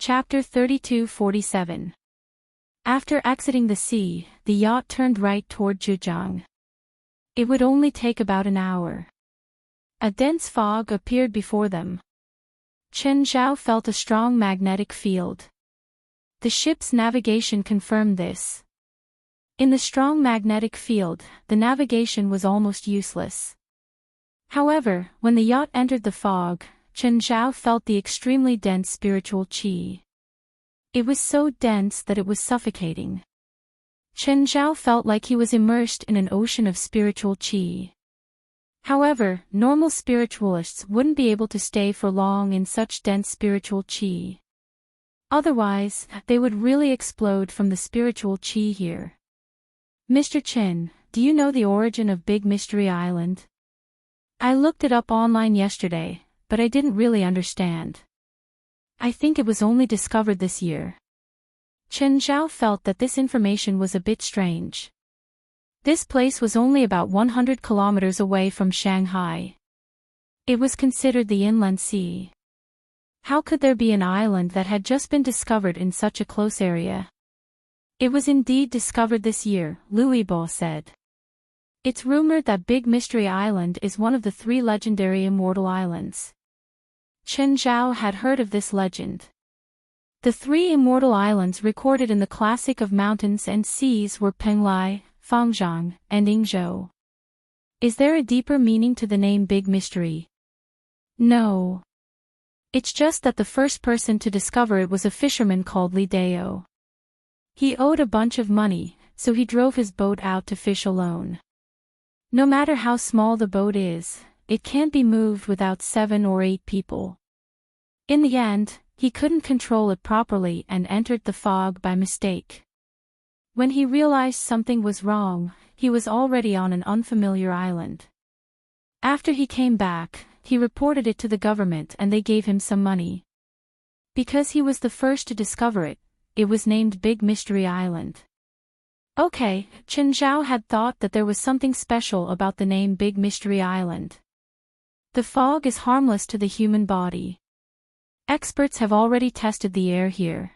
Chapter 3247. After exiting the sea, the yacht turned right toward Zhejiang. It would only take about an hour. A dense fog appeared before them. Chen Zhao felt a strong magnetic field. The ship's navigation confirmed this. In the strong magnetic field, the navigation was almost useless. However, when the yacht entered the fog, Chen Zhao felt the extremely dense spiritual qi. It was so dense that it was suffocating. Chen Zhao felt like he was immersed in an ocean of spiritual qi. However, normal spiritualists wouldn't be able to stay for long in such dense spiritual qi. Otherwise, they would really explode from the spiritual qi here. Mr. Chen, do you know the origin of Big Mystery Island? I looked it up online yesterday, but I didn't really understand. I think it was only discovered this year. Chen Zhao felt that this information was a bit strange. This place was only about 100 kilometers away from Shanghai. It was considered the inland sea. How could there be an island that had just been discovered in such a close area? It was indeed discovered this year, Louis Bo said. It's rumored that Big Mystery Island is one of the 3 legendary immortal islands. Chen Zhao had heard of this legend. The 3 immortal islands recorded in the Classic of Mountains and Seas were Penglai, Fangzhang, and Yingzhou. Is there a deeper meaning to the name Big Mystery? No. It's just that the first person to discover it was a fisherman called Li Dao. He owed a bunch of money, so he drove his boat out to fish alone. No matter how small the boat is, it can't be moved without 7 or 8 people. In the end, he couldn't control it properly and entered the fog by mistake. When he realized something was wrong, he was already on an unfamiliar island. After he came back, he reported it to the government and they gave him some money. Because he was the first to discover it, it was named Big Mystery Island. Okay, Chen Zhao had thought that there was something special about the name Big Mystery Island. The fog is harmless to the human body. Experts have already tested the air here.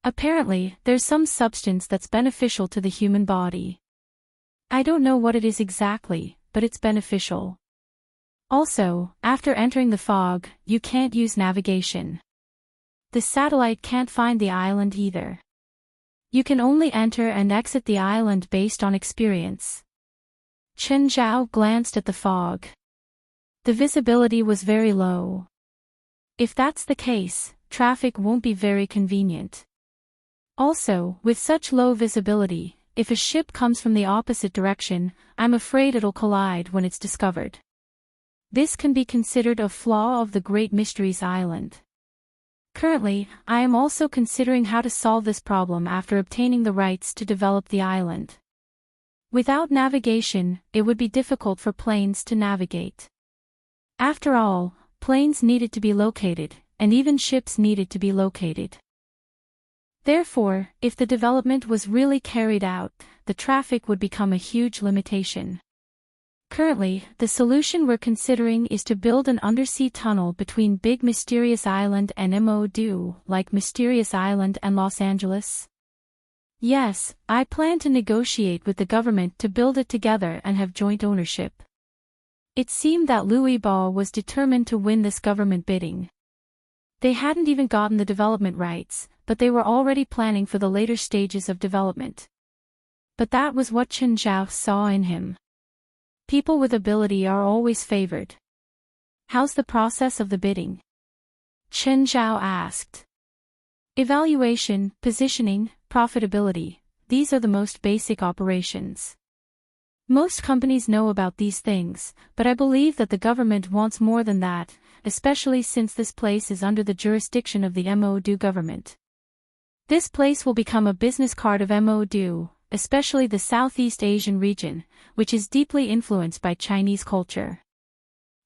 Apparently, there's some substance that's beneficial to the human body. I don't know what it is exactly, but it's beneficial. Also, after entering the fog, you can't use navigation. The satellite can't find the island either. You can only enter and exit the island based on experience. Chen Zhao glanced at the fog. The visibility was very low. If that's the case, traffic won't be very convenient. Also, with such low visibility, if a ship comes from the opposite direction, I'm afraid it'll collide when it's discovered. This can be considered a flaw of the Great Mysteries Island. Currently, I am also considering how to solve this problem after obtaining the rights to develop the island. Without navigation, it would be difficult for planes to navigate. After all, planes needed to be located, and even ships needed to be located. Therefore, if the development was really carried out, the traffic would become a huge limitation. Currently, the solution we're considering is to build an undersea tunnel between Big Mysterious Island and MODU, like Mysterious Island and Los Angeles. Yes, I plan to negotiate with the government to build it together and have joint ownership. It seemed that Louis Bo was determined to win this government bidding. They hadn't even gotten the development rights, but they were already planning for the later stages of development. But that was what Chen Zhao saw in him. People with ability are always favored. How's the process of the bidding? Chen Zhao asked. Evaluation, positioning, profitability, these are the most basic operations. Most companies know about these things, but I believe that the government wants more than that, especially since this place is under the jurisdiction of the MODU government. This place will become a business card of MODU, especially the Southeast Asian region, which is deeply influenced by Chinese culture.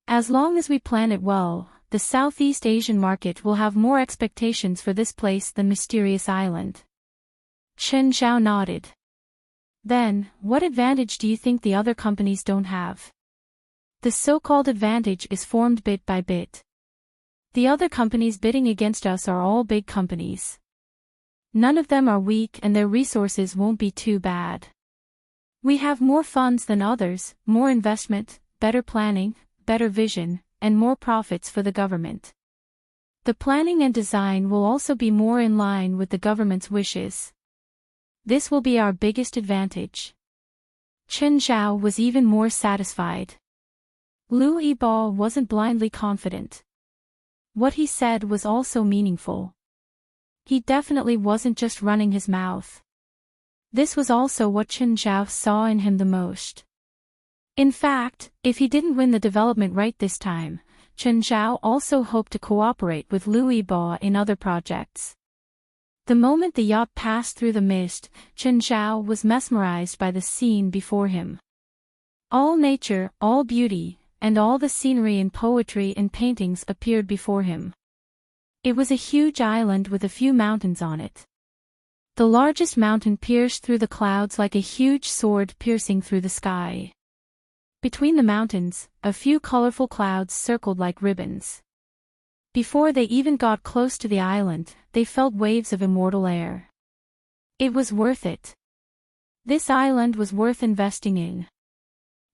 As long as we plan it well, the Southeast Asian market will have more expectations for this place than Mysterious Island. Chen Zhao nodded. Then, what advantage do you think the other companies don't have? The so-called advantage is formed bit by bit. The other companies bidding against us are all big companies. None of them are weak and their resources won't be too bad. We have more funds than others, more investment, better planning, better vision, and more profits for the government. The planning and design will also be more in line with the government's wishes. This will be our biggest advantage. Chen Zhao was even more satisfied. Lu Yibo wasn't blindly confident. What he said was also meaningful. He definitely wasn't just running his mouth. This was also what Chen Zhao saw in him the most. In fact, if he didn't win the development right this time, Chen Zhao also hoped to cooperate with Lu Yibo in other projects. The moment the yacht passed through the mist, Chen Zhao was mesmerized by the scene before him. All nature, all beauty, and all the scenery and poetry and paintings appeared before him. It was a huge island with a few mountains on it. The largest mountain pierced through the clouds like a huge sword piercing through the sky. Between the mountains, a few colorful clouds circled like ribbons. Before they even got close to the island, they felt waves of immortal air. It was worth it. This island was worth investing in.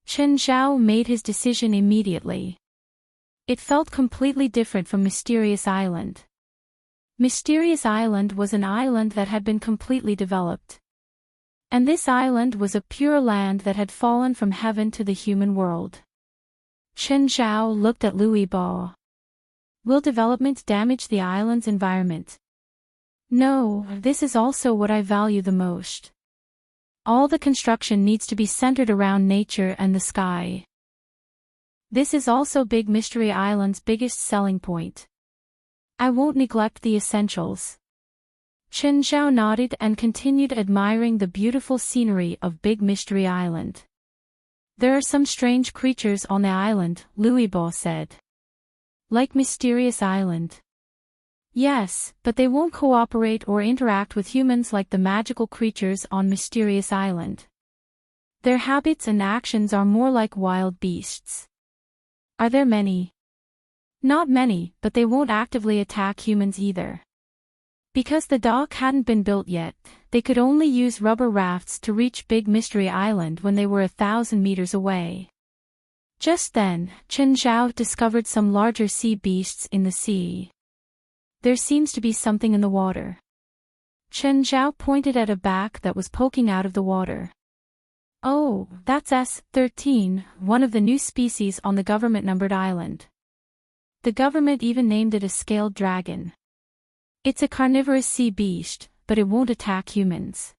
Chen Zhao made his decision immediately. It felt completely different from Mysterious Island. Mysterious Island was an island that had been completely developed. And this island was a pure land that had fallen from heaven to the human world. Chen Zhao looked at Lu Yibo. Will development damage the island's environment? No, this is also what I value the most. All the construction needs to be centered around nature and the sky. This is also Big Mystery Island's biggest selling point. I won't neglect the essentials. Chen Zhao nodded and continued admiring the beautiful scenery of Big Mystery Island. There are some strange creatures on the island, Lu Yibo said. Like Mysterious Island. Yes, but they won't cooperate or interact with humans like the magical creatures on Mysterious Island. Their habits and actions are more like wild beasts. Are there many? Not many, but they won't actively attack humans either. Because the dock hadn't been built yet, they could only use rubber rafts to reach Big Mystery Island when they were 1,000 meters away. Just then, Chen Zhao discovered some larger sea beasts in the sea. There seems to be something in the water. Chen Zhao pointed at a back that was poking out of the water. Oh, that's S-13, one of the new species on the government-numbered island. The government even named it a scaled dragon. It's a carnivorous sea beast, but it won't attack humans.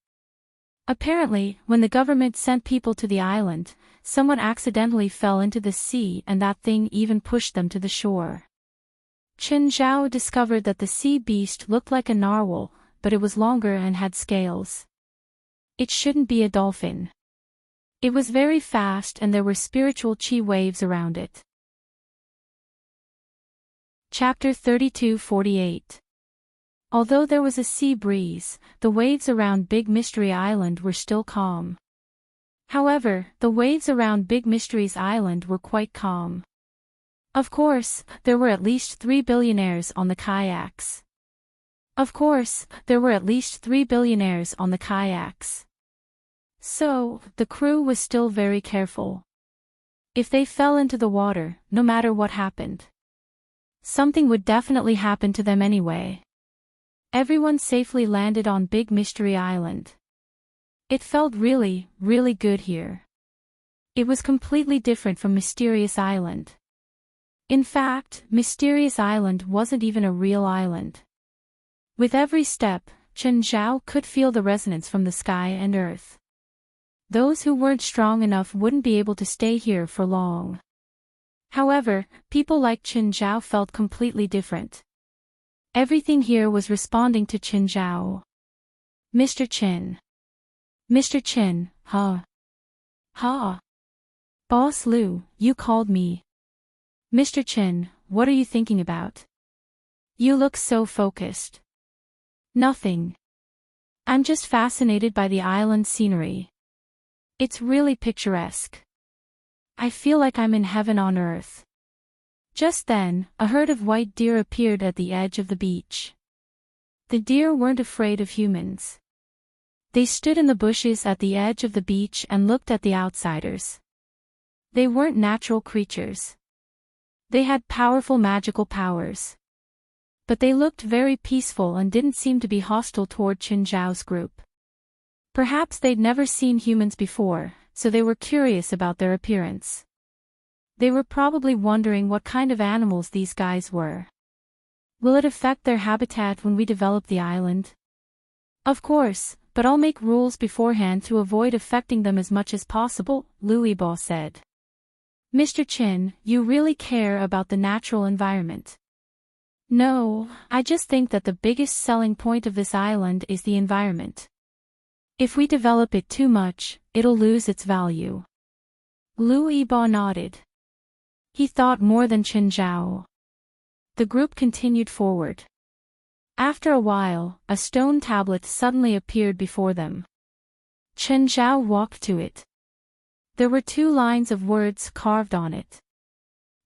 Apparently, when the government sent people to the island, someone accidentally fell into the sea and that thing even pushed them to the shore. Chen Zhao discovered that the sea beast looked like a narwhal, but it was longer and had scales. It shouldn't be a dolphin. It was very fast and there were spiritual chi waves around it. Chapter 32-48. Although there was a sea breeze, the waves around Big Mystery Island were still calm. However, the waves around Big Mystery's Island were quite calm. Of course, there were at least 3 billionaires on the kayaks. So, the crew was still very careful. If they fell into the water, no matter what happened, something would definitely happen to them anyway. Everyone safely landed on Big Mystery Island. It felt really, really good here. It was completely different from Mysterious Island. In fact, Mysterious Island wasn't even a real island. With every step, Chen Zhao could feel the resonance from the sky and earth. Those who weren't strong enough wouldn't be able to stay here for long. However, people like Chen Zhao felt completely different. Everything here was responding to Chen Zhao. Mr. Chen. Mr. Chen, huh? Ha. Boss Lu, you called me. Mr. Chen, what are you thinking about? You look so focused. Nothing. I'm just fascinated by the island scenery. It's really picturesque. I feel like I'm in heaven on earth. Just then, a herd of white deer appeared at the edge of the beach. The deer weren't afraid of humans. They stood in the bushes at the edge of the beach and looked at the outsiders. They weren't natural creatures. They had powerful magical powers. But they looked very peaceful and didn't seem to be hostile toward Qin Zhao's group. Perhaps they'd never seen humans before, so they were curious about their appearance. They were probably wondering what kind of animals these guys were. Will it affect their habitat when we develop the island? Of course, but I'll make rules beforehand to avoid affecting them as much as possible, Liu Yibo said. Mr. Qin, you really care about the natural environment. No, I just think that the biggest selling point of this island is the environment. If we develop it too much, it'll lose its value. Liu Yibo nodded. He thought more than Qin Zhao. The group continued forward. After a while, a stone tablet suddenly appeared before them. Qin Zhao walked to it. There were 2 lines of words carved on it.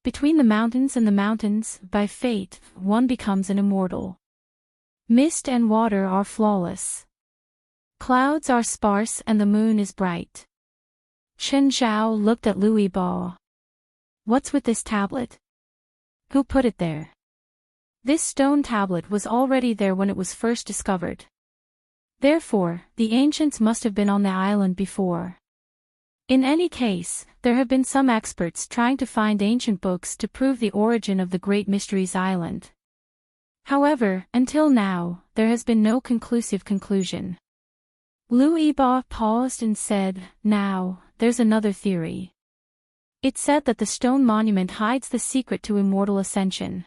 Between the mountains and the mountains, by fate, one becomes an immortal. Mist and water are flawless. Clouds are sparse and the moon is bright. Qin Zhao looked at Liu Yibo. What's with this tablet? Who put it there? This stone tablet was already there when it was first discovered. Therefore, the ancients must have been on the island before. In any case, there have been some experts trying to find ancient books to prove the origin of the Great Mysteries Island. However, until now, there has been no conclusive conclusion. Liu Yibo paused and said, "Now, there's another theory." It said that the stone monument hides the secret to immortal ascension.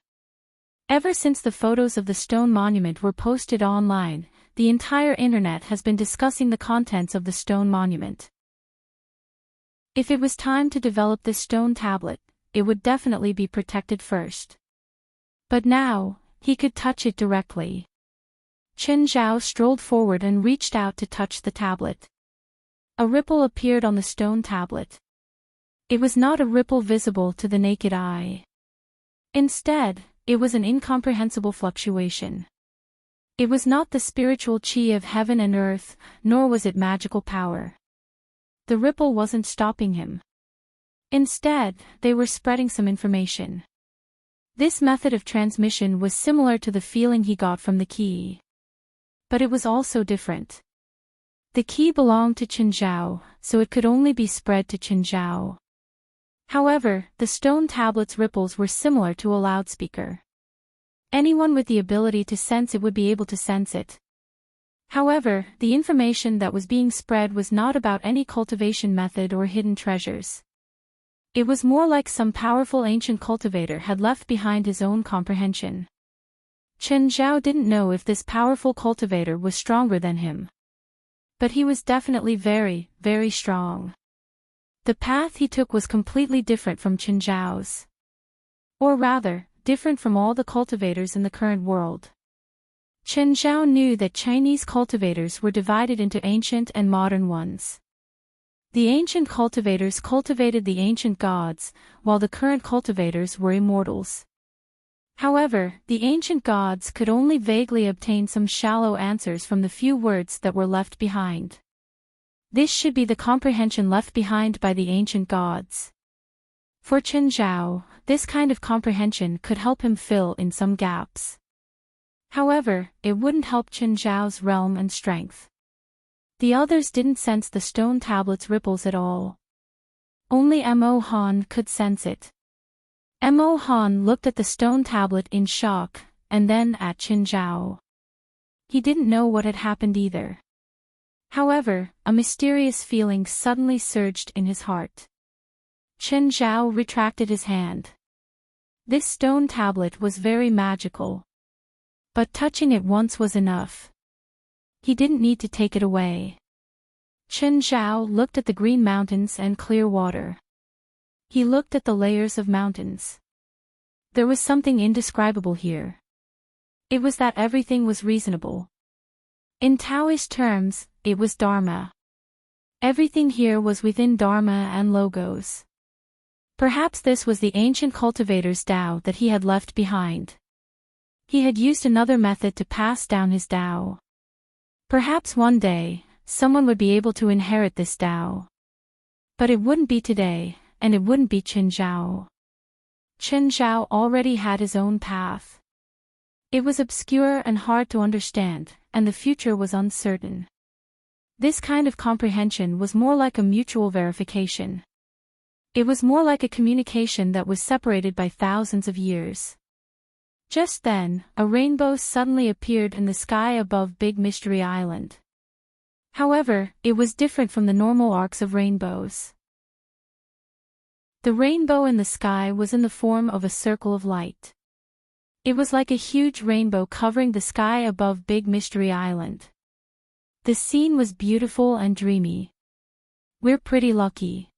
Ever since the photos of the stone monument were posted online, the entire internet has been discussing the contents of the stone monument. If it was time to develop this stone tablet, it would definitely be protected first. But now, he could touch it directly. Qin Zhao strolled forward and reached out to touch the tablet. A ripple appeared on the stone tablet. It was not a ripple visible to the naked eye. Instead, it was an incomprehensible fluctuation. It was not the spiritual qi of heaven and earth, nor was it magical power. The ripple wasn't stopping him. Instead, they were spreading some information. This method of transmission was similar to the feeling he got from the key. But it was also different. The key belonged to Qin Zhao, so it could only be spread to Qin Zhao. However, the stone tablet's ripples were similar to a loudspeaker. Anyone with the ability to sense it would be able to sense it. However, the information that was being spread was not about any cultivation method or hidden treasures. It was more like some powerful ancient cultivator had left behind his own comprehension. Qin Zhao didn't know if this powerful cultivator was stronger than him. But he was definitely very, very strong. The path he took was completely different from Qin Zhao's. Or rather, different from all the cultivators in the current world. Qin Zhao knew that Chinese cultivators were divided into ancient and modern ones. The ancient cultivators cultivated the ancient gods, while the current cultivators were immortals. However, the ancient gods could only vaguely obtain some shallow answers from the few words that were left behind. This should be the comprehension left behind by the ancient gods. For Qin Zhao, this kind of comprehension could help him fill in some gaps. However, it wouldn't help Qin Zhao's realm and strength. The others didn't sense the stone tablet's ripples at all. Only Mo Han could sense it. Mo Han looked at the stone tablet in shock, and then at Qin Zhao. He didn't know what had happened either. However, a mysterious feeling suddenly surged in his heart. Qin Zhao retracted his hand. This stone tablet was very magical. But touching it once was enough. He didn't need to take it away. Qin Zhao looked at the green mountains and clear water. He looked at the layers of mountains. There was something indescribable here. It was that everything was reasonable. In Taoist terms, it was Dharma. Everything here was within Dharma and logos. Perhaps this was the ancient cultivator's Tao that he had left behind. He had used another method to pass down his Tao. Perhaps one day, someone would be able to inherit this Tao. But it wouldn't be today, and it wouldn't be Chen Zhao. Chen Zhao already had his own path. It was obscure and hard to understand, and the future was uncertain. This kind of comprehension was more like a mutual verification. It was more like a communication that was separated by thousands of years. Just then, a rainbow suddenly appeared in the sky above Big Mystery Island. However, it was different from the normal arcs of rainbows. The rainbow in the sky was in the form of a circle of light. It was like a huge rainbow covering the sky above Big Mystery Island. The scene was beautiful and dreamy. We're pretty lucky.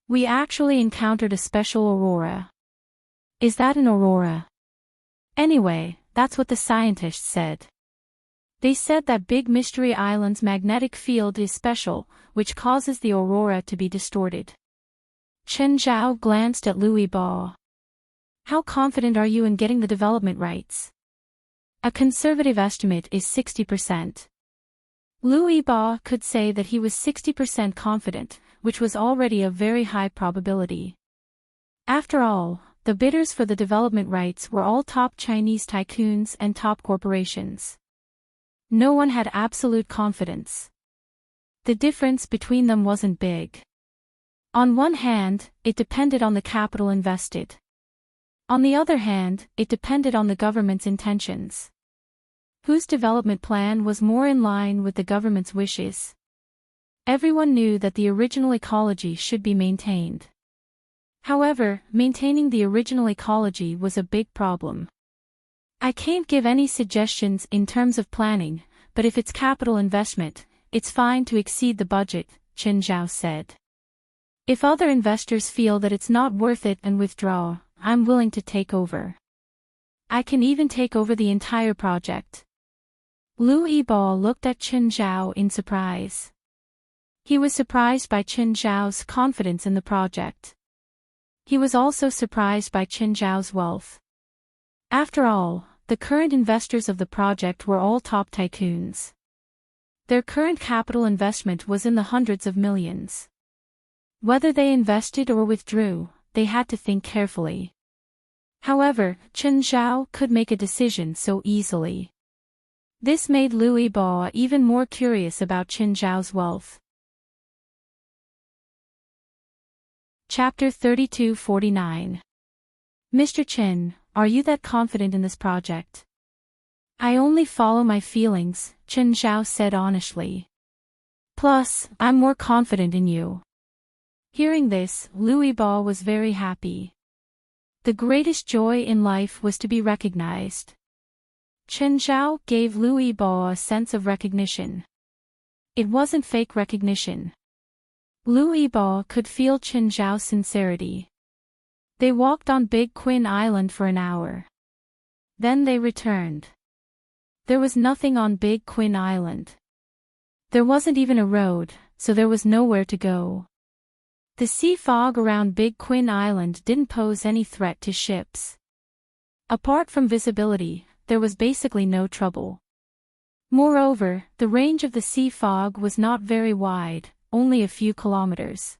We actually encountered a special aurora. Is that an aurora? Anyway, that's what the scientists said. They said that Big Mystery Island's magnetic field is special, which causes the aurora to be distorted. Chen Zhao glanced at Louis Ba. How confident are you in getting the development rights? A conservative estimate is 60%. Louis Ba could say that he was 60% confident, which was already a very high probability. After all, the bidders for the development rights were all top Chinese tycoons and top corporations. No one had absolute confidence. The difference between them wasn't big. On one hand, it depended on the capital invested. On the other hand, it depended on the government's intentions. Whose development plan was more in line with the government's wishes? Everyone knew that the original ecology should be maintained. However, maintaining the original ecology was a big problem. I can't give any suggestions in terms of planning, but if it's capital investment, it's fine to exceed the budget, Chen Zhao said. If other investors feel that it's not worth it and withdraw, I'm willing to take over. I can even take over the entire project. Lu Yibao looked at Chen Zhao in surprise. He was surprised by Chen Zhao's confidence in the project. He was also surprised by Chen Zhao's wealth. After all, the current investors of the project were all top tycoons. Their current capital investment was in the hundreds of millions. Whether they invested or withdrew, they had to think carefully. However, Chen Zhao could make a decision so easily. This made Lu Yibao even more curious about Chen Zhao's wealth. Chapter 3249. Mr. Chen, are you that confident in this project? I only follow my feelings, Chen Zhao said honestly. Plus, I'm more confident in you. Hearing this, Lu Yibao was very happy. The greatest joy in life was to be recognized. Chen Zhao gave Lu Yibao a sense of recognition. It wasn't fake recognition. Lu Yibao could feel Chen Zhao's sincerity. They walked on Big Quin Island for an hour. Then they returned. There was nothing on Big Quin Island. There wasn't even a road, so there was nowhere to go. The sea fog around Big Quin Island didn't pose any threat to ships. Apart from visibility, there was basically no trouble. Moreover, the range of the sea fog was not very wide, only a few kilometers.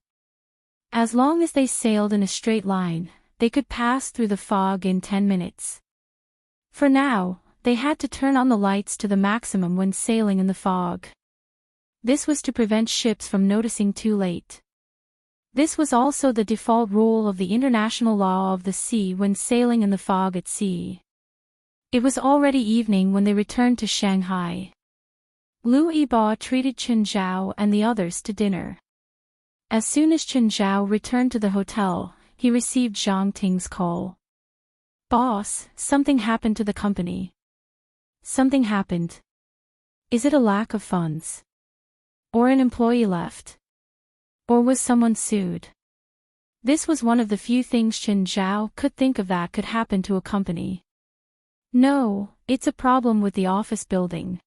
As long as they sailed in a straight line, they could pass through the fog in 10 minutes. For now, they had to turn on the lights to the maximum when sailing in the fog. This was to prevent ships from noticing too late. This was also the default rule of the international law of the sea when sailing in the fog at sea. It was already evening when they returned to Shanghai. Lu Yibao treated Chen Zhao and the others to dinner. As soon as Chen Zhao returned to the hotel, he received Zhang Ting's call. Boss, something happened to the company. Something happened. Is it a lack of funds? Or an employee left? Or was someone sued? This was one of the few things Chen Zhao could think of that could happen to a company. No, it's a problem with the office building.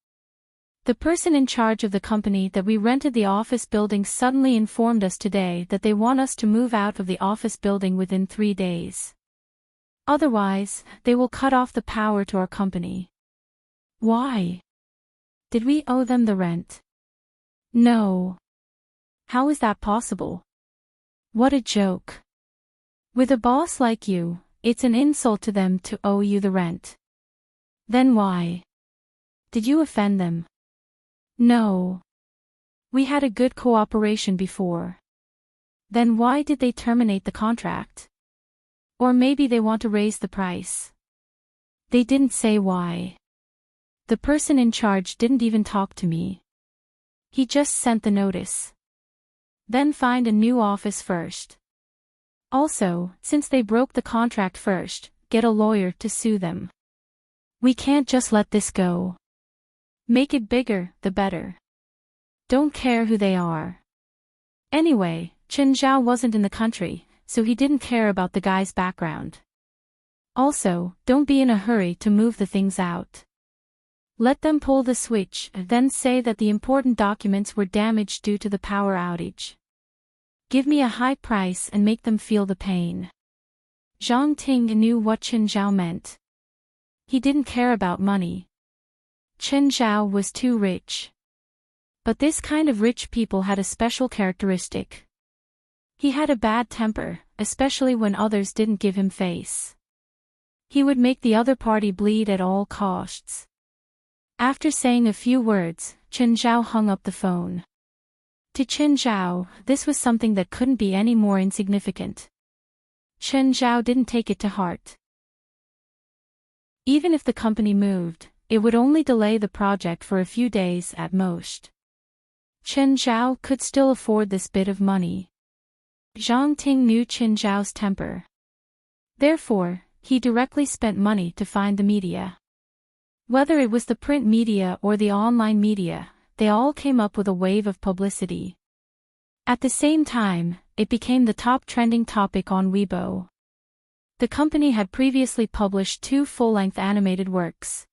The person in charge of the company that we rented the office building suddenly informed us today that they want us to move out of the office building within 3 days. Otherwise, they will cut off the power to our company. Why? Did we owe them the rent? No. How is that possible? What a joke. With a boss like you, it's an insult to them to owe you the rent. Then why? Did you offend them? No. We had a good cooperation before. Then why did they terminate the contract? Or maybe they want to raise the price. They didn't say why. The person in charge didn't even talk to me. He just sent the notice. Then find a new office first. Also, since they broke the contract first, get a lawyer to sue them. We can't just let this go. Make it bigger, the better. Don't care who they are. Anyway, Chen Zhao wasn't in the country, so he didn't care about the guy's background. Also, don't be in a hurry to move the things out. Let them pull the switch, then say that the important documents were damaged due to the power outage. Give me a high price and make them feel the pain. Zhang Ting knew what Chen Zhao meant. He didn't care about money. Chen Zhao was too rich. But this kind of rich people had a special characteristic. He had a bad temper, especially when others didn't give him face. He would make the other party bleed at all costs. After saying a few words, Chen Zhao hung up the phone. To Chen Zhao, this was something that couldn't be any more insignificant. Chen Zhao didn't take it to heart. Even if the company moved, it would only delay the project for a few days at most. Chen Zhao could still afford this bit of money. Zhang Ting knew Chen Zhao's temper. Therefore, he directly spent money to find the media. Whether it was the print media or the online media, they all came up with a wave of publicity. At the same time, it became the top trending topic on Weibo. The company had previously published 2 full-length animated works.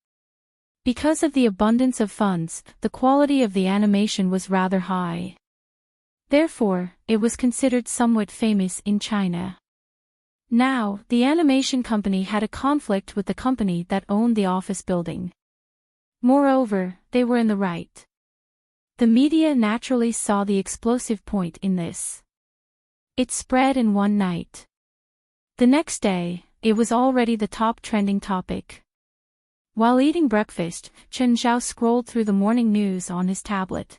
Because of the abundance of funds, the quality of the animation was rather high. Therefore, it was considered somewhat famous in China. Now, the animation company had a conflict with the company that owned the office building. Moreover, they were in the right. The media naturally saw the explosive point in this. It spread in one night. The next day, it was already the top trending topic. While eating breakfast, Chen Zhao scrolled through the morning news on his tablet.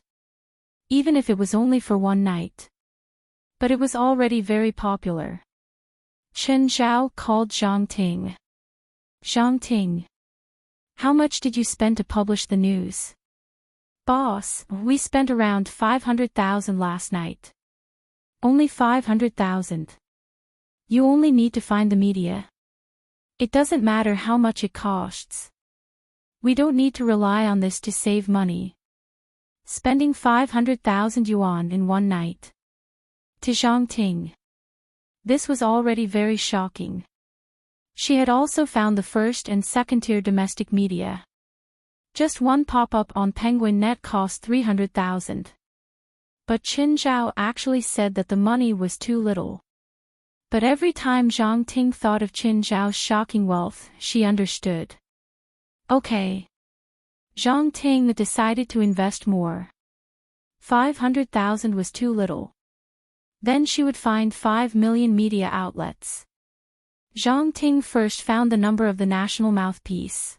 Even if it was only for one night. But it was already very popular. Chen Zhao called Zhang Ting. Zhang Ting. How much did you spend to publish the news? Boss, we spent around 500,000 last night. Only 500,000. You only need to find the media. It doesn't matter how much it costs. We don't need to rely on this to save money. Spending 500,000 yuan in one night. To Zhang Ting. This was already very shocking. She had also found the first and second-tier domestic media. Just one pop-up on Penguin Net cost 300,000. But Chen Zhao actually said that the money was too little. But every time Zhang Ting thought of Chen Zhao's shocking wealth, she understood. Okay. Zhang Ting decided to invest more. 500,000 was too little. Then she would find 5 million media outlets. Zhang Ting first found the number of the national mouthpiece.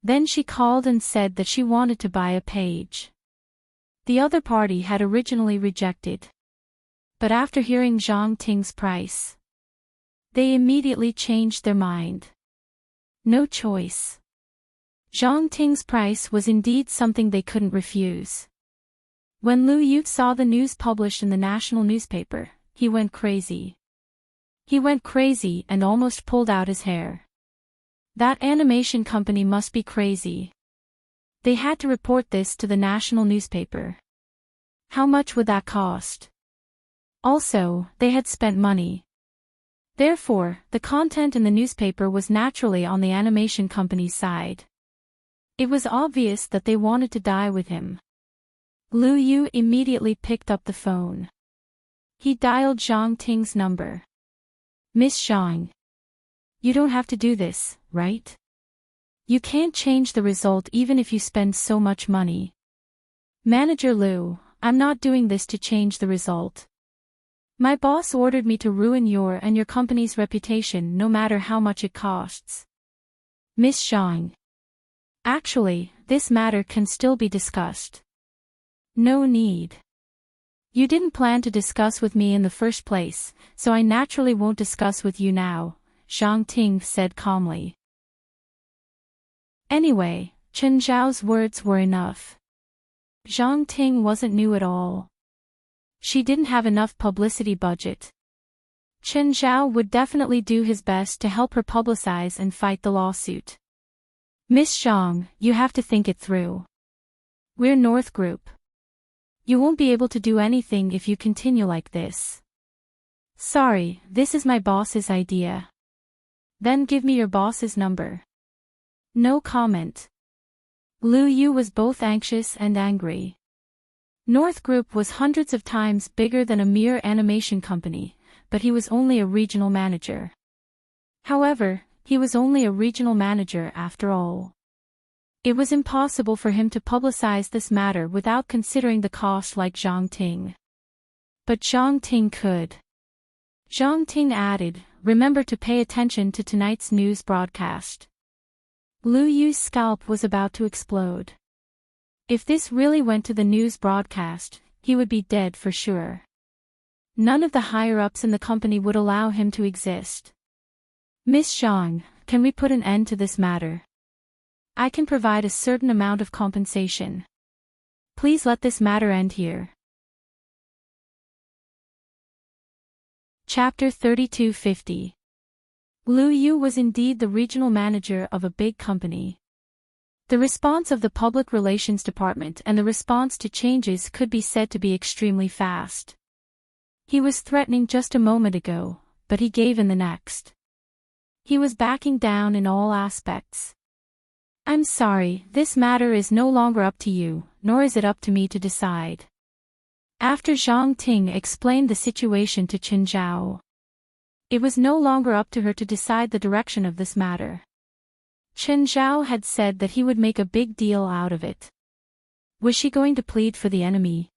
Then she called and said that she wanted to buy a page. The other party had originally rejected. But after hearing Zhang Ting's price, they immediately changed their mind. No choice. Zhang Ting's price was indeed something they couldn't refuse. When Lu Yu saw the news published in the national newspaper, he went crazy. He went crazy and almost pulled out his hair. That animation company must be crazy. They had to report this to the national newspaper. How much would that cost? Also, they had spent money. Therefore, the content in the newspaper was naturally on the animation company's side. It was obvious that they wanted to die with him. Lu Yu immediately picked up the phone. He dialed Zhang Ting's number. "Miss Zhang. You don't have to do this, right? You can't change the result even if you spend so much money." "Manager Lu, I'm not doing this to change the result. My boss ordered me to ruin your and your company's reputation no matter how much it costs." "Miss Zhang. Actually, this matter can still be discussed." "No need. You didn't plan to discuss with me in the first place, so I naturally won't discuss with you now," Zhang Ting said calmly. Anyway, Chen Zhao's words were enough. Zhang Ting wasn't new at all. She didn't have enough publicity budget. Chen Zhao would definitely do his best to help her publicize and fight the lawsuit. "Miss Zhang, you have to think it through. We're North Group. You won't be able to do anything if you continue like this." "Sorry, this is my boss's idea." "Then give me your boss's number." No comment. Lu Yu was both anxious and angry. North Group was hundreds of times bigger than a mere animation company, but he was only a regional manager. However, he was only a regional manager after all. It was impossible for him to publicize this matter without considering the cost like Zhang Ting. But Zhang Ting could. Zhang Ting added, "Remember to pay attention to tonight's news broadcast." Lu Yu's scalp was about to explode. If this really went to the news broadcast, he would be dead for sure. None of the higher-ups in the company would allow him to exist. "Miss Zhang, can we put an end to this matter? I can provide a certain amount of compensation. Please let this matter end here." Chapter 3250. Lu Yu was indeed the regional manager of a big company. The response of the public relations department and the response to changes could be said to be extremely fast. He was threatening just a moment ago, but he gave in the next. He was backing down in all aspects. "I'm sorry, this matter is no longer up to you, nor is it up to me to decide." After Zhang Ting explained the situation to Chen Zhao, it was no longer up to her to decide the direction of this matter. Chen Zhao had said that he would make a big deal out of it. Was she going to plead for the enemy?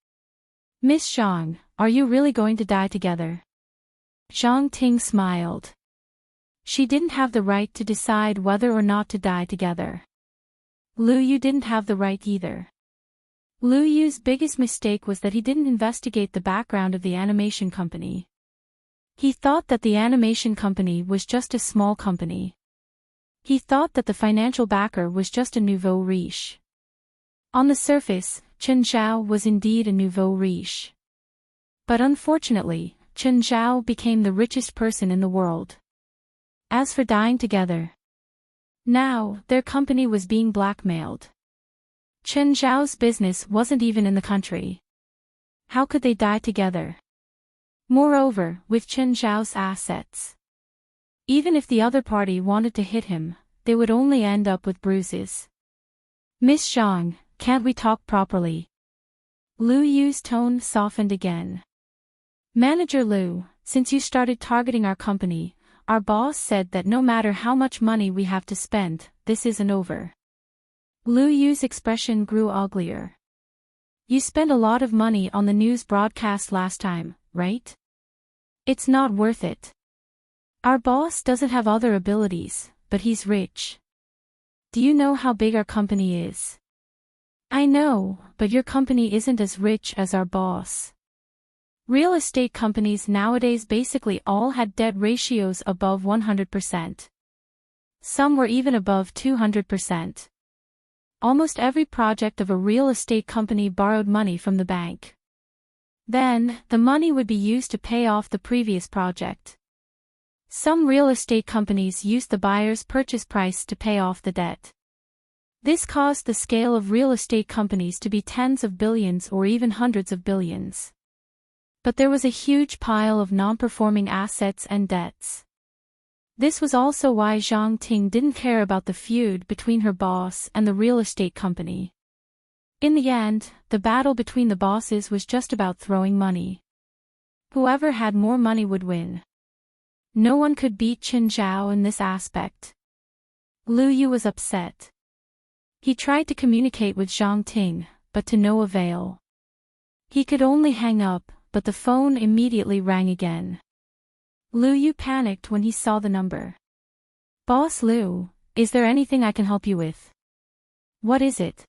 "Miss Zhang, are you really going to die together?" Zhang Ting smiled. She didn't have the right to decide whether or not to die together. Lu Yu didn't have the right either. Lu Yu's biggest mistake was that he didn't investigate the background of the animation company. He thought that the animation company was just a small company. He thought that the financial backer was just a nouveau riche. On the surface, Chen Zhao was indeed a nouveau riche. But unfortunately, Chen Zhao became the richest person in the world. As for dying together, now, their company was being blackmailed. Chen Zhao's business wasn't even in the country. How could they die together? Moreover, with Chen Zhao's assets, even if the other party wanted to hit him, they would only end up with bruises. "Miss Zhang, can't we talk properly?" Lu Yu's tone softened again. "Manager Lu, since you started targeting our company, our boss said that no matter how much money we have to spend, this isn't over." Lu Yu's expression grew uglier. "You spent a lot of money on the news broadcast last time, right? It's not worth it. Our boss doesn't have other abilities, but he's rich. Do you know how big our company is?" "I know, but your company isn't as rich as our boss." Real estate companies nowadays basically all had debt ratios above 100%. Some were even above 200%. Almost every project of a real estate company borrowed money from the bank. Then, the money would be used to pay off the previous project. Some real estate companies used the buyer's purchase price to pay off the debt. This caused the scale of real estate companies to be tens of billions or even hundreds of billions. But there was a huge pile of non-performing assets and debts. This was also why Zhang Ting didn't care about the feud between her boss and the real estate company. In the end, the battle between the bosses was just about throwing money. Whoever had more money would win. No one could beat Qin Zhao in this aspect. Lu Yu was upset. He tried to communicate with Zhang Ting, but to no avail. He could only hang up, but the phone immediately rang again. Lu Yu panicked when he saw the number. "Boss Lu, is there anything I can help you with?" "What is it?"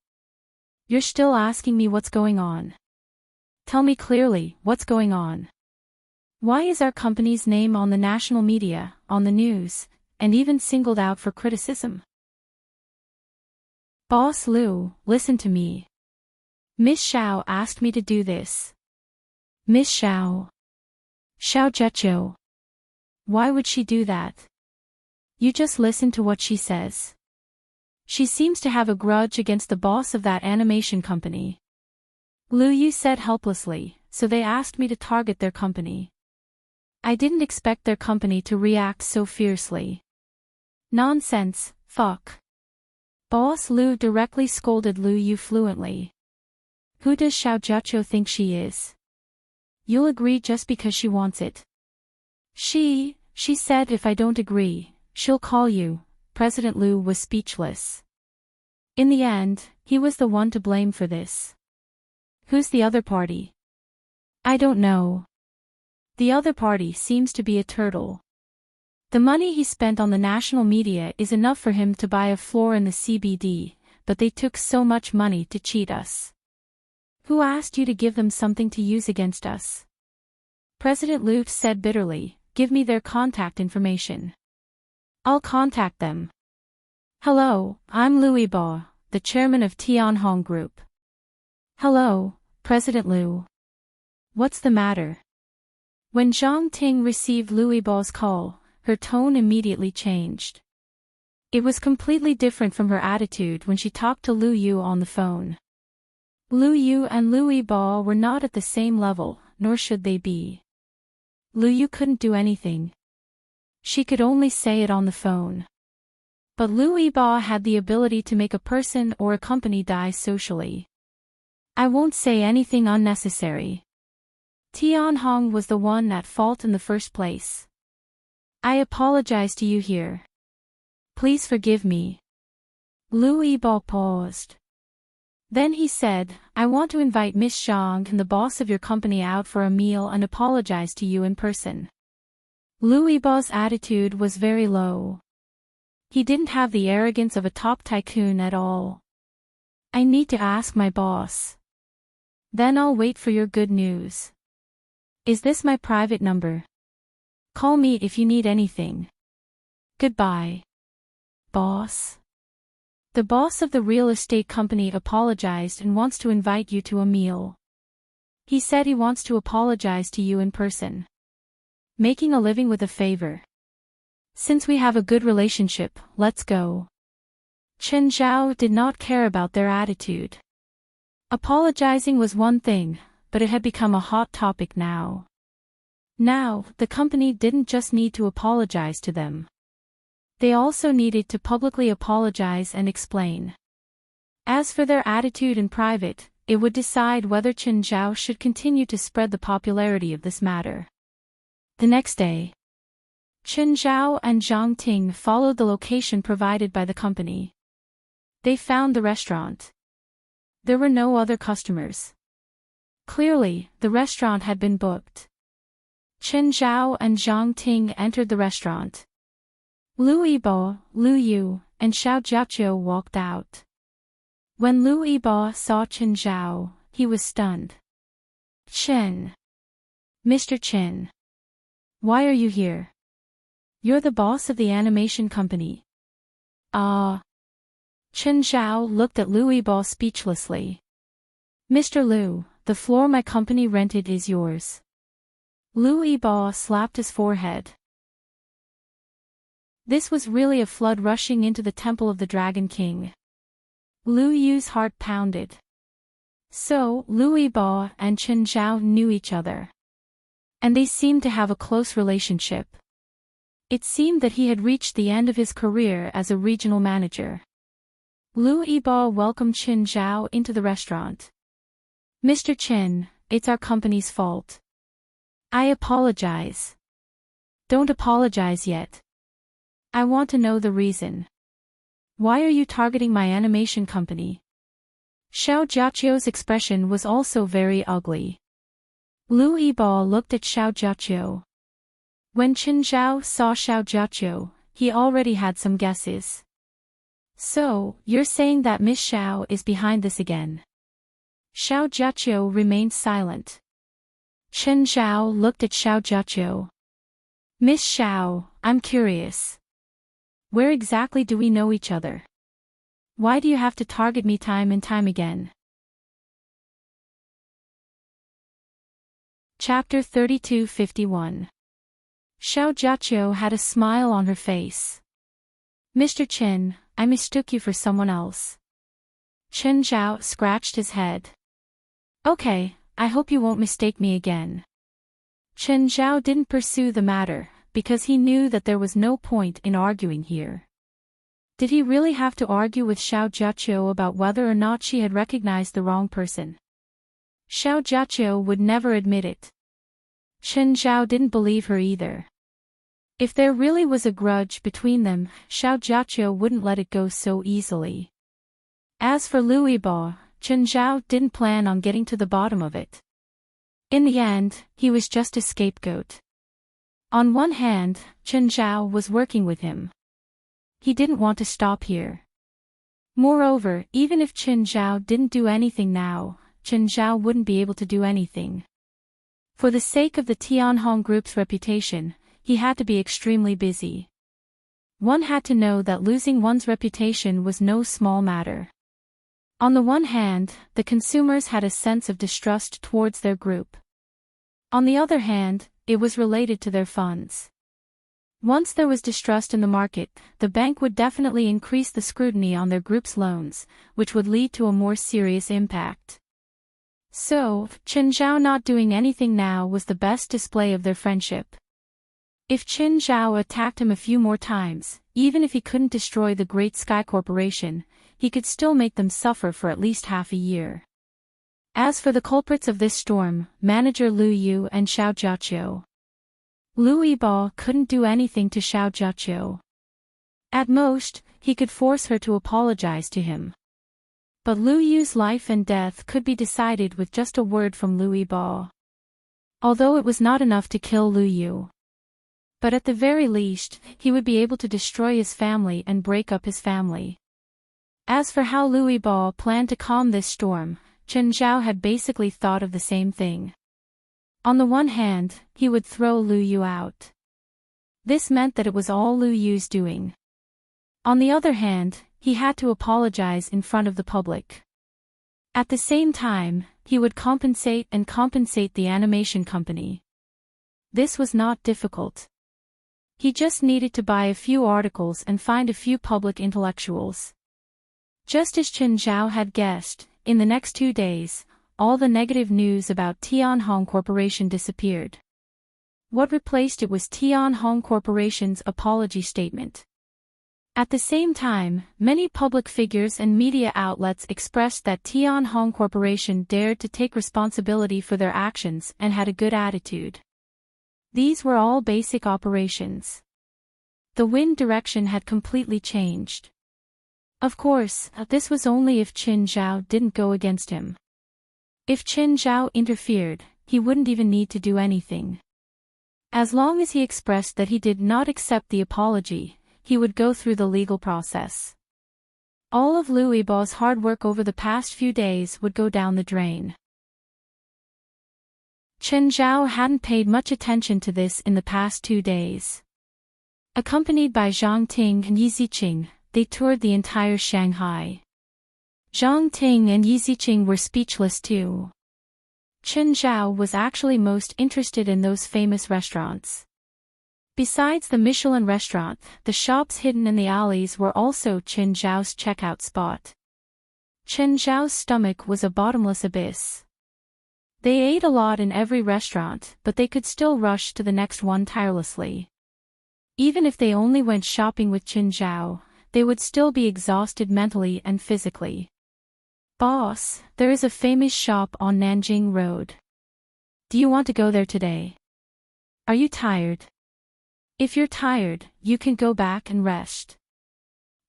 "You're still asking me what's going on. Tell me clearly, what's going on? Why is our company's name on the national media, on the news, and even singled out for criticism?" "Boss Lu, listen to me. Miss Xiao asked me to do this." "Miss Xiao? Xiao Zheqiu? Why would she do that?" "You just listen to what she says. She seems to have a grudge against the boss of that animation company." Lu Yu said helplessly, "So they asked me to target their company. I didn't expect their company to react so fiercely." "Nonsense, fuck." Boss Lu directly scolded Lu Yu fluently. "Who does Xiao Zheqiu think she is? You'll agree just because she wants it. She said if I don't agree, she'll call you." President Lu was speechless. In the end, he was the one to blame for this. "Who's the other party?" "I don't know. The other party seems to be a turtle. The money he spent on the national media is enough for him to buy a floor in the CBD, but they took so much money to cheat us." "Who asked you to give them something to use against us?" President Lu said bitterly, "Give me their contact information. I'll contact them." "Hello, I'm Louis Ba, the chairman of Tianhong Group." "Hello, President Lu. What's the matter?" When Zhang Ting received Louis Ba's call, her tone immediately changed. It was completely different from her attitude when she talked to Lu Yu on the phone. Lu Yu and Louis Ba were not at the same level, nor should they be. Lu Yu couldn't do anything. She could only say it on the phone. But Louis Ba had the ability to make a person or a company die socially. "I won't say anything unnecessary. Tianhong was the one at fault in the first place. I apologize to you here. Please forgive me." Louis Ba paused. Then he said, "I want to invite Miss Zhang and the boss of your company out for a meal and apologize to you in person." Louis Ba's attitude was very low. He didn't have the arrogance of a top tycoon at all. "I need to ask my boss. Then I'll wait for your good news. Is this my private number? Call me if you need anything. Goodbye, boss." The boss of the real estate company apologized and wants to invite you to a meal. He said he wants to apologize to you in person. Making a living with a favor. Since we have a good relationship, let's go. Chen Zhao did not care about their attitude. Apologizing was one thing, but it had become a hot topic now. Now, the company didn't just need to apologize to them. They also needed to publicly apologize and explain. As for their attitude in private, it would decide whether Chen Zhao should continue to spread the popularity of this matter. The next day, Chen Zhao and Zhang Ting followed the location provided by the company. They found the restaurant. There were no other customers. Clearly, the restaurant had been booked. Chen Zhao and Zhang Ting entered the restaurant. Louis Ba, Lu Yu, and Xiao Zheqiu walked out. When Louis Ba saw Chen Zhao, he was stunned. "Chen. Mr. Chen. Why are you here? You're the boss of the animation company." "Ah." Chen Zhao looked at Louis Ba speechlessly. "Mr. Lu, the floor my company rented is yours." Louis Ba slapped his forehead. This was really a flood rushing into the temple of the Dragon King. Lu Yu's heart pounded. So, Louis Ba and Chen Zhao knew each other. And they seemed to have a close relationship. It seemed that he had reached the end of his career as a regional manager. Lu Yibo welcomed Qin Zhao into the restaurant. "Mr. Qin, it's our company's fault. I apologize." "Don't apologize yet. I want to know the reason. Why are you targeting my animation company?" Xiao Jiaqio's expression was also very ugly. Lu Yibo looked at Xiao Jiaqio. When Qin Zhao saw Xiao Jiaqio, he already had some guesses. "So, you're saying that Miss Xiao is behind this again?" Xiao Jiaqio remained silent. Qin Zhao looked at Xiao Jiaqio. "Miss Xiao, I'm curious. Where exactly do we know each other? Why do you have to target me time and time again?" Chapter 3251. Xiao Jiaqio had a smile on her face. "Mr. Qin, I mistook you for someone else." Qin Zhao scratched his head. "Okay, I hope you won't mistake me again." Qin Zhao didn't pursue the matter, because he knew that there was no point in arguing here. Did he really have to argue with Xiao Jiaqio about whether or not she had recognized the wrong person? Xiao Jiaqio would never admit it. Qin Zhao didn't believe her either. If there really was a grudge between them, Xiao Jiaqio wouldn't let it go so easily. As for Lu Yibo, Qin Zhao didn't plan on getting to the bottom of it. In the end, he was just a scapegoat. On one hand, Qin Zhao was working with him. He didn't want to stop here. Moreover, even if Qin Zhao didn't do anything now, Qin Zhao wouldn't be able to do anything. For the sake of the Tianhong Group's reputation, he had to be extremely busy. One had to know that losing one's reputation was no small matter. On the one hand, the consumers had a sense of distrust towards their group. On the other hand, it was related to their funds. Once there was distrust in the market, the bank would definitely increase the scrutiny on their group's loans, which would lead to a more serious impact. So, Qin Zhao not doing anything now was the best display of their friendship. If Qin Zhao attacked him a few more times, even if he couldn't destroy the Great Sky Corporation, he could still make them suffer for at least half a year. As for the culprits of this storm, Manager Lu Yu and Xiao Jiaqio. Lu Yibo couldn't do anything to Xiao Jiaqio. At most, he could force her to apologize to him. But Lu Yu's life and death could be decided with just a word from Lu Yibo. Although it was not enough to kill Lu Yu. But at the very least, he would be able to destroy his family and break up his family. As for how Lu Yibo planned to calm this storm, Qin Zhao had basically thought of the same thing. On the one hand, he would throw Lu Yu out. This meant that it was all Lu Yu's doing. On the other hand, he had to apologize in front of the public. At the same time, he would compensate the animation company. This was not difficult. He just needed to buy a few articles and find a few public intellectuals. Just as Qin Zhao had guessed, in the next 2 days, all the negative news about Tianhong Corporation disappeared. What replaced it was Tianhong Corporation's apology statement. At the same time, many public figures and media outlets expressed that Tianhong Corporation dared to take responsibility for their actions and had a good attitude. These were all basic operations. The wind direction had completely changed. Of course, this was only if Qin Zhao didn't go against him. If Qin Zhao interfered, he wouldn't even need to do anything. As long as he expressed that he did not accept the apology, he would go through the legal process. All of Lu Yibo's hard work over the past few days would go down the drain. Qin Zhao hadn't paid much attention to this in the past 2 days. Accompanied by Zhang Ting and Yi Ziqing, they toured the entire Shanghai. Zhang Ting and Yi Ziqing were speechless too. Qin Zhao was actually most interested in those famous restaurants. Besides the Michelin restaurant, the shops hidden in the alleys were also Qin Zhao's checkout spot. Qin Zhao's stomach was a bottomless abyss. They ate a lot in every restaurant, but they could still rush to the next one tirelessly. Even if they only went shopping with Qin Zhao, they would still be exhausted mentally and physically. Boss, there is a famous shop on Nanjing Road. Do you want to go there today? Are you tired? If you're tired, you can go back and rest.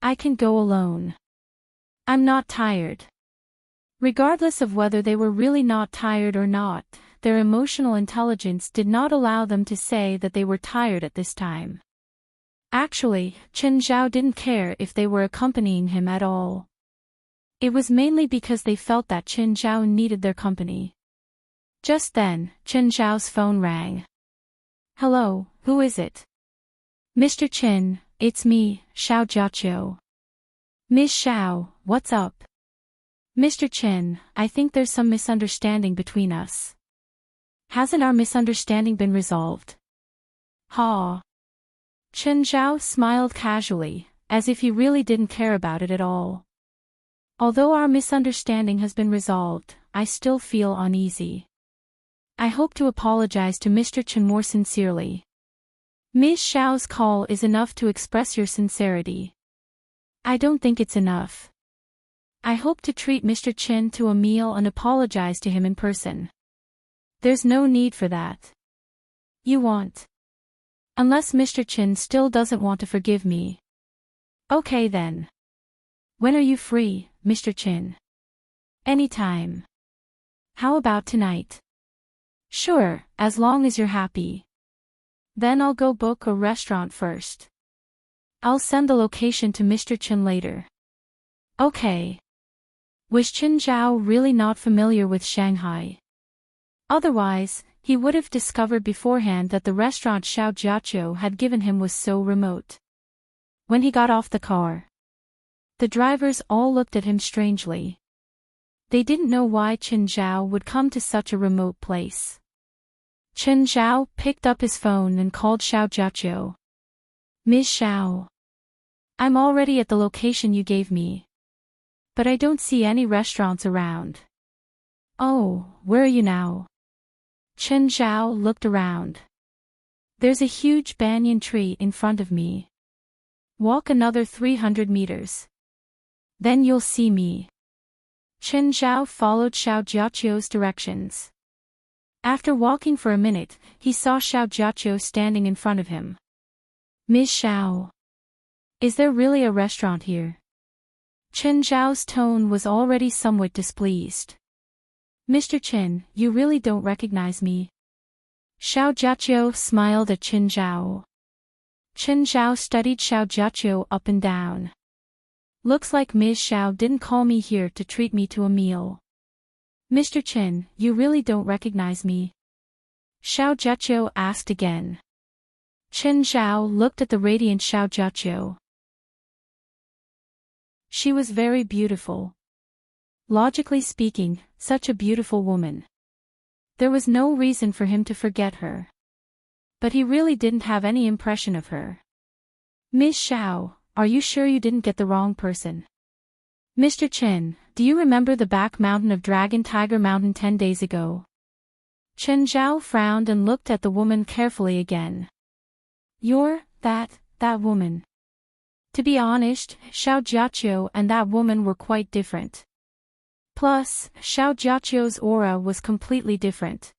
I can go alone. I'm not tired. Regardless of whether they were really not tired or not, their emotional intelligence did not allow them to say that they were tired at this time. Actually, Qin Zhao didn't care if they were accompanying him at all. It was mainly because they felt that Qin Zhao needed their company. Just then, Qin Zhao's phone rang. Hello, who is it? Mr. Qin, it's me, Xiao Jiaqiu. Miss Xiao, what's up? Mr. Qin, I think there's some misunderstanding between us. Hasn't our misunderstanding been resolved? Ha. Qin Zhao smiled casually, as if he really didn't care about it at all. Although our misunderstanding has been resolved, I still feel uneasy. I hope to apologize to Mr. Qin more sincerely. Ms. Xiao's call is enough to express your sincerity. I don't think it's enough. I hope to treat Mr. Qin to a meal and apologize to him in person. There's no need for that. You won't. Unless Mr. Qin still doesn't want to forgive me. Okay then. When are you free, Mr. Qin? Anytime. How about tonight? Sure, as long as you're happy. Then I'll go book a restaurant first. I'll send the location to Mr. Qin later. Okay. Was Qin Zhao really not familiar with Shanghai? Otherwise, he would have discovered beforehand that the restaurant Xiao Jiaqiu had given him was so remote. When he got off the car, the drivers all looked at him strangely. They didn't know why Qin Zhao would come to such a remote place. Qin Zhao picked up his phone and called Xiao Jiaqiu. Ms. Xiao. I'm already at the location you gave me. But I don't see any restaurants around. Oh, where are you now? Qin Zhao looked around. There's a huge banyan tree in front of me. Walk another 300 meters. Then you'll see me. Qin Zhao followed Xiao Jiaqiu's directions. After walking for a minute, he saw Xiao Jiaqiu standing in front of him. Ms. Xiao. Is there really a restaurant here? Qin Zhao's tone was already somewhat displeased. Mr. Qin, you really don't recognize me? Xiao Jiaqiu smiled at Qin Zhao. Qin Zhao studied Xiao Jiaqiu up and down. Looks like Ms. Xiao didn't call me here to treat me to a meal. Mr. Qin, you really don't recognize me? Xiao Jiaqiu asked again. Qin Zhao looked at the radiant Xiao Jiaqiu. She was very beautiful. Logically speaking, such a beautiful woman. There was no reason for him to forget her. But he really didn't have any impression of her. Ms. Xiao, are you sure you didn't get the wrong person? Mr. Qin, do you remember the back mountain of Dragon Tiger Mountain 10 days ago? Qin Zhao frowned and looked at the woman carefully again. You're, that woman. To be honest, Xiao Jiaqiu and that woman were quite different. Plus, Xiao Jiaqiu's aura was completely different.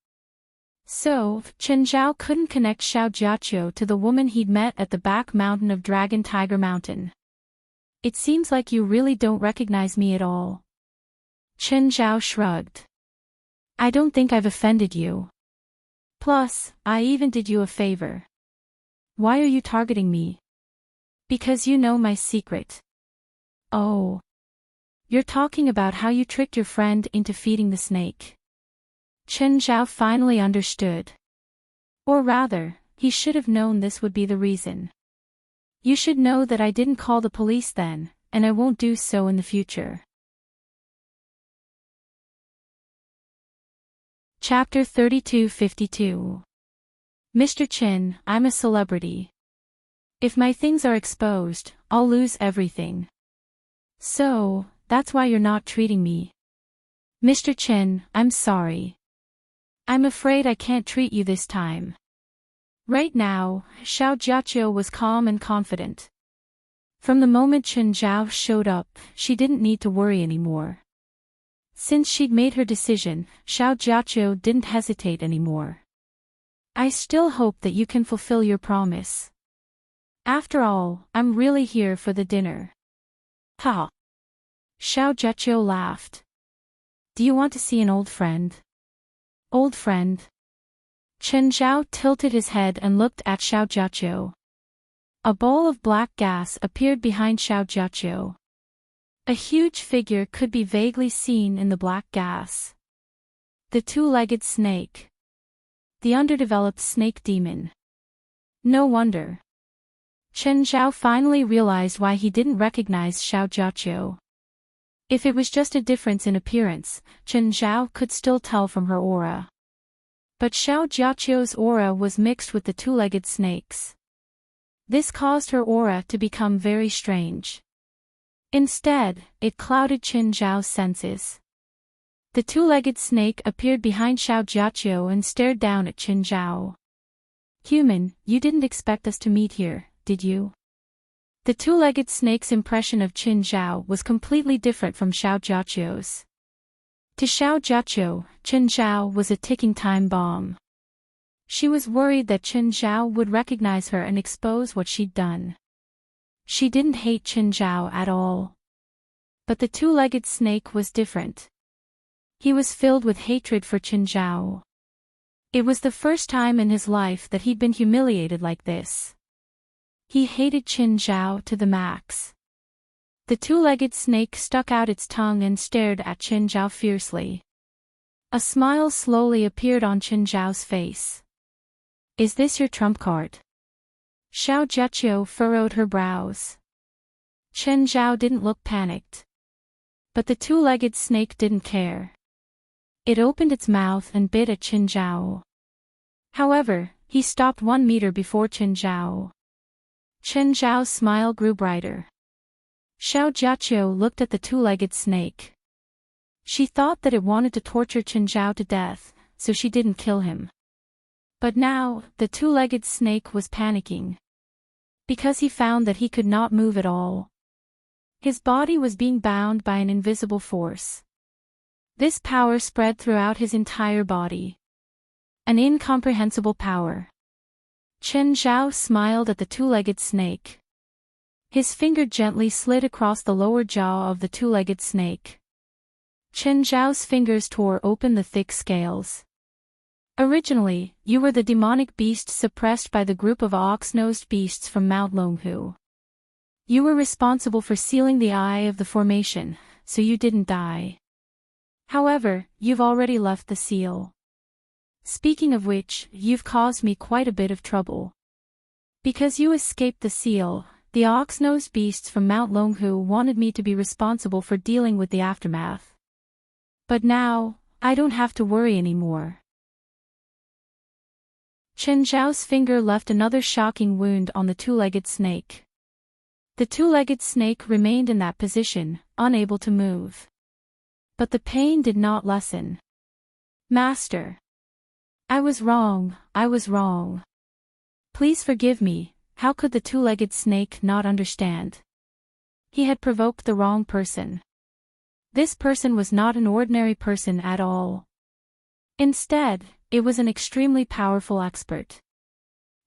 So, Qin Zhao couldn't connect Xiao Jiaqiu to the woman he'd met at the back mountain of Dragon Tiger Mountain. It seems like you really don't recognize me at all. Qin Zhao shrugged. I don't think I've offended you. Plus, I even did you a favor. Why are you targeting me? Because you know my secret. Oh. You're talking about how you tricked your friend into feeding the snake. Qin Zhao finally understood. Or rather, he should have known this would be the reason. You should know that I didn't call the police then, and I won't do so in the future. Chapter 3252. Mr. Qin, I'm a celebrity. If my things are exposed, I'll lose everything. So, that's why you're not treating me. Mr. Qin, I'm sorry. I'm afraid I can't treat you this time. Right now, Xiao Jiaqiu was calm and confident. From the moment Chen Zhao showed up, she didn't need to worry anymore. Since she'd made her decision, Xiao Jiaqiu didn't hesitate anymore. I still hope that you can fulfill your promise. After all, I'm really here for the dinner. Ha! Xiao Jiaqiu laughed. Do you want to see an old friend? Old friend? Chen Zhao tilted his head and looked at Xiao Jiaqiu. A ball of black gas appeared behind Xiao Jiaqiu. A huge figure could be vaguely seen in the black gas. The two-legged snake. The underdeveloped snake demon. No wonder. Chen Zhao finally realized why he didn't recognize Xiao Jiaqiu. If it was just a difference in appearance, Chen Zhao could still tell from her aura. But Xiao Jiaqiu's aura was mixed with the two-legged snake's. This caused her aura to become very strange. Instead, it clouded Chen Zhao's senses. The two-legged snake appeared behind Xiao Jiaqiu and stared down at Chen Zhao. Human, you didn't expect us to meet here, did you? The two-legged snake's impression of Chen Zhao was completely different from Xiao Jiaqiu's. To Xiao Jiaqiu, Chen Zhao was a ticking time bomb. She was worried that Chen Zhao would recognize her and expose what she'd done. She didn't hate Chen Zhao at all. But the two-legged snake was different. He was filled with hatred for Chen Zhao. It was the first time in his life that he'd been humiliated like this. He hated Chen Zhao to the max. The two-legged snake stuck out its tongue and stared at Chen Zhao fiercely. A smile slowly appeared on Chen Zhao's face. Is this your trump card? Xiao Jiaqiu furrowed her brows. Chen Zhao didn't look panicked. But the two-legged snake didn't care. It opened its mouth and bit at Chen Zhao. However, he stopped 1 meter before Chen Zhao. Chen Zhao's smile grew brighter. Xiao Jiaqiu looked at the two-legged snake. She thought that it wanted to torture Chen Zhao to death, so she didn't kill him. But now, the two-legged snake was panicking. Because he found that he could not move at all. His body was being bound by an invisible force. This power spread throughout his entire body. An incomprehensible power. Chen Zhao smiled at the two-legged snake. His finger gently slid across the lower jaw of the two-legged snake. Chen Zhao's fingers tore open the thick scales. Originally, you were the demonic beast suppressed by the group of ox-nosed beasts from Mount Longhu. You were responsible for sealing the eye of the formation, so you didn't die. However, you've already left the seal. Speaking of which, you've caused me quite a bit of trouble. Because you escaped the seal, the ox-nosed beasts from Mount Longhu wanted me to be responsible for dealing with the aftermath. But now, I don't have to worry anymore. Chen Zhao's finger left another shocking wound on the two-legged snake. The two-legged snake remained in that position, unable to move. But the pain did not lessen. Master. I was wrong, I was wrong. Please forgive me. How could the two-legged snake not understand? He had provoked the wrong person. This person was not an ordinary person at all. Instead, it was an extremely powerful expert.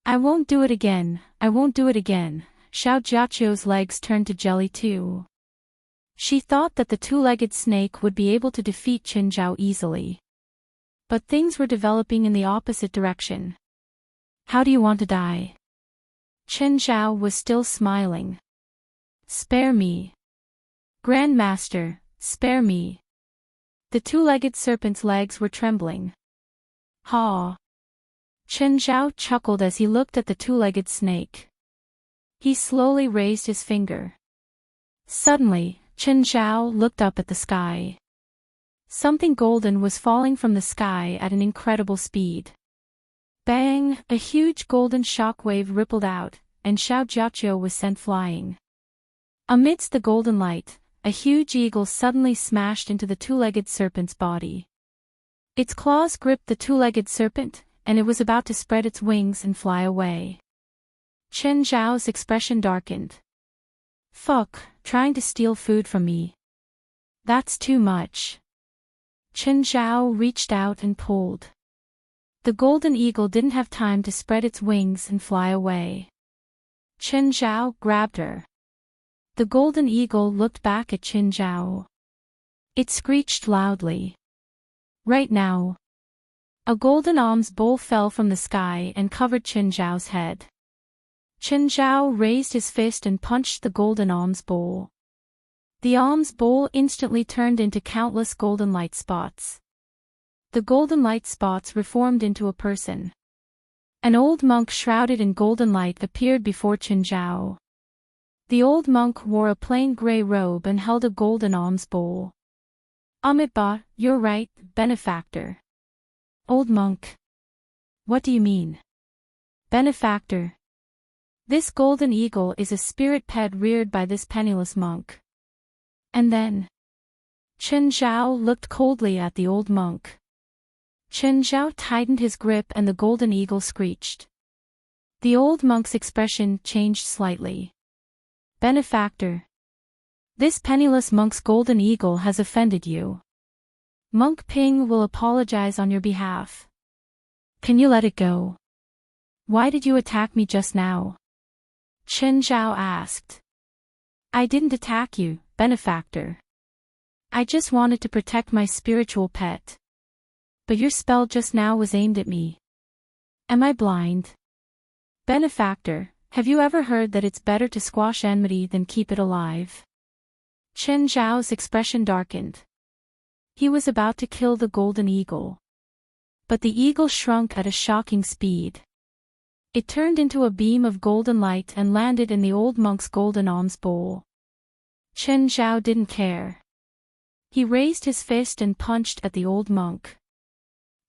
I won't do it again, I won't do it again. Xiao Jiaqiu's legs turned to jelly too. She thought that the two-legged snake would be able to defeat Chen Zhao easily. But things were developing in the opposite direction. How do you want to die? Chen Zhao was still smiling. Spare me. Grandmaster, spare me. The two-legged serpent's legs were trembling. Ha! Chen Zhao chuckled as he looked at the two-legged snake. He slowly raised his finger. Suddenly, Chen Zhao looked up at the sky. Something golden was falling from the sky at an incredible speed. Bang! A huge golden shockwave rippled out, and Xiao Jiaqiu was sent flying. Amidst the golden light, a huge eagle suddenly smashed into the two-legged serpent's body. Its claws gripped the two-legged serpent, and it was about to spread its wings and fly away. Chen Zhao's expression darkened. Fuck, trying to steal food from me. That's too much. Chen Zhao reached out and pulled. The golden eagle didn't have time to spread its wings and fly away. Chen Zhao grabbed her. The golden eagle looked back at Chen Zhao. It screeched loudly. Right now. A golden alms bowl fell from the sky and covered Chen Zhao's head. Chen Zhao raised his fist and punched the golden alms bowl. The alms bowl instantly turned into countless golden light spots. The golden light spots reformed into a person. An old monk shrouded in golden light appeared before Chen Zhao. The old monk wore a plain gray robe and held a golden alms bowl. Amitabha, you're right, benefactor. Old monk. What do you mean? Benefactor. This golden eagle is a spirit pet reared by this penniless monk. And then Chen Zhao looked coldly at the old monk. Chen Zhao tightened his grip and the golden eagle screeched. The old monk's expression changed slightly. Benefactor. This penniless monk's golden eagle has offended you. Monk Ping will apologize on your behalf. Can you let it go? Why did you attack me just now? Chen Zhao asked. I didn't attack you, benefactor. I just wanted to protect my spiritual pet. But your spell just now was aimed at me. Am I blind? Benefactor, have you ever heard that it's better to squash enmity than keep it alive? Chen Zhao's expression darkened. He was about to kill the golden eagle. But the eagle shrunk at a shocking speed. It turned into a beam of golden light and landed in the old monk's golden alms bowl. Chen Zhao didn't care. He raised his fist and punched at the old monk.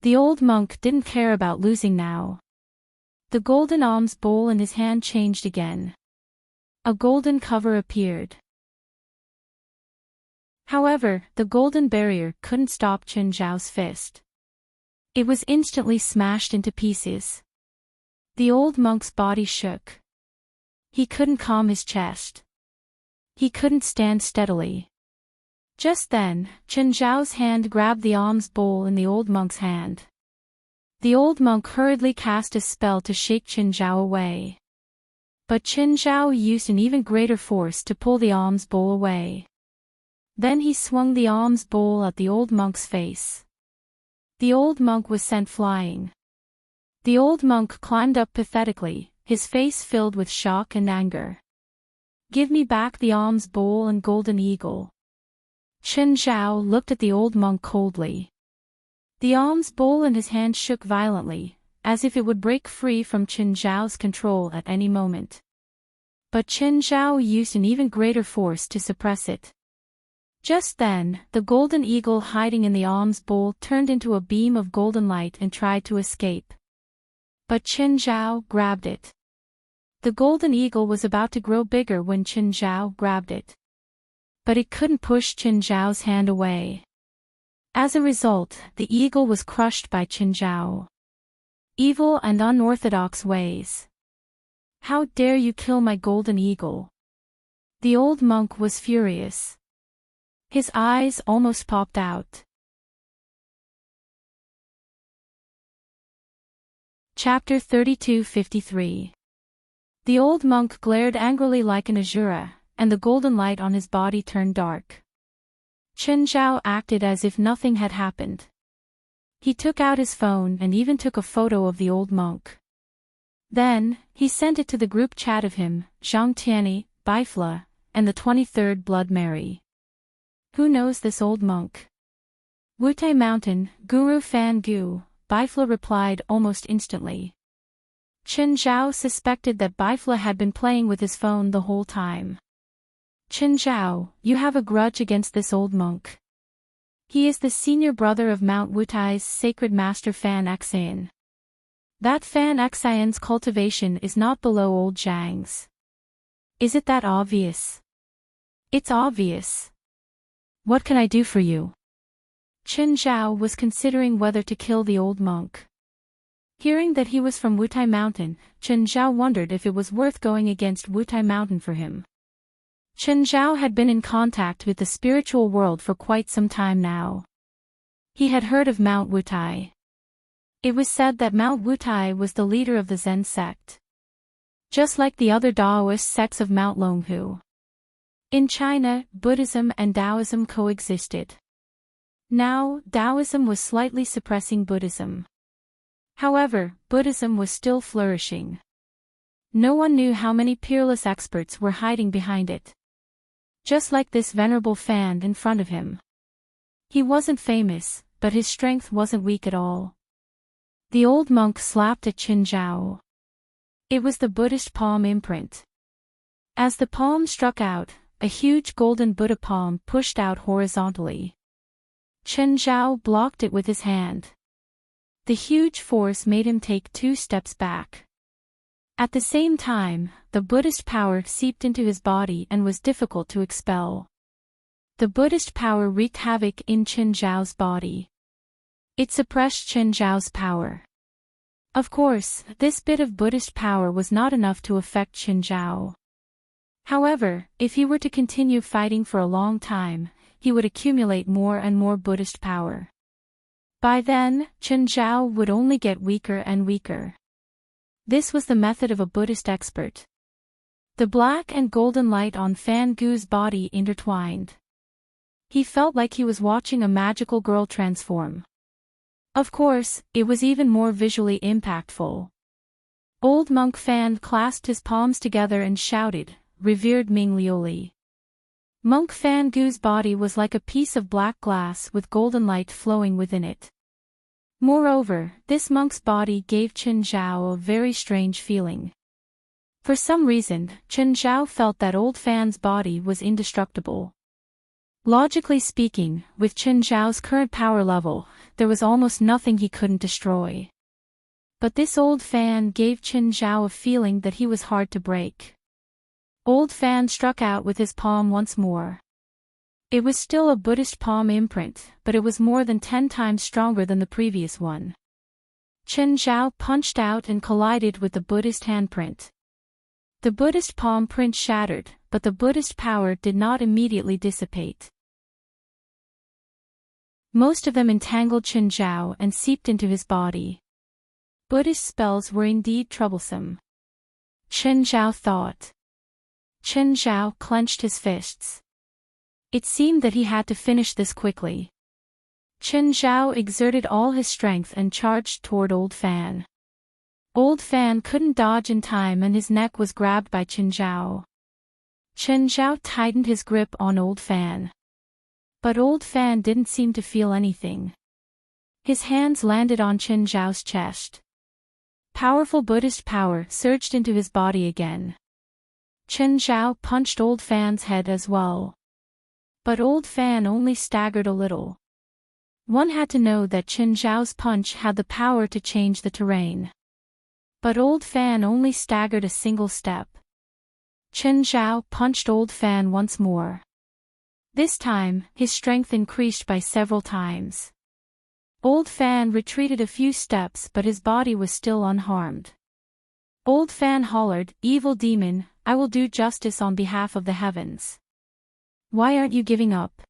The old monk didn't care about losing now. The golden alms bowl in his hand changed again. A golden cover appeared. However, the golden barrier couldn't stop Chen Zhao's fist. It was instantly smashed into pieces. The old monk's body shook. He couldn't calm his chest. He couldn't stand steadily. Just then, Chen Zhao's hand grabbed the alms bowl in the old monk's hand. The old monk hurriedly cast a spell to shake Chen Zhao away. But Chen Zhao used an even greater force to pull the alms bowl away. Then he swung the alms bowl at the old monk's face. The old monk was sent flying. The old monk climbed up pathetically, his face filled with shock and anger. Give me back the alms bowl and golden eagle. Chen Zhao looked at the old monk coldly. The alms bowl in his hand shook violently, as if it would break free from Chen Zhao's control at any moment. But Chen Zhao used an even greater force to suppress it. Just then, the golden eagle hiding in the alms bowl turned into a beam of golden light and tried to escape. But Chen Zhao grabbed it. The golden eagle was about to grow bigger when Chen Zhao grabbed it. But it couldn't push Chen Zhao's hand away. As a result, the eagle was crushed by Chen Zhao. Evil and unorthodox ways. How dare you kill my golden eagle? The old monk was furious. His eyes almost popped out. Chapter 32:53. The old monk glared angrily like an asura, and the golden light on his body turned dark. Chen Zhao acted as if nothing had happened. He took out his phone and even took a photo of the old monk. Then, he sent it to the group chat of him, Zhang Tianyi, Bifla, and the 23rd Blood Mary. Who knows this old monk? Wutai Mountain, Guru Fan Gu, Bifla replied almost instantly. Chen Zhao suspected that Bifla had been playing with his phone the whole time. Chen Zhao, you have a grudge against this old monk. He is the senior brother of Mount Wutai's sacred master Fan Xian. That Fan Xian's cultivation is not below old Zhang's. Is it that obvious? It's obvious. What can I do for you? Chen Zhao was considering whether to kill the old monk. Hearing that he was from Wutai Mountain, Chen Zhao wondered if it was worth going against Wutai Mountain for him. Chen Zhao had been in contact with the spiritual world for quite some time now. He had heard of Mount Wutai. It was said that Mount Wutai was the leader of the Zen sect, just like the other Taoist sects of Mount Longhu. In China, Buddhism and Taoism coexisted. Now, Taoism was slightly suppressing Buddhism. However, Buddhism was still flourishing. No one knew how many peerless experts were hiding behind it. Just like this venerable fan in front of him. He wasn't famous, but his strength wasn't weak at all. The old monk slapped at Chen Zhao. It was the Buddhist palm imprint. As the palm struck out, a huge golden Buddha palm pushed out horizontally. Chen Zhao blocked it with his hand. The huge force made him take 2 steps back. At the same time, the Buddhist power seeped into his body and was difficult to expel. The Buddhist power wreaked havoc in Chen Zhao's body. It suppressed Chen Zhao's power. Of course, this bit of Buddhist power was not enough to affect Chen Zhao. However, if he were to continue fighting for a long time, he would accumulate more and more Buddhist power. By then, Chen Zhao would only get weaker and weaker. This was the method of a Buddhist expert. The black and golden light on Fan Gu's body intertwined. He felt like he was watching a magical girl transform. Of course, it was even more visually impactful. Old monk Fan clasped his palms together and shouted, "Revered Ming Liuli." Monk Fan Gu's body was like a piece of black glass with golden light flowing within it. Moreover, this monk's body gave Chen Zhao a very strange feeling. For some reason, Chen Zhao felt that old Fan's body was indestructible. Logically speaking, with Chen Zhao's current power level, there was almost nothing he couldn't destroy. But this old Fan gave Chen Zhao a feeling that he was hard to break. Old Fan struck out with his palm once more. It was still a Buddhist palm imprint, but it was more than 10 times stronger than the previous one. Chen Zhao punched out and collided with the Buddhist handprint. The Buddhist palm print shattered, but the Buddhist power did not immediately dissipate. Most of them entangled Chen Zhao and seeped into his body. Buddhist spells were indeed troublesome. Chen Zhao thought. Chen Zhao clenched his fists. It seemed that he had to finish this quickly. Chen Zhao exerted all his strength and charged toward Old Fan. Old Fan couldn't dodge in time and his neck was grabbed by Chen Zhao. Chen Zhao tightened his grip on Old Fan. But Old Fan didn't seem to feel anything. His hands landed on Chen Zhao's chest. Powerful Buddhist power surged into his body again. Chen Zhao punched Old Fan's head as well. But Old Fan only staggered a little. One had to know that Chen Zhao's punch had the power to change the terrain. But Old Fan only staggered a single step. Chen Zhao punched Old Fan once more. This time, his strength increased by several times. Old Fan retreated a few steps but his body was still unharmed. Old Fan hollered, "Evil demon, I will do justice on behalf of the heavens. Why aren't you giving up?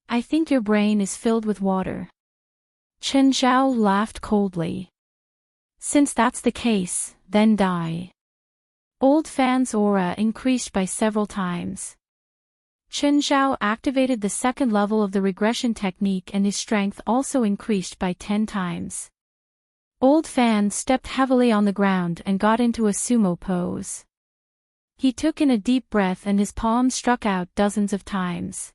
I think your brain is filled with water." Chen Zhao laughed coldly. "Since that's the case, then die." Old Fan's aura increased by several times. Chen Zhao activated the second level of the regression technique and his strength also increased by 10 times. Old Fan stepped heavily on the ground and got into a sumo pose. He took in a deep breath and his palm struck out dozens of times.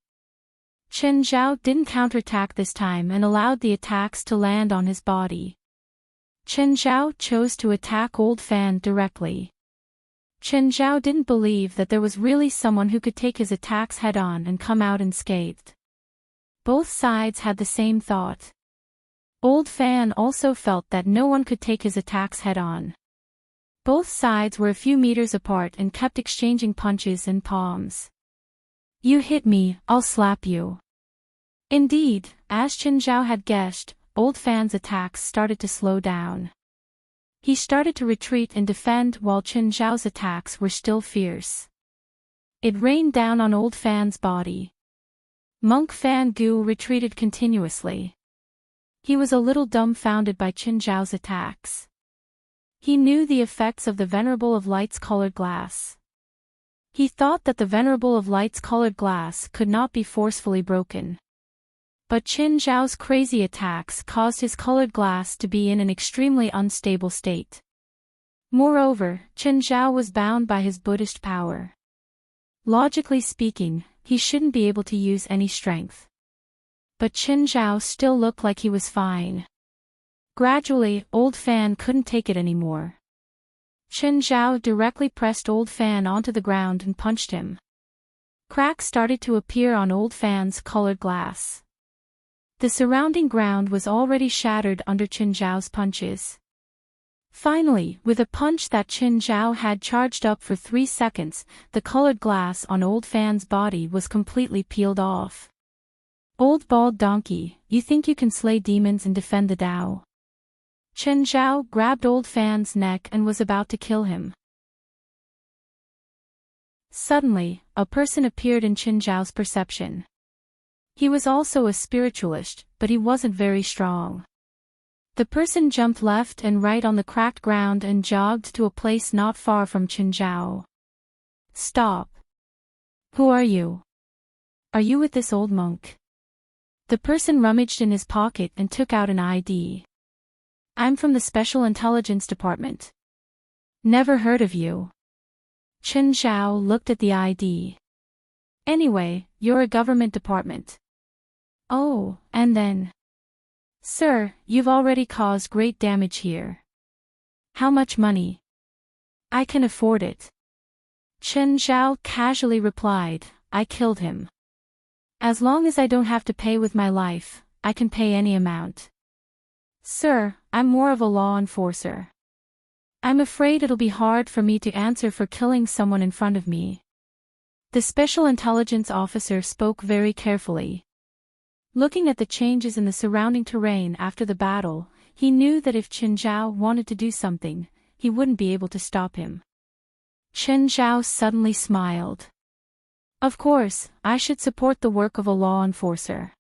Chen Zhao didn't counterattack this time and allowed the attacks to land on his body. Chen Zhao chose to attack Old Fan directly. Chen Zhao didn't believe that there was really someone who could take his attacks head-on and come out unscathed. Both sides had the same thought. Old Fan also felt that no one could take his attacks head-on. Both sides were a few meters apart and kept exchanging punches and palms. "You hit me, I'll slap you." Indeed, as Chen Zhao had guessed, Old Fan's attacks started to slow down. He started to retreat and defend while Chen Zhao's attacks were still fierce. It rained down on Old Fan's body. Monk Fan Gu retreated continuously. He was a little dumbfounded by Chen Zhao's attacks. He knew the effects of the Venerable of Light's colored glass. He thought that the Venerable of Light's colored glass could not be forcefully broken. But Chen Zhao's crazy attacks caused his colored glass to be in an extremely unstable state. Moreover, Chen Zhao was bound by his Buddhist power. Logically speaking, he shouldn't be able to use any strength. But Chen Zhao still looked like he was fine. Gradually, Old Fan couldn't take it anymore. Chen Zhao directly pressed Old Fan onto the ground and punched him. Cracks started to appear on Old Fan's colored glass. The surrounding ground was already shattered under Chen Zhao's punches. Finally, with a punch that Chen Zhao had charged up for 3 seconds, the colored glass on Old Fan's body was completely peeled off. Old bald donkey, you think you can slay demons and defend the Tao? Chen Zhao grabbed Old Fan's neck and was about to kill him. Suddenly, a person appeared in Chen Zhao's perception. He was also a spiritualist, but he wasn't very strong. The person jumped left and right on the cracked ground and jogged to a place not far from Chen Zhao. Stop. Who are you? Are you with this old monk? The person rummaged in his pocket and took out an ID. I'm from the Special Intelligence Department. Never heard of you. Chen Zhao looked at the ID. Anyway, you're a government department. Oh, and then. Sir, you've already caused great damage here. How much money? I can afford it. Chen Zhao casually replied, I killed him. As long as I don't have to pay with my life, I can pay any amount. Sir, I'm more of a law enforcer. I'm afraid it'll be hard for me to answer for killing someone in front of me. The special intelligence officer spoke very carefully. Looking at the changes in the surrounding terrain after the battle, he knew that if Chen Zhao wanted to do something, he wouldn't be able to stop him. Chen Zhao suddenly smiled. Of course, I should support the work of a law enforcer.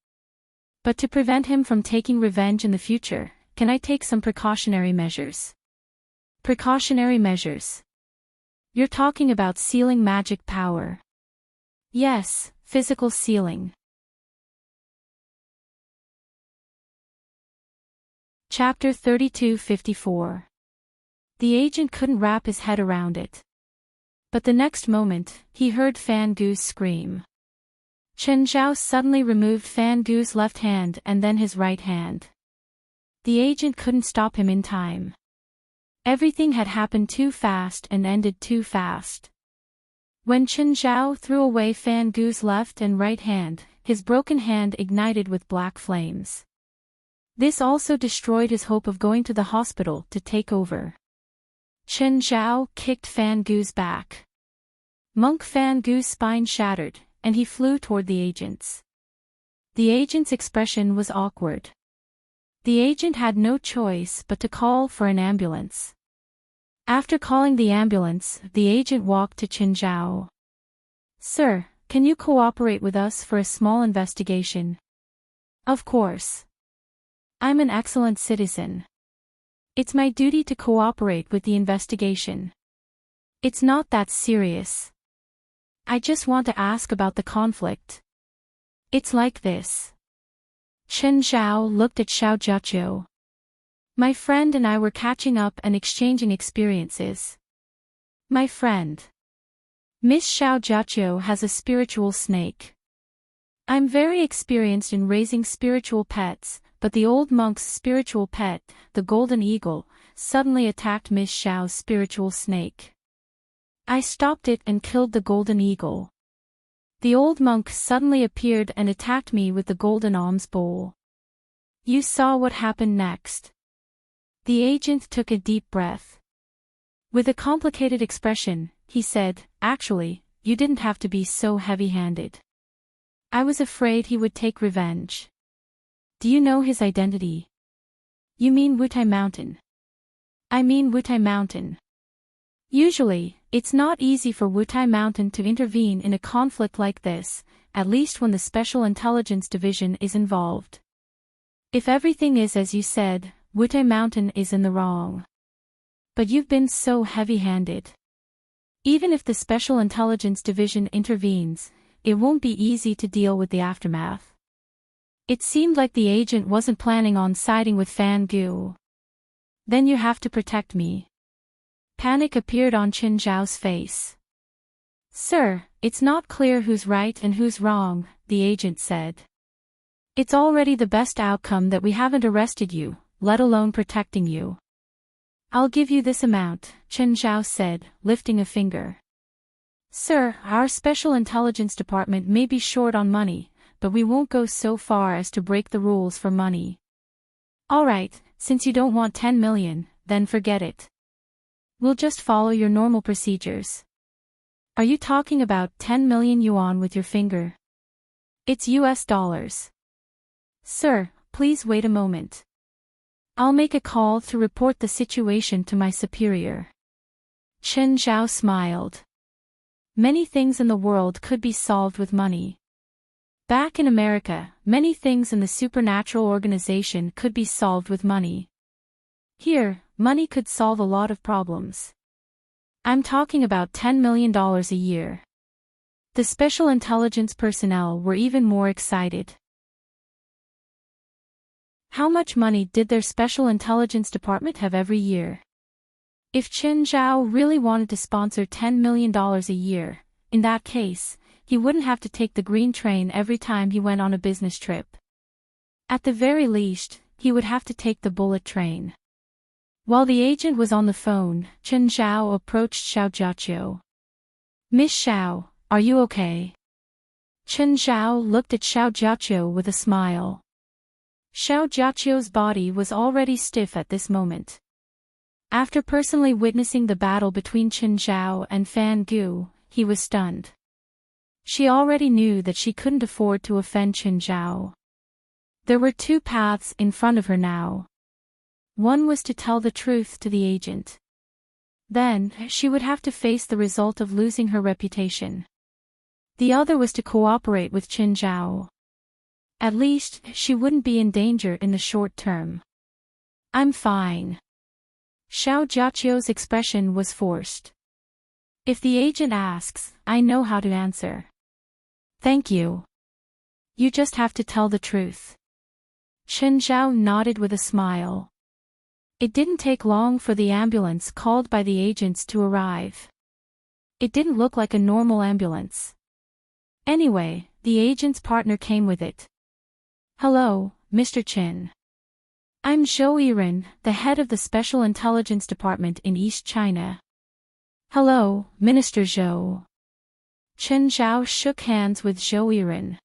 But to prevent him from taking revenge in the future, can I take some precautionary measures? Precautionary measures? You're talking about sealing magic power. Yes, physical sealing. Chapter 3254. The agent couldn't wrap his head around it. But the next moment, he heard Fan Gu's scream. Chen Zhao suddenly removed Fan Gu's left hand and then his right hand. The agent couldn't stop him in time. Everything had happened too fast and ended too fast. When Chen Zhao threw away Fan Gu's left and right hand, his broken hand ignited with black flames. This also destroyed his hope of going to the hospital to take over. Chen Zhao kicked Fan Gu's back. Monk Fan Gu's spine shattered, and he flew toward the agents. The agent's expression was awkward. The agent had no choice but to call for an ambulance. After calling the ambulance, the agent walked to Chen Zhao. Sir, can you cooperate with us for a small investigation? Of course. I'm an excellent citizen. It's my duty to cooperate with the investigation. It's not that serious. I just want to ask about the conflict. It's like this. Chen Zhao looked at Xiao Jiaqiu. My friend and I were catching up and exchanging experiences. My friend. Miss Xiao Jiaqiu has a spiritual snake. I'm very experienced in raising spiritual pets, but the old monk's spiritual pet, the golden eagle, suddenly attacked Miss Xiao's spiritual snake. I stopped it and killed the golden eagle. The old monk suddenly appeared and attacked me with the golden alms bowl. You saw what happened next. The agent took a deep breath. With a complicated expression, he said, Actually, you didn't have to be so heavy-handed. I was afraid he would take revenge. Do you know his identity? You mean Wutai Mountain? I mean Wutai Mountain. Usually, it's not easy for Wutai Mountain to intervene in a conflict like this, at least when the Special Intelligence Division is involved. If everything is as you said, Wutai Mountain is in the wrong. But you've been so heavy-handed. Even if the Special Intelligence Division intervenes, it won't be easy to deal with the aftermath. It seemed like the agent wasn't planning on siding with Fan Gu. Then you have to protect me. Panic appeared on Qin Zhao's face. Sir, it's not clear who's right and who's wrong, the agent said. It's already the best outcome that we haven't arrested you, let alone protecting you. I'll give you this amount, Qin Zhao said, lifting a finger. Sir, our Special Intelligence Department may be short on money, but we won't go so far as to break the rules for money. All right, since you don't want 10 million, then forget it. We'll just follow your normal procedures. Are you talking about 10 million yuan with your finger? It's US dollars. Sir, please wait a moment. I'll make a call to report the situation to my superior. Qin Zhao smiled. Many things in the world could be solved with money. Back in America, many things in the supernatural organization could be solved with money. Here, money could solve a lot of problems. I'm talking about $10 million a year. The Special Intelligence personnel were even more excited. How much money did their Special Intelligence Department have every year? If Qin Zhao really wanted to sponsor $10 million a year, in that case, he wouldn't have to take the green train every time he went on a business trip. At the very least, he would have to take the bullet train. While the agent was on the phone, Qin Zhao approached Xiao Jiaqiu. Miss Xiao, are you okay? Qin Zhao looked at Xiao Jiaqiu with a smile. Xiao Jiaqiu's body was already stiff at this moment. After personally witnessing the battle between Qin Zhao and Fan Gu, he was stunned. She already knew that she couldn't afford to offend Qin Zhao. There were two paths in front of her now. One was to tell the truth to the agent. Then, she would have to face the result of losing her reputation. The other was to cooperate with Qin Zhao. At least, she wouldn't be in danger in the short term. I'm fine. Xiao Jiaqiu's expression was forced. If the agent asks, I know how to answer. Thank you. You just have to tell the truth. Qin Zhao nodded with a smile. It didn't take long for the ambulance called by the agents to arrive. It didn't look like a normal ambulance. Anyway, the agent's partner came with it. Hello, Mr. Qin. I'm Zhou Yiren, the head of the Special Intelligence Department in East China. Hello, Minister Zhou. Qin Zhao shook hands with Zhou Yiren.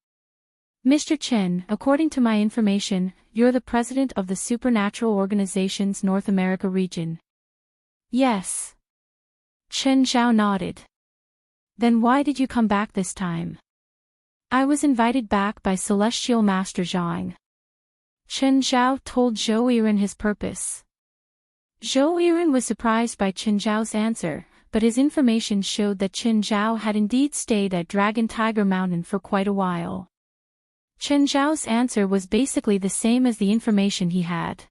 Mr. Qin, according to my information, you're the president of the Supernatural Organization's North America region. Yes. Qin Zhao nodded. Then why did you come back this time? I was invited back by Celestial Master Zhang. Qin Zhao told Zhou Yiren his purpose. Zhou Yiren was surprised by Qin Zhao's answer, but his information showed that Qin Zhao had indeed stayed at Dragon Tiger Mountain for quite a while. Qin Zhao's answer was basically the same as the information he had.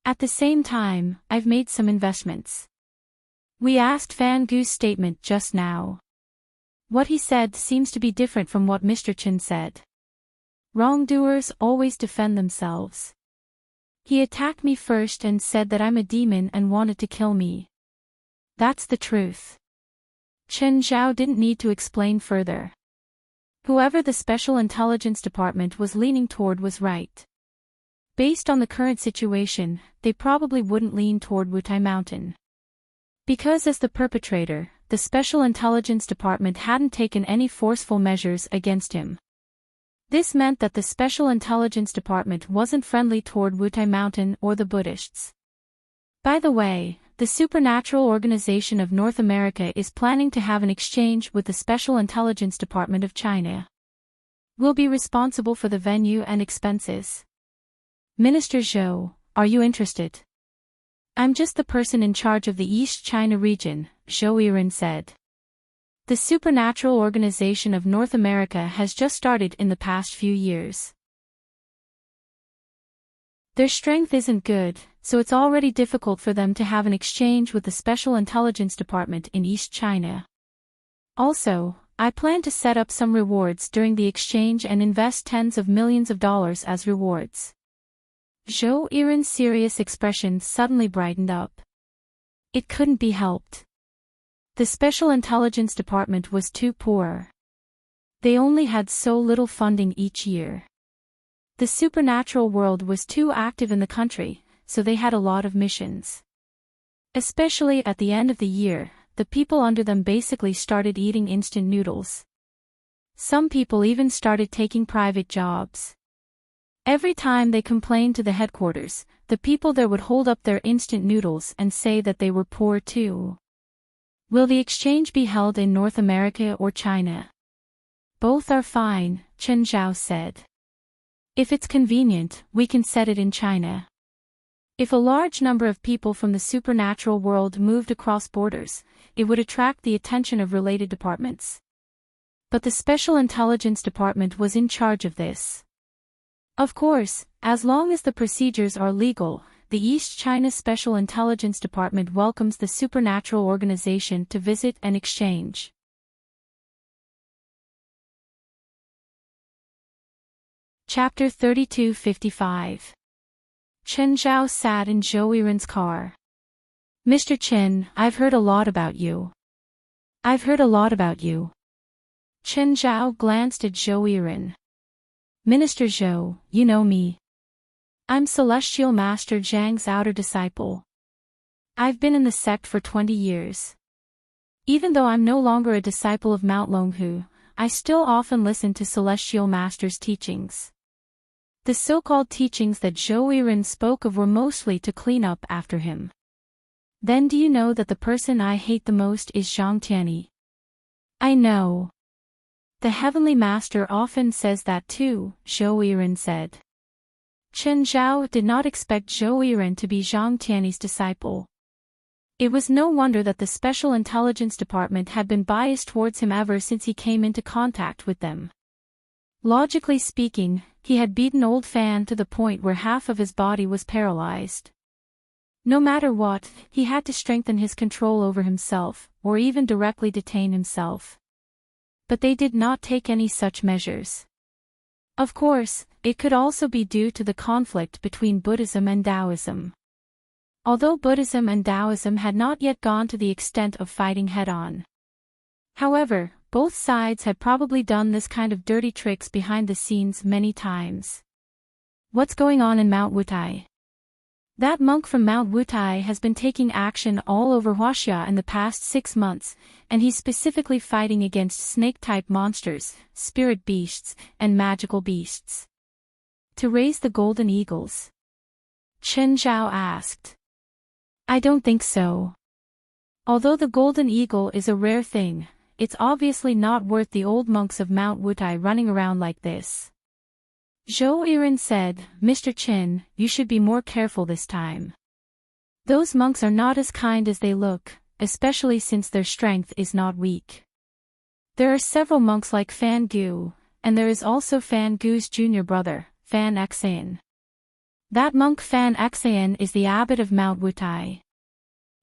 At the same time, I've made some investments. We asked Fan Gu's statement just now. What he said seems to be different from what Mr. Qin said. Wrongdoers always defend themselves. He attacked me first and said that I'm a demon and wanted to kill me. That's the truth. Qin Zhao didn't need to explain further. Whoever the Special Intelligence Department was leaning toward was right. Based on the current situation, they probably wouldn't lean toward Wutai Mountain. Because as the perpetrator, the Special Intelligence Department hadn't taken any forceful measures against him. This meant that the Special Intelligence Department wasn't friendly toward Wutai Mountain or the Buddhists. By the way, the Supernatural Organization of North America is planning to have an exchange with the Special Intelligence Department of China. We'll be responsible for the venue and expenses. Minister Zhou, are you interested? I'm just the person in charge of the East China region, Zhou Yiren said. The supernatural organization of North America has just started in the past few years. Their strength isn't good, so it's already difficult for them to have an exchange with the Special Intelligence Department in East China. Also, I plan to set up some rewards during the exchange and invest tens of millions of dollars as rewards. Zhou Yiren's serious expression suddenly brightened up. It couldn't be helped. The Special Intelligence Department was too poor. They only had so little funding each year. The supernatural world was too active in the country, so they had a lot of missions. Especially at the end of the year, the people under them basically started eating instant noodles. Some people even started taking private jobs. Every time they complained to the headquarters, the people there would hold up their instant noodles and say that they were poor too. Will the exchange be held in North America or China? Both are fine, Chen Zhao said. If it's convenient, we can set it in China. If a large number of people from the supernatural world moved across borders, it would attract the attention of related departments. But the Special Intelligence Department was in charge of this. Of course, as long as the procedures are legal, the East China Special Intelligence Department welcomes the supernatural organization to visit and exchange. Chapter 3255. Chen Zhao sat in Zhou Yiren's car. Mr. Chen, I've heard a lot about you. Chen Zhao glanced at Zhou Yiren. Minister Zhou, you know me. I'm Celestial Master Zhang's outer disciple. I've been in the sect for 20 years. Even though I'm no longer a disciple of Mount Longhu, I still often listen to Celestial Master's teachings. The so-called teachings that Zhou Yiren spoke of were mostly to clean up after him. Then do you know that the person I hate the most is Zhang Tianyi? I know. The Heavenly Master often says that too, Zhou Yiren said. Chen Zhao did not expect Zhou Yiren to be Zhang Tianyi's disciple. It was no wonder that the Special Intelligence Department had been biased towards him ever since he came into contact with them. Logically speaking, he had beaten Old Fan to the point where half of his body was paralyzed. No matter what, he had to strengthen his control over himself, or even directly detain himself. But they did not take any such measures. Of course, it could also be due to the conflict between Buddhism and Taoism. Although Buddhism and Taoism had not yet gone to the extent of fighting head-on. However, both sides had probably done this kind of dirty tricks behind the scenes many times. What's going on in Mount Wutai? That monk from Mount Wutai has been taking action all over Huaxia in the past 6 months, and he's specifically fighting against snake-type monsters, spirit beasts, and magical beasts. To raise the golden eagles? Chen Zhao asked. I don't think so. Although the golden eagle is a rare thing, it's obviously not worth the old monks of Mount Wutai running around like this. Zhou Yiren said, Mr. Chen, you should be more careful this time. Those monks are not as kind as they look, especially since their strength is not weak. There are several monks like Fan Gu, and there is also Fan Gu's junior brother, Fan Xayan. That monk Fan Xayan is the abbot of Mount Wutai.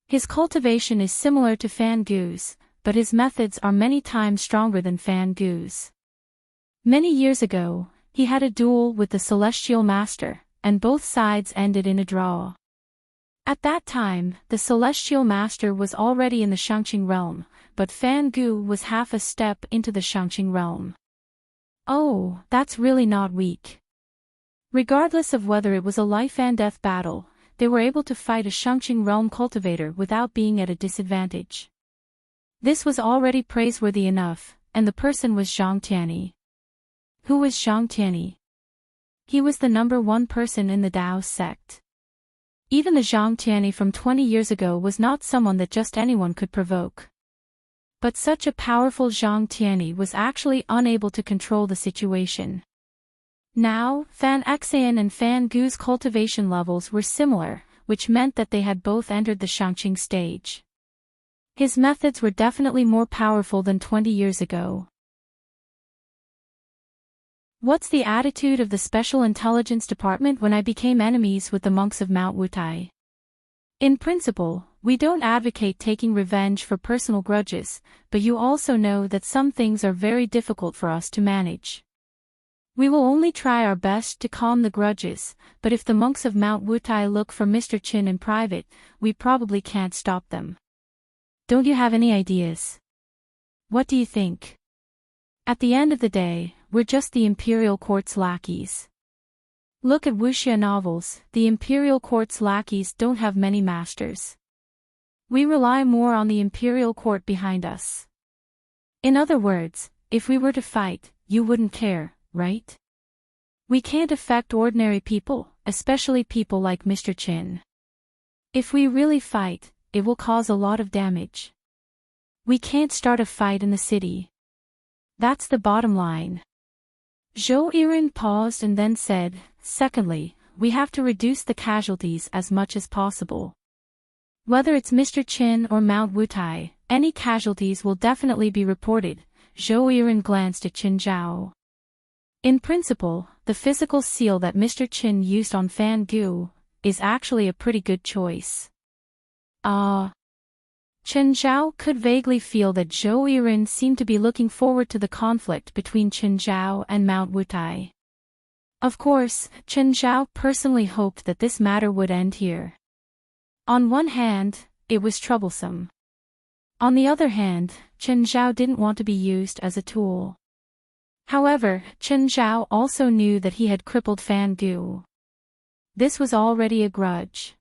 His cultivation is similar to Fan Gu's, but his methods are many times stronger than Fan Gu's. Many years ago, he had a duel with the Celestial Master, and both sides ended in a draw. At that time, the Celestial Master was already in the Shangqing realm, but Fan Gu was half a step into the Shangqing realm. Oh, that's really not weak. Regardless of whether it was a life-and-death battle, they were able to fight a Shangqing realm cultivator without being at a disadvantage. This was already praiseworthy enough, and the person was Zhang Tianyi. Who was Zhang Tianyi? He was the number one person in the Dao sect. Even the Zhang Tianyi from 20 years ago was not someone that just anyone could provoke. But such a powerful Zhang Tianyi was actually unable to control the situation. Now, Fan Xayan and Fan Gu's cultivation levels were similar, which meant that they had both entered the Shangqing stage. His methods were definitely more powerful than 20 years ago. What's the attitude of the Special Intelligence Department when I became enemies with the monks of Mount Wutai? In principle, we don't advocate taking revenge for personal grudges, but you also know that some things are very difficult for us to manage. We will only try our best to calm the grudges, but if the monks of Mount Wutai look for Mr. Qin in private, we probably can't stop them. Don't you have any ideas? What do you think? At the end of the day, we're just the imperial court's lackeys. Look at wuxia novels, the imperial court's lackeys don't have many masters. We rely more on the imperial court behind us. In other words, if we were to fight, you wouldn't care, right? We can't affect ordinary people, especially people like Mr. Qin. If we really fight, it will cause a lot of damage. We can't start a fight in the city. That's the bottom line. Zhou Yiren paused and then said, secondly, we have to reduce the casualties as much as possible. Whether it's Mr. Qin or Mount Wutai, any casualties will definitely be reported. Zhou Yiren glanced at Qin Zhao. In principle, the physical seal that Mr. Qin used on Fan Gu is actually a pretty good choice. Qin Zhao could vaguely feel that Zhou Yiren seemed to be looking forward to the conflict between Qin Zhao and Mount Wutai. Of course, Qin Zhao personally hoped that this matter would end here. On one hand, it was troublesome. On the other hand, Qin Zhao didn't want to be used as a tool. However, Qin Zhao also knew that he had crippled Fan Gu. This was already a grudge.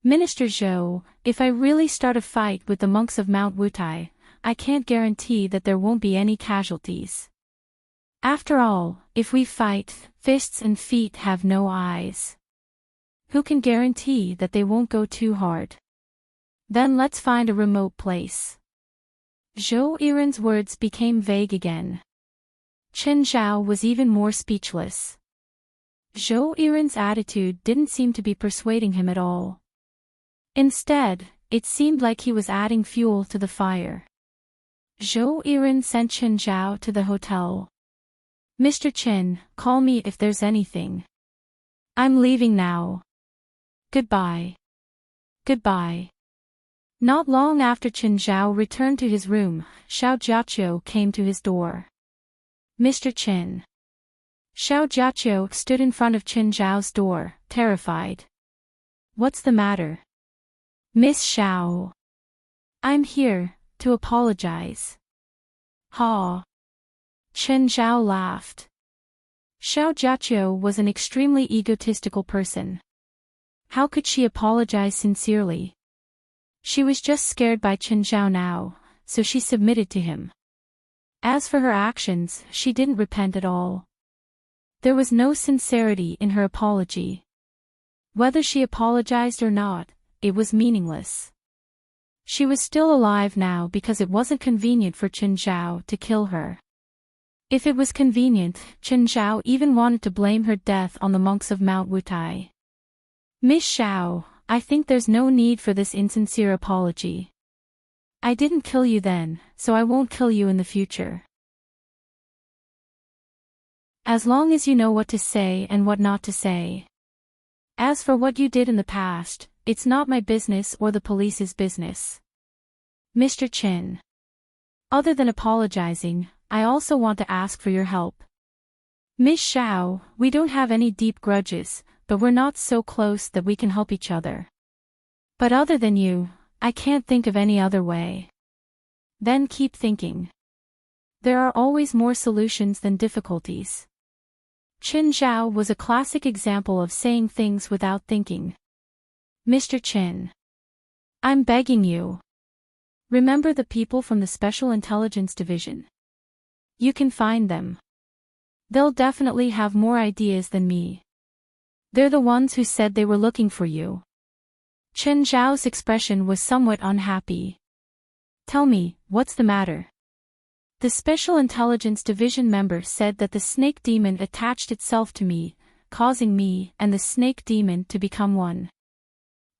Minister Zhou, if I really start a fight with the monks of Mount Wutai, I can't guarantee that there won't be any casualties. After all, if we fight, fists and feet have no eyes. Who can guarantee that they won't go too hard? Then let's find a remote place. Zhou Yiren's words became vague again. Qin Zhao was even more speechless. Zhou Yiren's attitude didn't seem to be persuading him at all. Instead, it seemed like he was adding fuel to the fire. Zhou Yiren sent Qin Zhao to the hotel. Mr. Qin, call me if there's anything. I'm leaving now. Goodbye. Goodbye. Not long after Qin Zhao returned to his room, Xiao Jiaqiu came to his door. Mr. Qin. Xiao Jiaqiu stood in front of Qin Zhao's door, terrified. What's the matter? Miss Xiao. I'm here, to apologize. Ha. Qin Zhao laughed. Xiao Jiaqiu was an extremely egotistical person. How could she apologize sincerely? She was just scared by Qin Zhao now, so she submitted to him. As for her actions, she didn't repent at all. There was no sincerity in her apology. Whether she apologized or not, it was meaningless. She was still alive now because it wasn't convenient for Qin Zhao to kill her. If it was convenient, Qin Zhao even wanted to blame her death on the monks of Mount Wutai. Miss Xiao, I think there's no need for this insincere apology. I didn't kill you then, so I won't kill you in the future. As long as you know what to say and what not to say. As for what you did in the past, it's not my business or the police's business. Mr. Qin. Other than apologizing, I also want to ask for your help. Miss Xiao, we don't have any deep grudges, but we're not so close that we can help each other. But other than you, I can't think of any other way. Then keep thinking. There are always more solutions than difficulties. Qin Zhao was a classic example of saying things without thinking. Mr. Qin. I'm begging you. Remember the people from the Special Intelligence Division. You can find them. They'll definitely have more ideas than me. They're the ones who said they were looking for you. Qin Zhao's expression was somewhat unhappy. Tell me, what's the matter? The Special Intelligence Division member said that the snake demon attached itself to me, causing me and the snake demon to become one.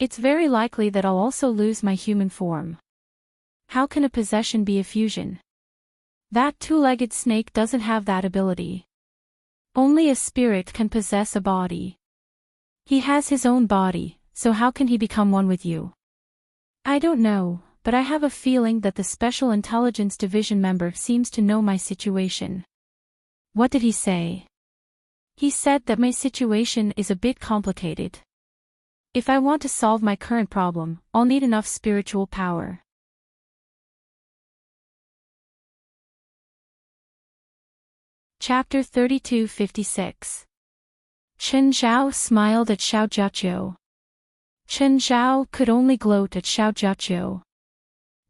It's very likely that I'll also lose my human form. How can a possession be a fusion? That two-legged snake doesn't have that ability. Only a spirit can possess a body. He has his own body, so how can he become one with you? I don't know, but I have a feeling that the Special Intelligence Division member seems to know my situation. What did he say? He said that my situation is a bit complicated. If I want to solve my current problem, I'll need enough spiritual power. Chapter 3256. Chen Zhao smiled at Xiao Jiaqiu. Chen Zhao could only gloat at Xiao Jiaqiu.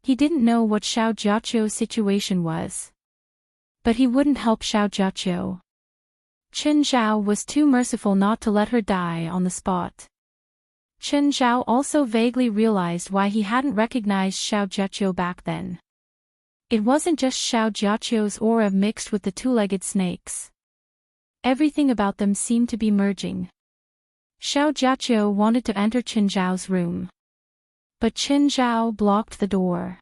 He didn't know what Xiao Jiaqiu's situation was. But he wouldn't help Xiao Jiaqiu. Chen Zhao was too merciful not to let her die on the spot. Chen Zhao also vaguely realized why he hadn't recognized Xiao Jiaqiu back then. It wasn't just Xiao Jiaqiu's aura mixed with the two-legged snakes. Everything about them seemed to be merging. Xiao Jiaqiu wanted to enter Chen Zhao's room. But Chen Zhao blocked the door.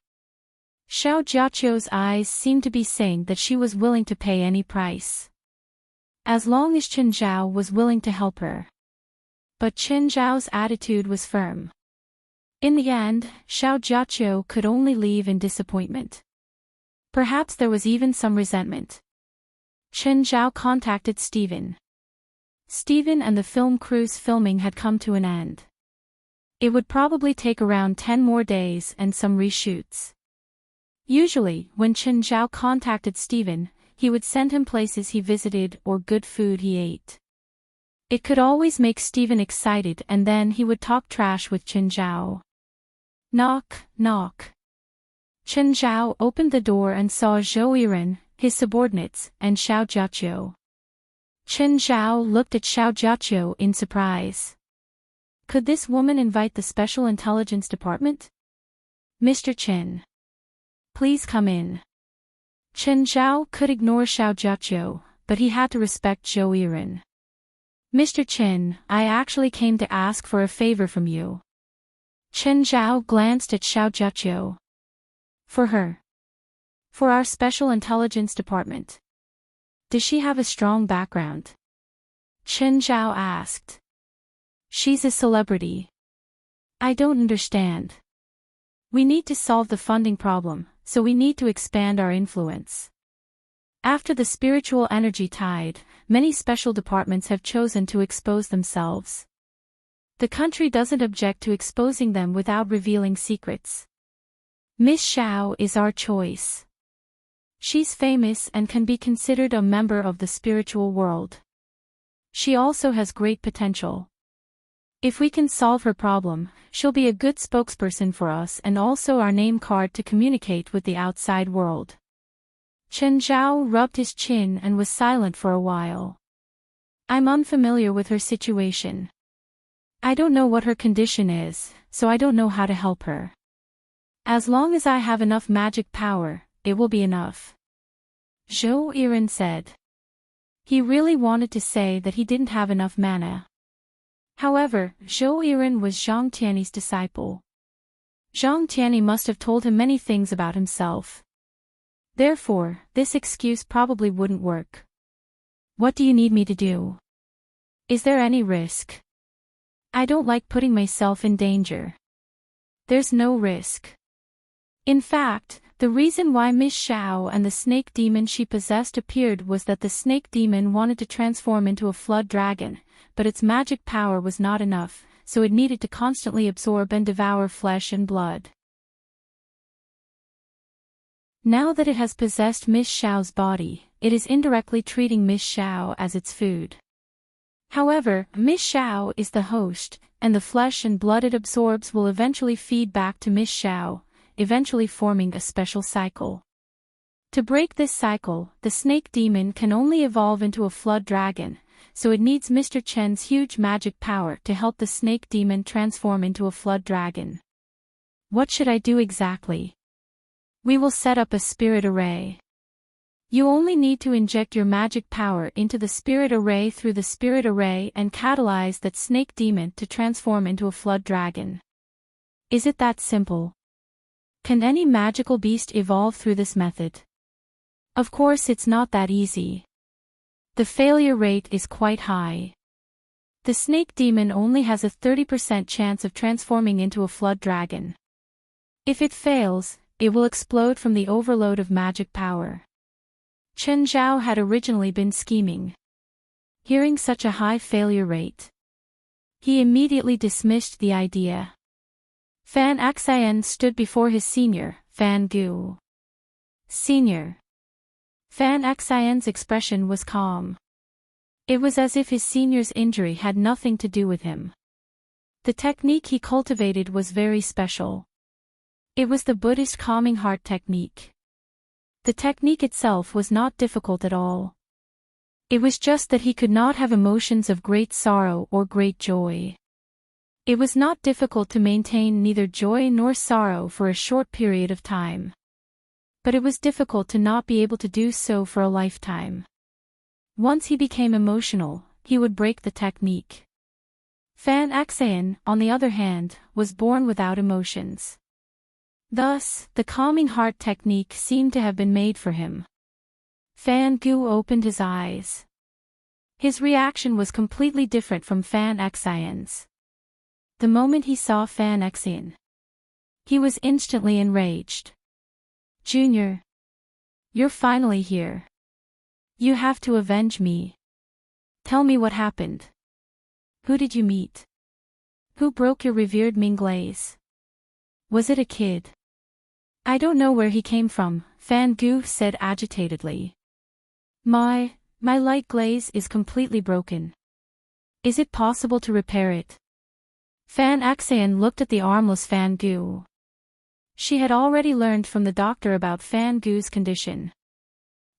Xiao Jiaqiu's eyes seemed to be saying that she was willing to pay any price. As long as Chen Zhao was willing to help her. But Chen Zhao's attitude was firm. In the end, Xiao Jiaqiu could only leave in disappointment. Perhaps there was even some resentment. Chen Zhao contacted Steven. Steven and the film crew's filming had come to an end. It would probably take around 10 more days and some reshoots. Usually, when Chen Zhao contacted Steven, he would send him places he visited or good food he ate. It could always make Steven excited, and then he would talk trash with Chen Zhao. Knock, knock. Chen Zhao opened the door and saw Zhou Yiren, his subordinates, and Xiao Jiaqiu. Chen Zhao looked at Xiao Jiaqiu in surprise. Could this woman invite the Special Intelligence Department? Mr. Chen. Please come in. Chen Zhao could ignore Xiao Jiaqiu, but he had to respect Zhou Yiren. Mr. Chen, I actually came to ask for a favor from you. Chen Zhao glanced at Xiao Jiaqiu. For her. For our Special Intelligence Department. Does she have a strong background? Chen Zhao asked. She's a celebrity. I don't understand. We need to solve the funding problem, so we need to expand our influence. After the spiritual energy tide, many special departments have chosen to expose themselves. The country doesn't object to exposing them without revealing secrets. Miss Xiao is our choice. She's famous and can be considered a member of the spiritual world. She also has great potential. If we can solve her problem, she'll be a good spokesperson for us and also our name card to communicate with the outside world. Chen Zhao rubbed his chin and was silent for a while. I'm unfamiliar with her situation. I don't know what her condition is, so I don't know how to help her. As long as I have enough magic power, it will be enough. Zhou Yiren said. He really wanted to say that he didn't have enough mana. However, Zhou Yiren was Zhang Tiany's disciple. Zhang Tiany must have told him many things about himself. Therefore, this excuse probably wouldn't work. What do you need me to do? Is there any risk? I don't like putting myself in danger. There's no risk. In fact, the reason why Miss Xiao and the snake demon she possessed appeared was that the snake demon wanted to transform into a flood dragon, but its magic power was not enough, so it needed to constantly absorb and devour flesh and blood. Now that it has possessed Miss Xiao's body, it is indirectly treating Miss Xiao as its food. However, Miss Xiao is the host, and the flesh and blood it absorbs will eventually feed back to Miss Xiao, eventually forming a special cycle. To break this cycle, the snake demon can only evolve into a flood dragon, so it needs Mr. Chen's huge magic power to help the snake demon transform into a flood dragon. What should I do exactly? We will set up a spirit array. You only need to inject your magic power into the spirit array through the spirit array and catalyze that snake demon to transform into a flood dragon. Is it that simple? Can any magical beast evolve through this method? Of course it's not that easy. The failure rate is quite high. The snake demon only has a 30% chance of transforming into a flood dragon. If it fails, it will explode from the overload of magic power. Chen Zhao had originally been scheming. Hearing such a high failure rate, he immediately dismissed the idea. Fan Xian stood before his senior, Fan Gu. Senior. Fan Xian's expression was calm. It was as if his senior's injury had nothing to do with him. The technique he cultivated was very special. It was the Buddhist calming heart technique. The technique itself was not difficult at all. It was just that he could not have emotions of great sorrow or great joy. It was not difficult to maintain neither joy nor sorrow for a short period of time. But it was difficult to not be able to do so for a lifetime. Once he became emotional, he would break the technique. Fan Xian, on the other hand, was born without emotions. Thus, the calming heart technique seemed to have been made for him. Fan Gu opened his eyes. His reaction was completely different from Fan Xian's. The moment he saw Fan Xian, he was instantly enraged. Junior. You're finally here. You have to avenge me. Tell me what happened. Who did you meet? Who broke your revered Ming glaze? Was it a kid? I don't know where he came from, Fan Gu said agitatedly. My light glaze is completely broken. Is it possible to repair it? Fan Xian looked at the armless Fan Gu. She had already learned from the doctor about Fan Gu's condition.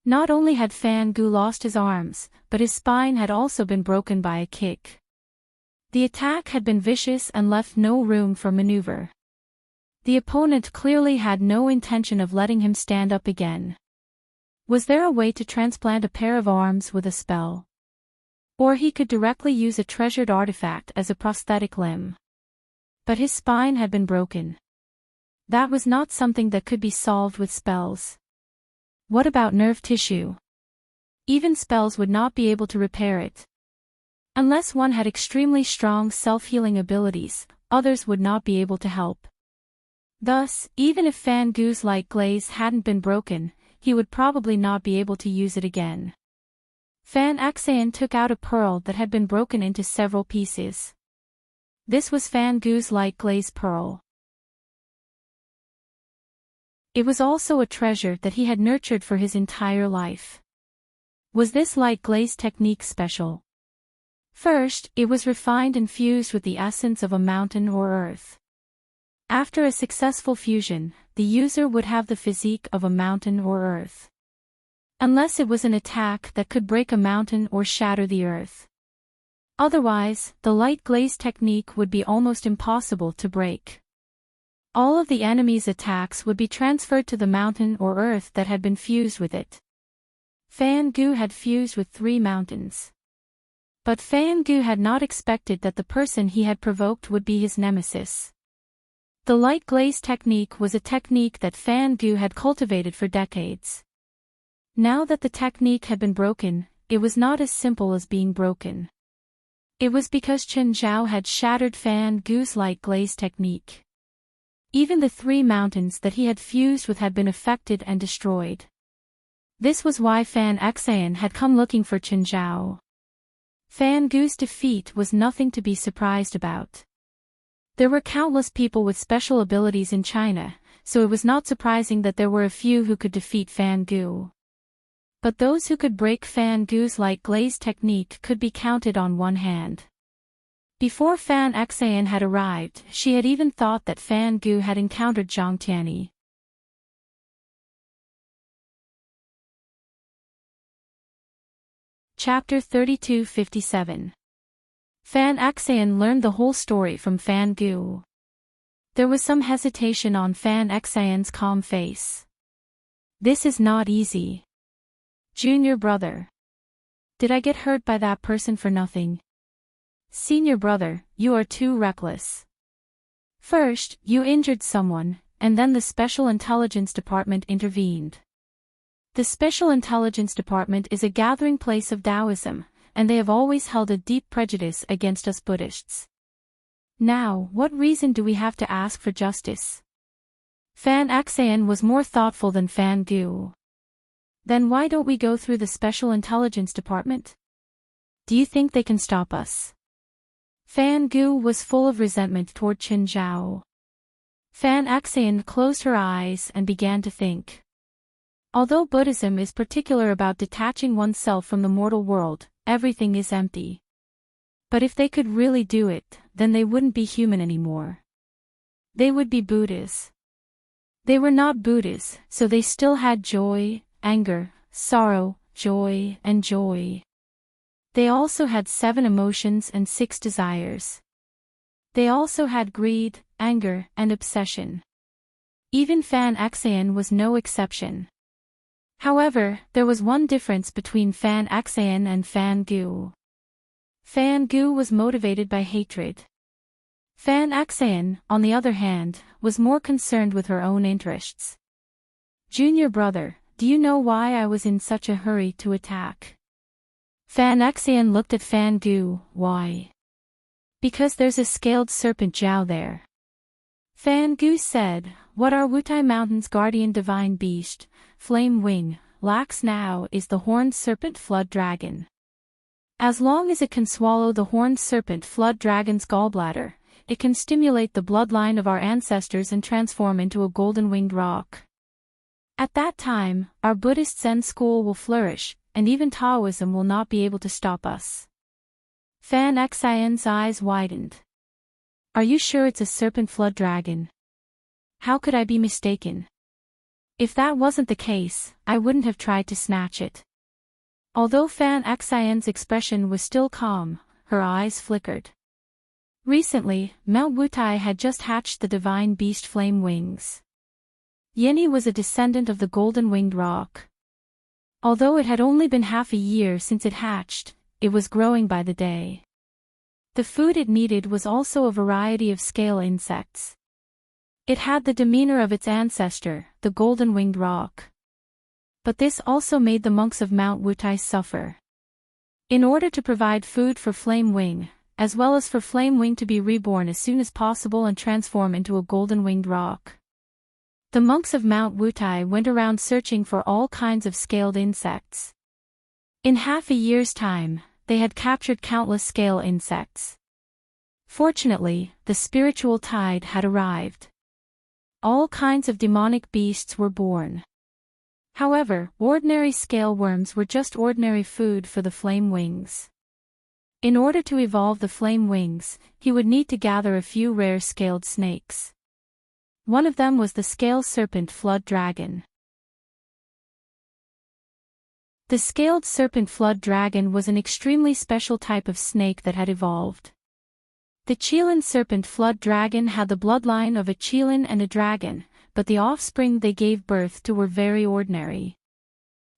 Not only had Fan Gu lost his arms, but his spine had also been broken by a kick. The attack had been vicious and left no room for maneuver. The opponent clearly had no intention of letting him stand up again. Was there a way to transplant a pair of arms with a spell? Or he could directly use a treasured artifact as a prosthetic limb. But his spine had been broken. That was not something that could be solved with spells. What about nerve tissue? Even spells would not be able to repair it. Unless one had extremely strong self-healing abilities, others would not be able to help. Thus, even if Fan Gu's light glaze hadn't been broken, he would probably not be able to use it again. Fan Xian took out a pearl that had been broken into several pieces. This was Fan Gu's light glaze pearl. It was also a treasure that he had nurtured for his entire life. Was this light glaze technique special? First, it was refined and fused with the essence of a mountain or earth. After a successful fusion, the user would have the physique of a mountain or earth. Unless it was an attack that could break a mountain or shatter the earth. Otherwise, the light glaze technique would be almost impossible to break. All of the enemy's attacks would be transferred to the mountain or earth that had been fused with it. Fan Gu had fused with 3 mountains. But Fan Gu had not expected that the person he had provoked would be his nemesis. The light glaze technique was a technique that Fan Gu had cultivated for decades. Now that the technique had been broken, it was not as simple as being broken. It was because Chen Zhao had shattered Fan Gu's light glaze technique. Even the 3 mountains that he had fused with had been affected and destroyed. This was why Fan Xian had come looking for Chen Zhao. Fan Gu's defeat was nothing to be surprised about. There were countless people with special abilities in China, so it was not surprising that there were a few who could defeat Fan Gu. But those who could break Fan Gu's light glaze technique could be counted on one hand. Before Fan Xian had arrived, she had even thought that Fan Gu had encountered Zhang Tianyi. Chapter 3257. Fan Xian learned the whole story from Fan Gu. There was some hesitation on Fan Xian's calm face. This is not easy. Junior brother. Did I get hurt by that person for nothing? Senior brother, you are too reckless. First, you injured someone, and then the Special Intelligence Department intervened. The Special Intelligence Department is a gathering place of Taoism, and they have always held a deep prejudice against us Buddhists. Now, what reason do we have to ask for justice? Fan Xan was more thoughtful than Fan Gu. Then why don't we go through the Special Intelligence Department? Do you think they can stop us? Fan Gu was full of resentment toward Qin Zhao. Fan Xan closed her eyes and began to think. Although Buddhism is particular about detaching oneself from the mortal world, everything is empty. But if they could really do it, then they wouldn't be human anymore. They would be Buddhas. They were not Buddhas, so they still had joy, anger, sorrow, joy, and joy. They also had 7 emotions and 6 desires. They also had greed, anger, and obsession. Even Fan Xan was no exception. However, there was one difference between Fan Xan and Fan Gu. Fan Gu was motivated by hatred. Fan Xan, on the other hand, was more concerned with her own interests. Junior brother, do you know why I was in such a hurry to attack? Fan Xan looked at Fan Gu. Why? Because there's a scaled serpent Zhao there. Fan Gu said, what are Wutai Mountain's guardian divine beast, Flame Wing, lacks now is the horned serpent flood dragon. As long as it can swallow the horned serpent flood dragon's gallbladder, it can stimulate the bloodline of our ancestors and transform into a golden-winged roc. At that time, our Buddhist Zen school will flourish, and even Taoism will not be able to stop us. Fan Xian's eyes widened. Are you sure it's a serpent flood dragon? How could I be mistaken? If that wasn't the case, I wouldn't have tried to snatch it. Although Fan Xian's expression was still calm, her eyes flickered. Recently, Mount Wutai had just hatched the divine beast Flame Wings. Yeni was a descendant of the golden-winged roc. Although it had only been half a year since it hatched, it was growing by the day. The food it needed was also a variety of scale insects. It had the demeanor of its ancestor, the golden-winged roc. But this also made the monks of Mount Wutai suffer. In order to provide food for Flame Wing, as well as for Flame Wing to be reborn as soon as possible and transform into a golden-winged roc, the monks of Mount Wutai went around searching for all kinds of scaled insects. In half a year's time, they had captured countless scale insects. Fortunately, the spiritual tide had arrived. All kinds of demonic beasts were born. However, ordinary scale worms were just ordinary food for the Flame Wings. In order to evolve the Flame Wings, he would need to gather a few rare scaled snakes. One of them was the scale serpent flood dragon. The scaled serpent flood dragon was an extremely special type of snake that had evolved. The Qilin serpent flood dragon had the bloodline of a Qilin and a dragon, but the offspring they gave birth to were very ordinary.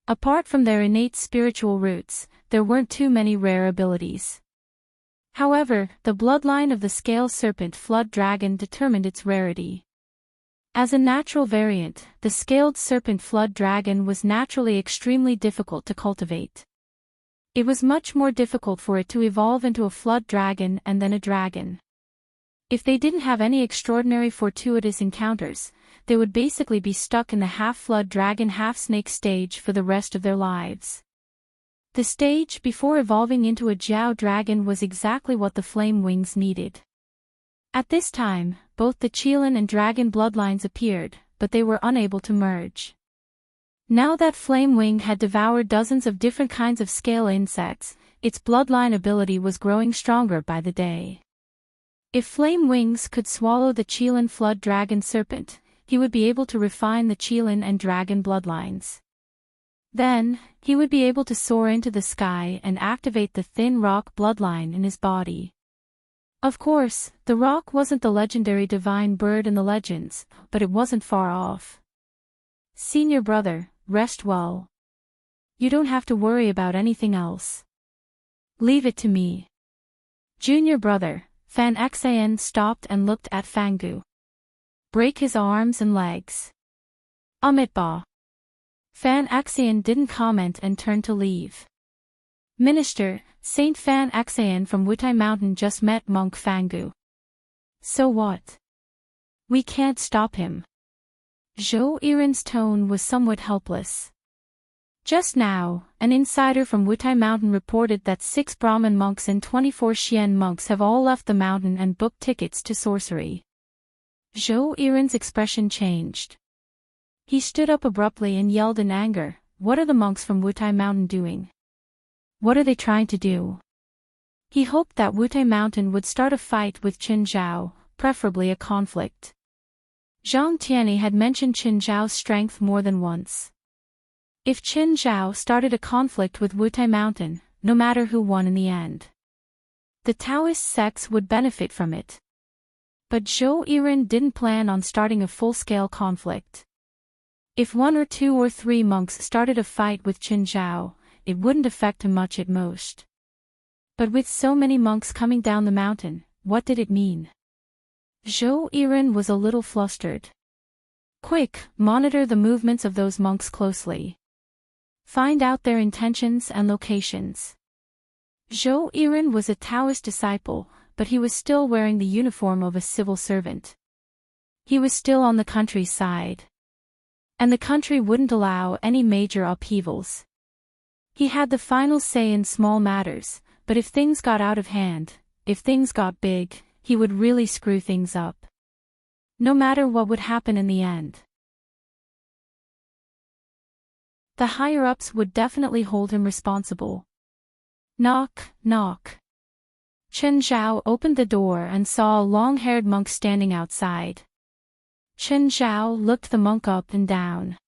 Apart from their innate spiritual roots, there weren't too many rare abilities. However, the bloodline of the scale serpent flood dragon determined its rarity. As a natural variant, the scaled serpent flood dragon was naturally extremely difficult to cultivate. It was much more difficult for it to evolve into a flood dragon and then a dragon. If they didn't have any extraordinary fortuitous encounters, they would basically be stuck in the half-flood dragon half-snake stage for the rest of their lives. The stage before evolving into a Jiao dragon was exactly what the Flame Wings needed. At this time, both the Qilin and dragon bloodlines appeared, but they were unable to merge. Now that Flame Wing had devoured dozens of different kinds of scale insects, its bloodline ability was growing stronger by the day. If Flame Wings could swallow the Qilin flood dragon serpent, he would be able to refine the Qilin and dragon bloodlines. Then, he would be able to soar into the sky and activate the thin roc bloodline in his body. Of course, the roc wasn't the legendary divine bird in the legends, but it wasn't far off. Senior brother, rest well. You don't have to worry about anything else. Leave it to me. Junior brother, Fan Xan stopped and looked at Fangu. Break his arms and legs. Ba. Fan Xan didn't comment and turned to leave. Minister, Saint Fan Xan from Wutai Mountain just met Monk Fangu. So what? We can't stop him. Zhou Yiren's tone was somewhat helpless. Just now, an insider from Wutai Mountain reported that 6 Brahmin monks and 24 Xian monks have all left the mountain and booked tickets to sorcery. Zhou Yiren's expression changed. He stood up abruptly and yelled in anger, "What are the monks from Wutai Mountain doing? What are they trying to do?" He hoped that Wutai Mountain would start a fight with Qin Zhao, preferably a conflict. Zhang Tianyi had mentioned Qin Zhao's strength more than once. If Qin Zhao started a conflict with Wutai Mountain, no matter who won in the end, the Taoist sects would benefit from it. But Zhou Yiren didn't plan on starting a full-scale conflict. If 1 or 2 or 3 monks started a fight with Qin Zhao, it wouldn't affect him much at most. But with so many monks coming down the mountain, what did it mean? Zhou Yiren was a little flustered. Quick, monitor the movements of those monks closely. Find out their intentions and locations. Zhou Yiren was a Taoist disciple, but he was still wearing the uniform of a civil servant. He was still on the country's side. And the country wouldn't allow any major upheavals. He had the final say in small matters, but if things got out of hand, if things got big, he would really screw things up. No matter what would happen in the end. The higher-ups would definitely hold him responsible. Knock, knock. Qin Zhao opened the door and saw a long-haired monk standing outside. Qin Zhao looked the monk up and down.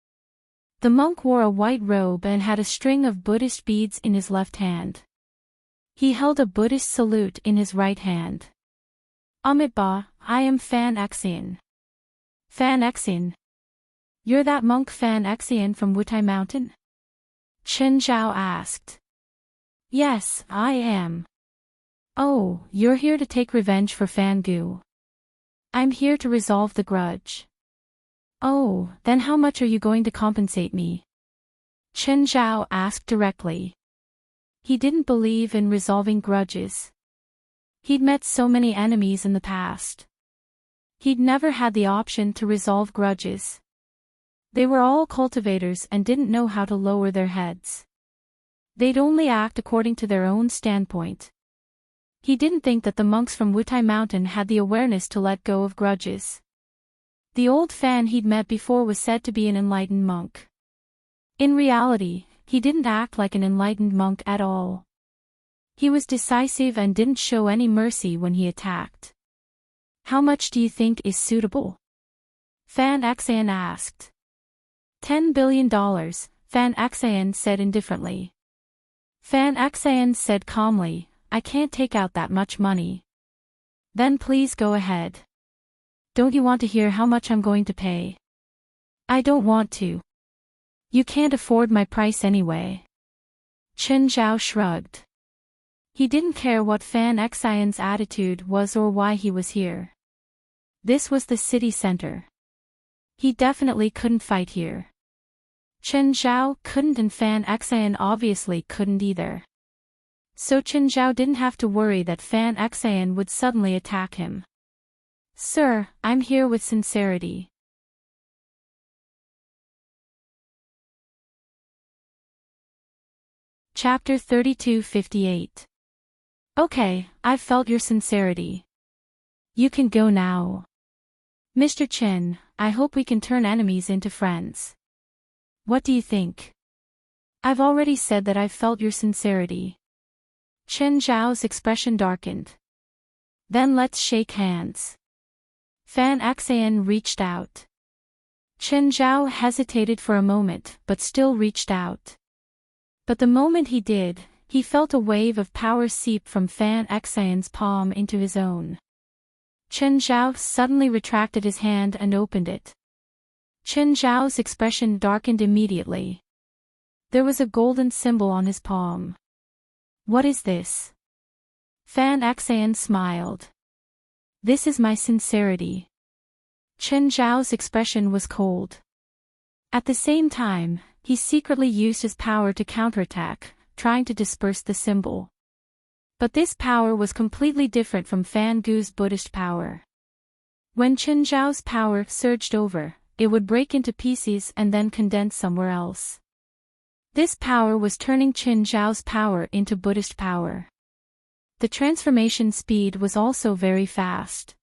The monk wore a white robe and had a string of Buddhist beads in his left hand. He held a Buddhist salute in his right hand. Ba, I am Fan Xan. Fan Xan? You're that monk Fan Xan from Wutai Mountain? Qin Zhao asked. Yes, I am. Oh, you're here to take revenge for Fangu. I'm here to resolve the grudge. Oh, then how much are you going to compensate me? Qin Zhao asked directly. He didn't believe in resolving grudges. He'd met so many enemies in the past. He'd never had the option to resolve grudges. They were all cultivators and didn't know how to lower their heads. They'd only act according to their own standpoint. He didn't think that the monks from Wutai Mountain had the awareness to let go of grudges. The old Fan he'd met before was said to be an enlightened monk. In reality, he didn't act like an enlightened monk at all. He was decisive and didn't show any mercy when he attacked. How much do you think is suitable? Fan Xan asked. $10 billion, Fan Xan said indifferently. Fan Xan said calmly, I can't take out that much money. Then please go ahead. Don't you want to hear how much I'm going to pay? I don't want to. You can't afford my price anyway. Qin Zhao shrugged. He didn't care what Fan Xan's attitude was or why he was here. This was the city center. He definitely couldn't fight here. Qin Zhao couldn't and Fan Xan obviously couldn't either. So Qin Zhao didn't have to worry that Fan Xan would suddenly attack him. Sir, I'm here with sincerity. Chapter 3258. Okay, I've felt your sincerity. You can go now. Mr. Qin, I hope we can turn enemies into friends. What do you think? I've already said that I've felt your sincerity. Qin Zhao's expression darkened. Then let's shake hands. Fan Xan reached out. Qin Zhao hesitated for a moment but still reached out. But the moment he did, he felt a wave of power seep from Fan Xan's palm into his own. Qin Zhao suddenly retracted his hand and opened it. Qin Zhao's expression darkened immediately. There was a golden symbol on his palm. What is this? Fan Xan smiled. This is my sincerity. Chen Zhao's expression was cold. At the same time, he secretly used his power to counterattack, trying to disperse the symbol. But this power was completely different from Fan Gu's Buddhist power. When Chen Zhao's power surged over, it would break into pieces and then condense somewhere else. This power was turning Chen Zhao's power into Buddhist power. The transformation speed was also very fast.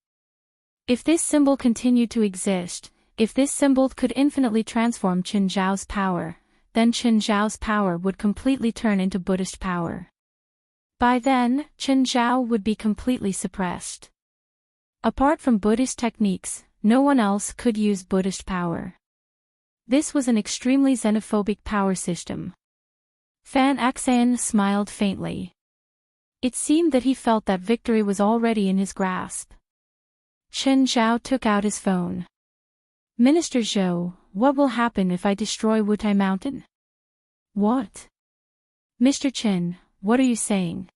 If this symbol continued to exist, if this symbol could infinitely transform Chen Zhao's power, then Chen Zhao's power would completely turn into Buddhist power. By then, Chen Zhao would be completely suppressed. Apart from Buddhist techniques, no one else could use Buddhist power. This was an extremely xenophobic power system. Fan Xan smiled faintly. It seemed that he felt that victory was already in his grasp. Chen Zhao took out his phone. Minister Zhou, what will happen if I destroy Wutai Mountain? What? Mr. Chen, what are you saying?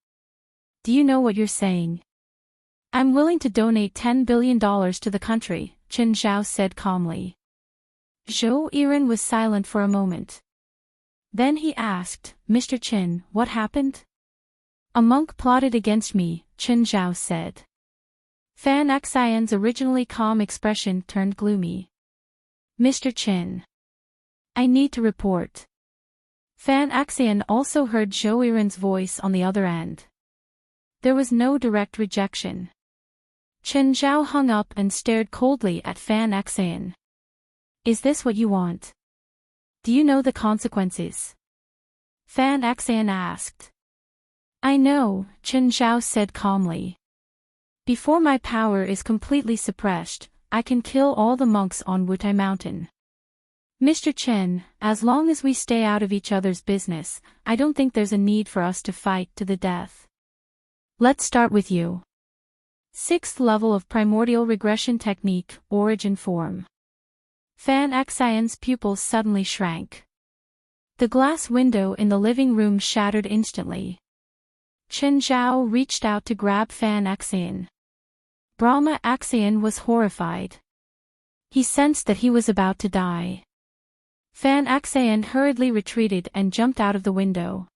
Do you know what you're saying? I'm willing to donate $10 billion to the country, Chen Zhao said calmly. Zhou Yiren was silent for a moment. Then he asked, Mr. Chen, what happened? A monk plotted against me, Chen Zhao said. Fan Xian's originally calm expression turned gloomy. Mr. Chen. I need to report. Fan Xian also heard Zhou Yiren's voice on the other end. There was no direct rejection. Chen Zhao hung up and stared coldly at Fan Xian. Is this what you want? Do you know the consequences? Fan Xian asked. I know, Chen Zhao said calmly. Before my power is completely suppressed, I can kill all the monks on Wutai Mountain. Mr. Chen, as long as we stay out of each other's business, I don't think there's a need for us to fight to the death. Let's start with you. 6th level of primordial regression technique, origin form. Fan Xian's pupils suddenly shrank. The glass window in the living room shattered instantly. Chen Zhao reached out to grab Fan Xian. Brahma Xian was horrified. He sensed that he was about to die. Fan Xian hurriedly retreated and jumped out of the window.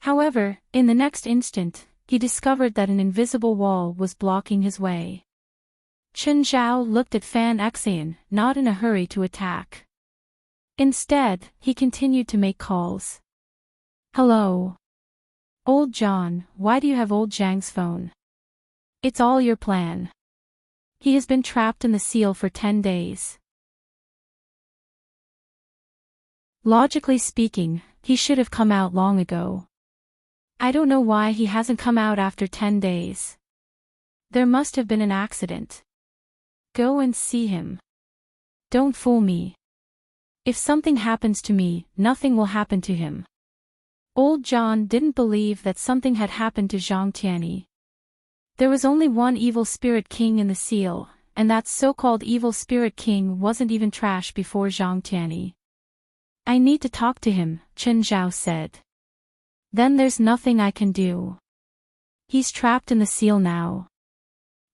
However, in the next instant, he discovered that an invisible wall was blocking his way. Chen Zhao looked at Fan Xian, not in a hurry to attack. Instead, he continued to make calls. Hello. Old John, why do you have old Zhang's phone? It's all your plan. He has been trapped in the seal for 10 days. Logically speaking, he should have come out long ago. I don't know why he hasn't come out after 10 days. There must have been an accident. Go and see him. Don't fool me. If something happens to me, nothing will happen to him. Old John didn't believe that something had happened to Zhang Tianyi. There was only one evil spirit king in the seal, and that so-called evil spirit king wasn't even trash before Zhang Tianyi. I need to talk to him, Chen Zhao said. Then there's nothing I can do. He's trapped in the seal now.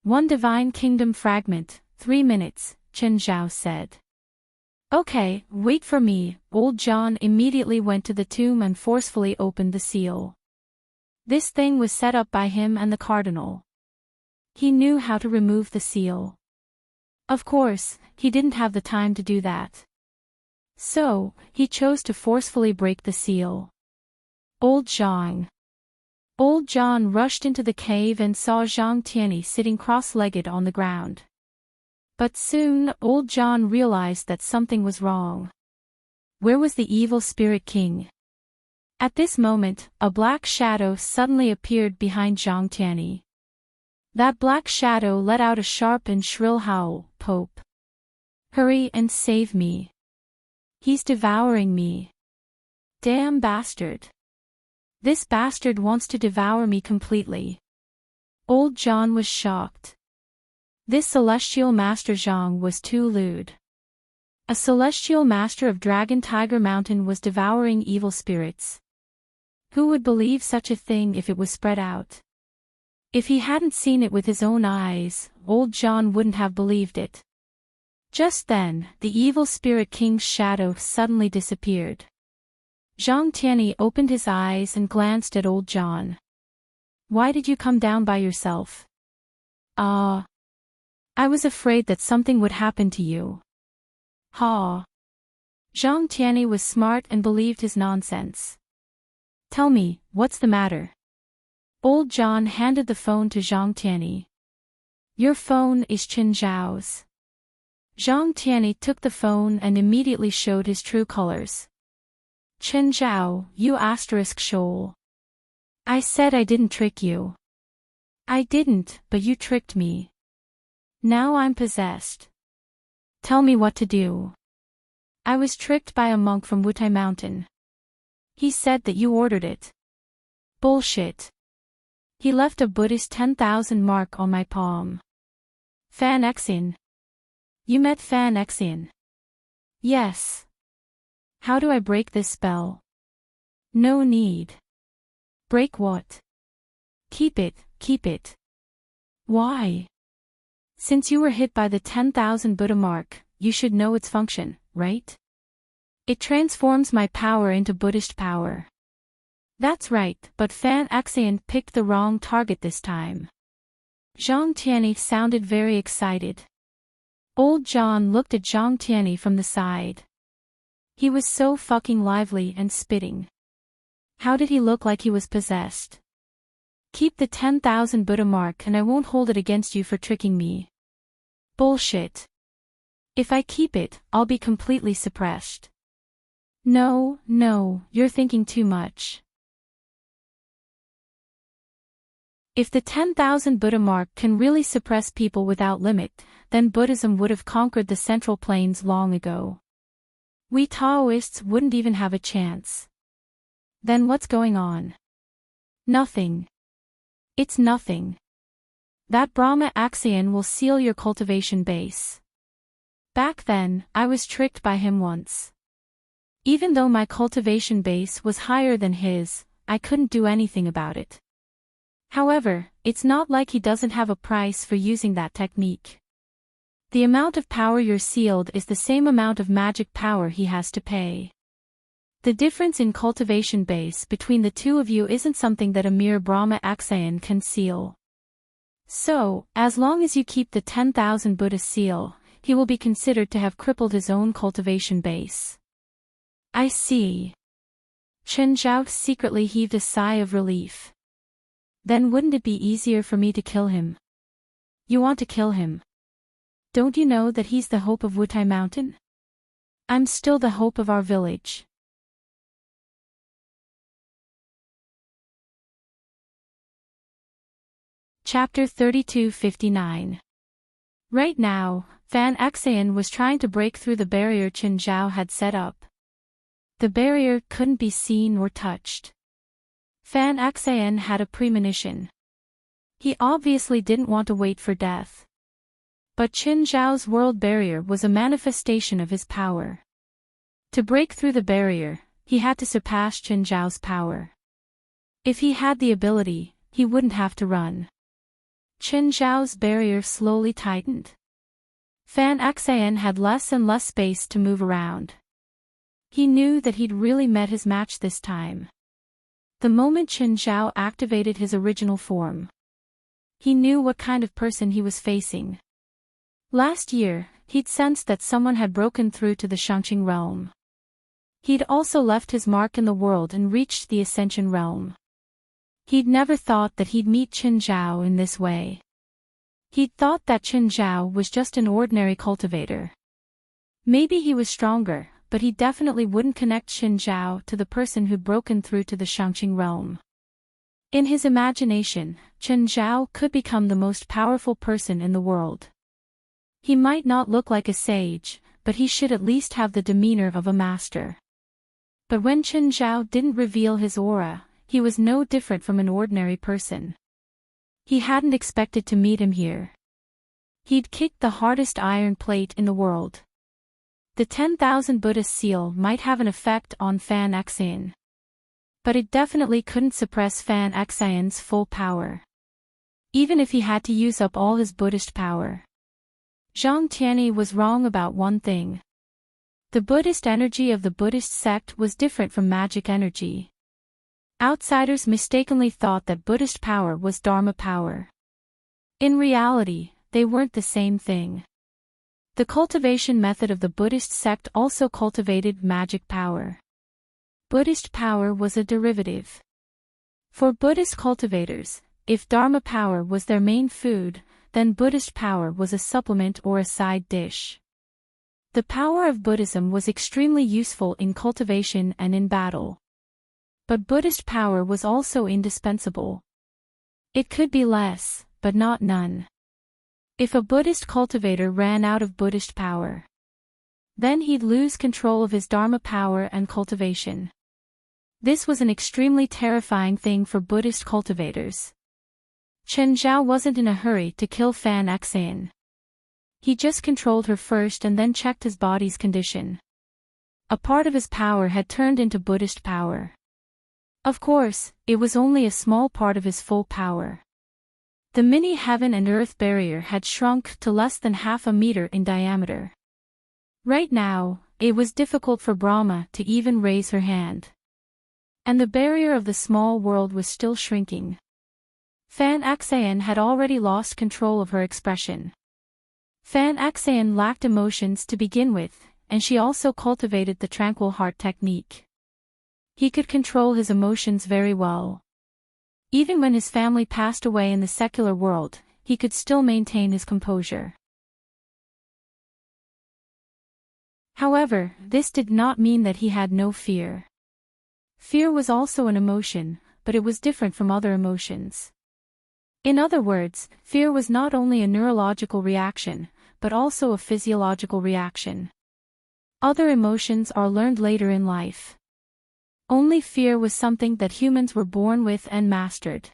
One divine kingdom fragment, 3 minutes, Chen Zhao said. Okay, wait for me. Old John immediately went to the tomb and forcefully opened the seal. This thing was set up by him and the cardinal. He knew how to remove the seal. Of course, he didn't have the time to do that. So, he chose to forcefully break the seal. Old Zhang. Old John rushed into the cave and saw Zhang Tianyi sitting cross-legged on the ground. But soon, Old John realized that something was wrong. Where was the evil spirit king? At this moment, a black shadow suddenly appeared behind Zhang Tianyi. That black shadow let out a sharp and shrill howl. Pope. Hurry and save me. He's devouring me. Damn bastard. This bastard wants to devour me completely. Old John was shocked. This celestial master Zhang was too lewd. A celestial master of Dragon Tiger Mountain was devouring evil spirits. Who would believe such a thing if it was spread out? If he hadn't seen it with his own eyes, old John wouldn't have believed it. Just then, the evil spirit king's shadow suddenly disappeared. Zhang Tianyi opened his eyes and glanced at old John. Why did you come down by yourself? I was afraid that something would happen to you. Ha! Zhang Tianyi was smart and believed his nonsense. Tell me, what's the matter? Old John handed the phone to Zhang Tianyi. Your phone is Qin Zhao's. Zhang Tianyi took the phone and immediately showed his true colors. Qin Zhao, you asterisk shoal. I said I didn't trick you. I didn't, but you tricked me. Now I'm possessed. Tell me what to do. I was tricked by a monk from Wutai Mountain. He said that you ordered it. Bullshit. He left a Buddhist 10,000 mark on my palm. Fan Xin. You met Fan Xin? Yes. How do I break this spell? No need. Break what? Keep it, keep it. Why? Since you were hit by the 10,000 Buddha mark, you should know its function, right? It transforms my power into Buddhist power. That's right, but Fan Xin picked the wrong target this time. Zhang Tianyi sounded very excited. Old John looked at Zhang Tianyi from the side. He was so fucking lively and spitting. How did he look like he was possessed? Keep the 10,000 Buddha mark and I won't hold it against you for tricking me. Bullshit. If I keep it, I'll be completely suppressed. No, you're thinking too much. If the 10,000 Buddha mark can really suppress people without limit, then Buddhism would have conquered the Central Plains long ago. We Taoists wouldn't even have a chance. Then what's going on? Nothing. It's nothing. That Brahma Axion will seal your cultivation base. Back then, I was tricked by him once. Even though my cultivation base was higher than his, I couldn't do anything about it. However, it's not like he doesn't have a price for using that technique. The amount of power you're sealed is the same amount of magic power he has to pay. The difference in cultivation base between the two of you isn't something that a mere Brahma Axion can seal. So, as long as you keep the 10,000 Buddha seal, he will be considered to have crippled his own cultivation base. I see. Qin Zhao secretly heaved a sigh of relief. Then wouldn't it be easier for me to kill him? You want to kill him? Don't you know that he's the hope of Wutai Mountain? I'm still the hope of our village. Chapter 32:59. Right now, Fan Xian was trying to break through the barrier Qin Zhao had set up. The barrier couldn't be seen or touched. Fan Xian had a premonition. He obviously didn't want to wait for death. But Qin Zhao's world barrier was a manifestation of his power. To break through the barrier, he had to surpass Qin Zhao's power. If he had the ability, he wouldn't have to run. Qin Zhao's barrier slowly tightened. Fan Xian had less and less space to move around. He knew that he'd really met his match this time. The moment Qin Zhao activated his original form, he knew what kind of person he was facing. Last year, he'd sensed that someone had broken through to the Shangqing realm. He'd also left his mark in the world and reached the Ascension realm. He'd never thought that he'd meet Qin Zhao in this way. He'd thought that Qin Zhao was just an ordinary cultivator. Maybe he was stronger, but he definitely wouldn't connect Qin Zhao to the person who'd broken through to the Shangqing realm. In his imagination, Qin Zhao could become the most powerful person in the world. He might not look like a sage, but he should at least have the demeanor of a master. But when Qin Zhao didn't reveal his aura, he was no different from an ordinary person. He hadn't expected to meet him here. He'd kicked the hardest iron plate in the world. The 10,000 Buddhist seal might have an effect on Fan Xian. But it definitely couldn't suppress Fan Xian's full power. Even if he had to use up all his Buddhist power. Zhang Tianyi was wrong about one thing. The Buddhist energy of the Buddhist sect was different from magic energy. Outsiders mistakenly thought that Buddhist power was Dharma power. In reality, they weren't the same thing. The cultivation method of the Buddhist sect also cultivated magic power. Buddhist power was a derivative. For Buddhist cultivators, if Dharma power was their main food, then Buddhist power was a supplement or a side dish. The power of Buddhism was extremely useful in cultivation and in battle. But Buddhist power was also indispensable. It could be less, but not none. If a Buddhist cultivator ran out of Buddhist power, then he'd lose control of his Dharma power and cultivation. This was an extremely terrifying thing for Buddhist cultivators. Chen Zhao wasn't in a hurry to kill Fan Xian. He just controlled her first and then checked his body's condition. A part of his power had turned into Buddhist power. Of course, it was only a small part of his full power. The mini heaven and earth barrier had shrunk to less than half a meter in diameter. Right now, it was difficult for Brahma to even raise her hand. And the barrier of the small world was still shrinking. Fan Xian had already lost control of her expression. Fan Xian lacked emotions to begin with, and she also cultivated the tranquil heart technique. He could control his emotions very well. Even when his family passed away in the secular world, he could still maintain his composure. However, this did not mean that he had no fear. Fear was also an emotion, but it was different from other emotions. In other words, fear was not only a neurological reaction, but also a physiological reaction. Other emotions are learned later in life. Only fear was something that humans were born with and mastered.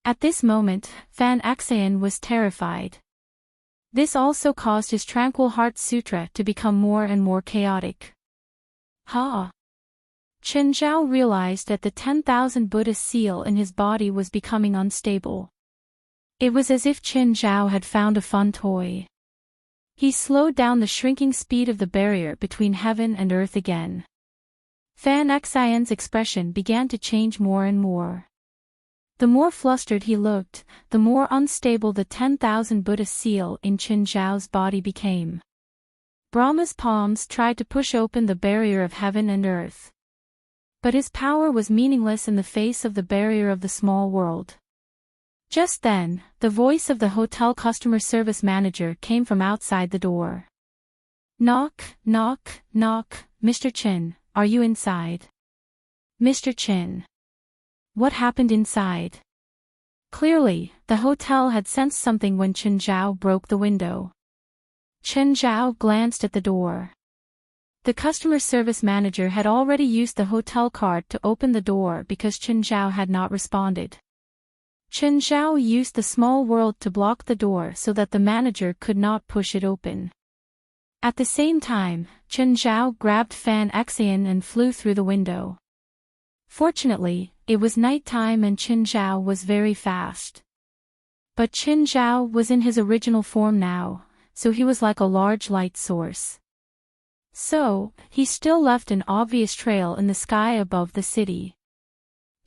At this moment, Fan Xian was terrified. This also caused his Tranquil Heart Sutra to become more and more chaotic. Chen Zhao realized that the 10,000 Buddhist seal in his body was becoming unstable. It was as if Chen Zhao had found a fun toy. He slowed down the shrinking speed of the barrier between heaven and earth again. Fan Xian's expression began to change more and more. The more flustered he looked, the more unstable the 10,000 Buddhist seal in Chen Zhao's body became. Brahma's palms tried to push open the barrier of heaven and earth. But his power was meaningless in the face of the barrier of the small world. Just then, the voice of the hotel customer service manager came from outside the door. Knock, knock, knock, Mr. Chen, are you inside? Mr. Chen. What happened inside? Clearly, the hotel had sensed something when Chen Zhao broke the window. Chen Zhao glanced at the door. The customer service manager had already used the hotel card to open the door because Chen Zhao had not responded. Chen Zhao used the small world to block the door so that the manager could not push it open. At the same time, Chen Zhao grabbed Fan Xian and flew through the window. Fortunately, it was night time and Chen Zhao was very fast. But Chen Zhao was in his original form now, so he was like a large light source. So, he still left an obvious trail in the sky above the city.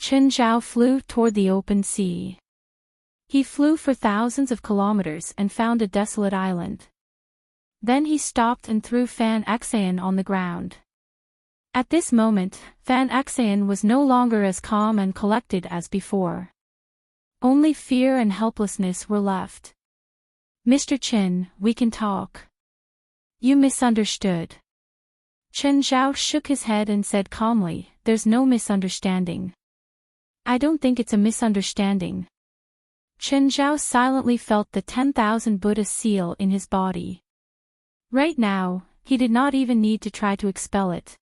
Chen Zhao flew toward the open sea. He flew for thousands of kilometers and found a desolate island. Then he stopped and threw Fan Xian on the ground. At this moment, Fan Xian was no longer as calm and collected as before. Only fear and helplessness were left. Mr. Chen, we can talk. You misunderstood. Chen Zhao shook his head and said calmly, there's no misunderstanding. I don't think it's a misunderstanding. Chen Zhao silently felt the 10,000 Buddhist seal in his body. Right now, he did not even need to try to expel it.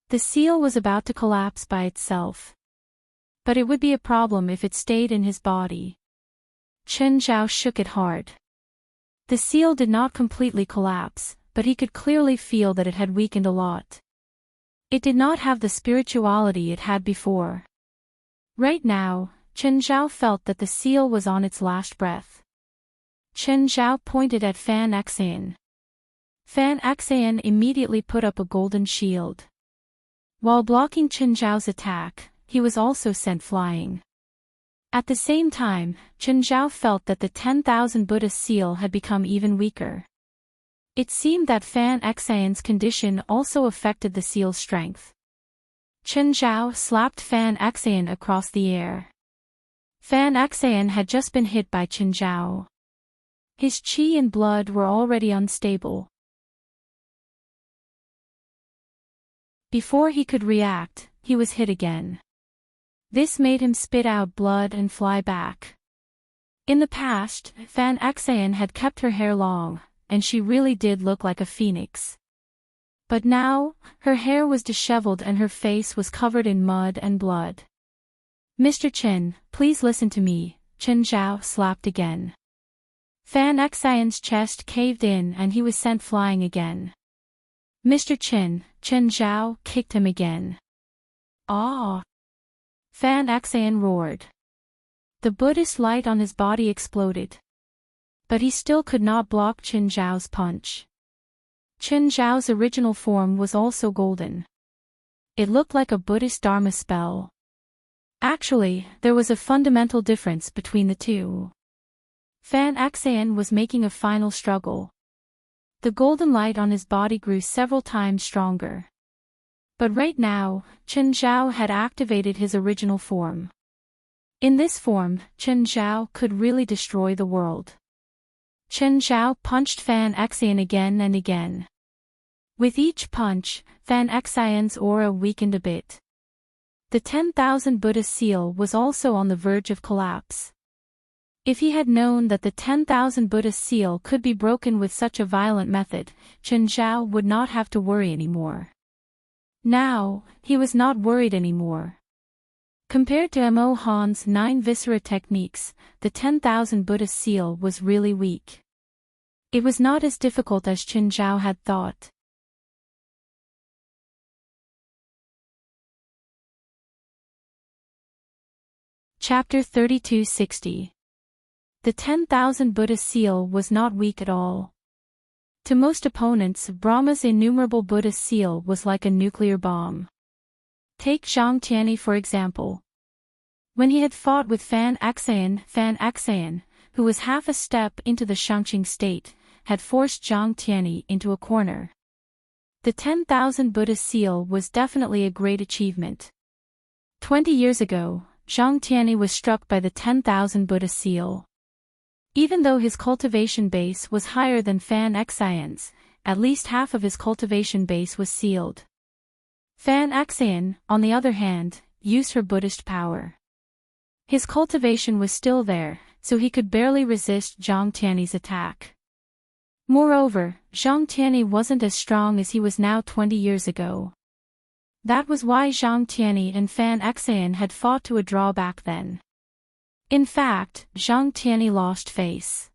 The seal was about to collapse by itself. But it would be a problem if it stayed in his body. Chen Zhao shook it hard. The seal did not completely collapse, but he could clearly feel that it had weakened a lot. It did not have the spirituality it had before. Right now, Chen Zhao felt that the seal was on its last breath. Chen Zhao pointed at Fan Xan. Fan Xan immediately put up a golden shield. While blocking Chen Zhao's attack, he was also sent flying. At the same time, Chen Zhao felt that the 10,000 Buddha seal had become even weaker. It seemed that Fan Xan's condition also affected the seal's strength. Chen Zhao slapped Fan Xan across the air. Fan Xan had just been hit by Chen Zhao. His qi and blood were already unstable. Before he could react, he was hit again. This made him spit out blood and fly back. In the past, Fan Xan had kept her hair long, and she really did look like a phoenix. But now, her hair was disheveled and her face was covered in mud and blood. "Mr. Chen, please listen to me," Chen Zhao slapped again. Fan Xan's chest caved in and he was sent flying again. "Mr. Chen," Chen Zhao kicked him again. "Ah!" Fan Xan roared. The Buddhist light on his body exploded. But he still could not block Chen Zhao's punch. Chen Zhao's original form was also golden. It looked like a Buddhist Dharma spell. Actually, there was a fundamental difference between the two. Fan Xan was making a final struggle. The golden light on his body grew several times stronger. But right now, Chen Zhao had activated his original form. In this form, Chen Zhao could really destroy the world. Chen Zhao punched Fan Xan again and again. With each punch, Fan Xan's aura weakened a bit. The 10,000 Buddha seal was also on the verge of collapse. If he had known that the 10,000 Buddha seal could be broken with such a violent method, Chen Zhao would not have to worry anymore. Now, he was not worried anymore. Compared to Mo Han's 9 Viscera techniques, the 10,000 Buddha seal was really weak. It was not as difficult as Chen Zhao had thought. Chapter 3260. The 10,000 Buddha seal was not weak at all. To most opponents, Brahma's innumerable Buddha seal was like a nuclear bomb. Take Zhang Tianyi for example. When he had fought with Fan Xan, who was half a step into the Shangqing state, had forced Zhang Tianyi into a corner. The 10,000 Buddha seal was definitely a great achievement. 20 years ago, Zhang Tianyi was struck by the 10,000 Buddha seal. Even though his cultivation base was higher than Fan Xan's, at least half of his cultivation base was sealed. Fan Xan, on the other hand, used her Buddhist power. His cultivation was still there, so he could barely resist Zhang Tianyi's attack. Moreover, Zhang Tianyi wasn't as strong as he was now 20 years ago. That was why Zhang Tianyi and Fan Xan had fought to a draw back then. In fact, Zhang Tianyi lost face.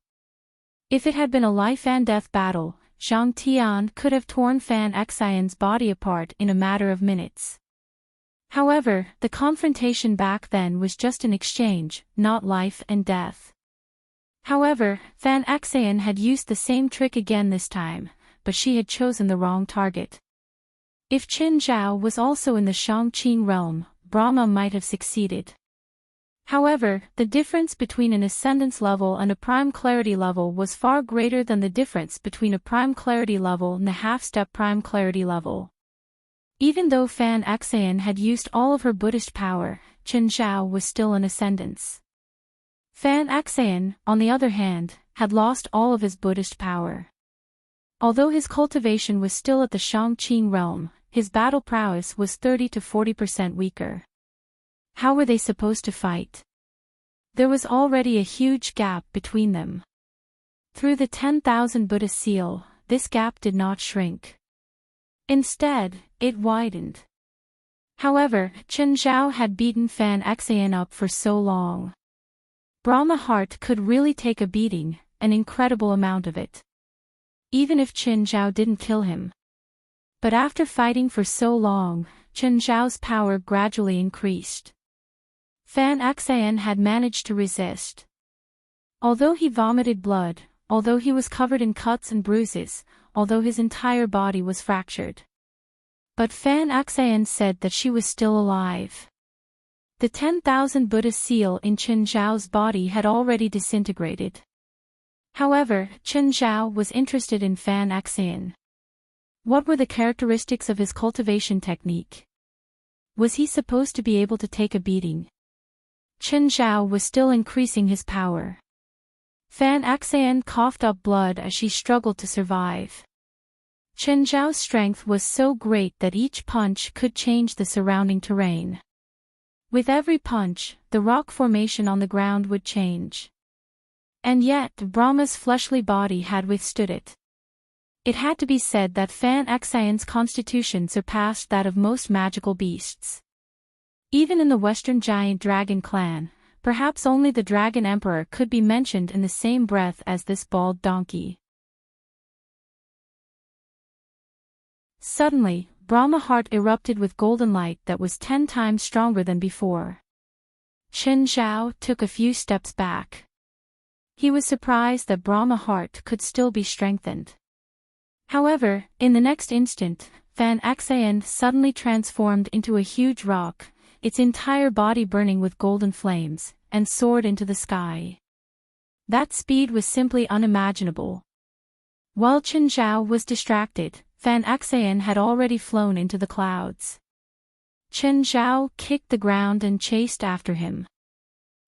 If it had been a life-and-death battle, Zhang Tian could have torn Fan Xan's body apart in a matter of minutes. However, the confrontation back then was just an exchange, not life and death. However, Fan Xan had used the same trick again this time, but she had chosen the wrong target. If Chen Zhao was also in the Shangqing realm, Brahma might have succeeded. However, the difference between an ascendance level and a prime clarity level was far greater than the difference between a prime clarity level and the half-step prime clarity level. Even though Fan Xan had used all of her Buddhist power, Chen Zhao was still in ascendance. Fan Xan, on the other hand, had lost all of his Buddhist power. Although his cultivation was still at the Shangqing realm, his battle prowess was 30 to 40% weaker. How were they supposed to fight? There was already a huge gap between them. Through the 10,000 Buddha seal, this gap did not shrink. Instead, it widened. However, Chen Zhao had beaten Fan Xan up for so long. Brahma heart could really take a beating, an incredible amount of it. even if Chen Zhao didn't kill him. But after fighting for so long, Chen Zhao's power gradually increased. Fan Xian had managed to resist. Although he vomited blood, although he was covered in cuts and bruises, although his entire body was fractured. But Fan Xian said that she was still alive. The 10,000 Buddha seal in Chen Zhao's body had already disintegrated. However, Chen Zhao was interested in Fan Xian. What were the characteristics of his cultivation technique? Was he supposed to be able to take a beating? Chen Zhao was still increasing his power. Fan Xian coughed up blood as she struggled to survive. Chen Zhao's strength was so great that each punch could change the surrounding terrain. With every punch, the rock formation on the ground would change. And yet, Brahma's fleshly body had withstood it. It had to be said that Fan Xian's constitution surpassed that of most magical beasts. Even in the Western giant dragon clan, perhaps only the Dragon Emperor could be mentioned in the same breath as this bald donkey. Suddenly, Brahma heart erupted with golden light that was 10 times stronger than before. Chen Zhao took a few steps back. He was surprised that Brahma heart could still be strengthened. However, in the next instant, Fan Xian suddenly transformed into a huge rock, its entire body burning with golden flames, and soared into the sky. That speed was simply unimaginable. While Chen Zhao was distracted, Fan Xian had already flown into the clouds. Chen Zhao kicked the ground and chased after him.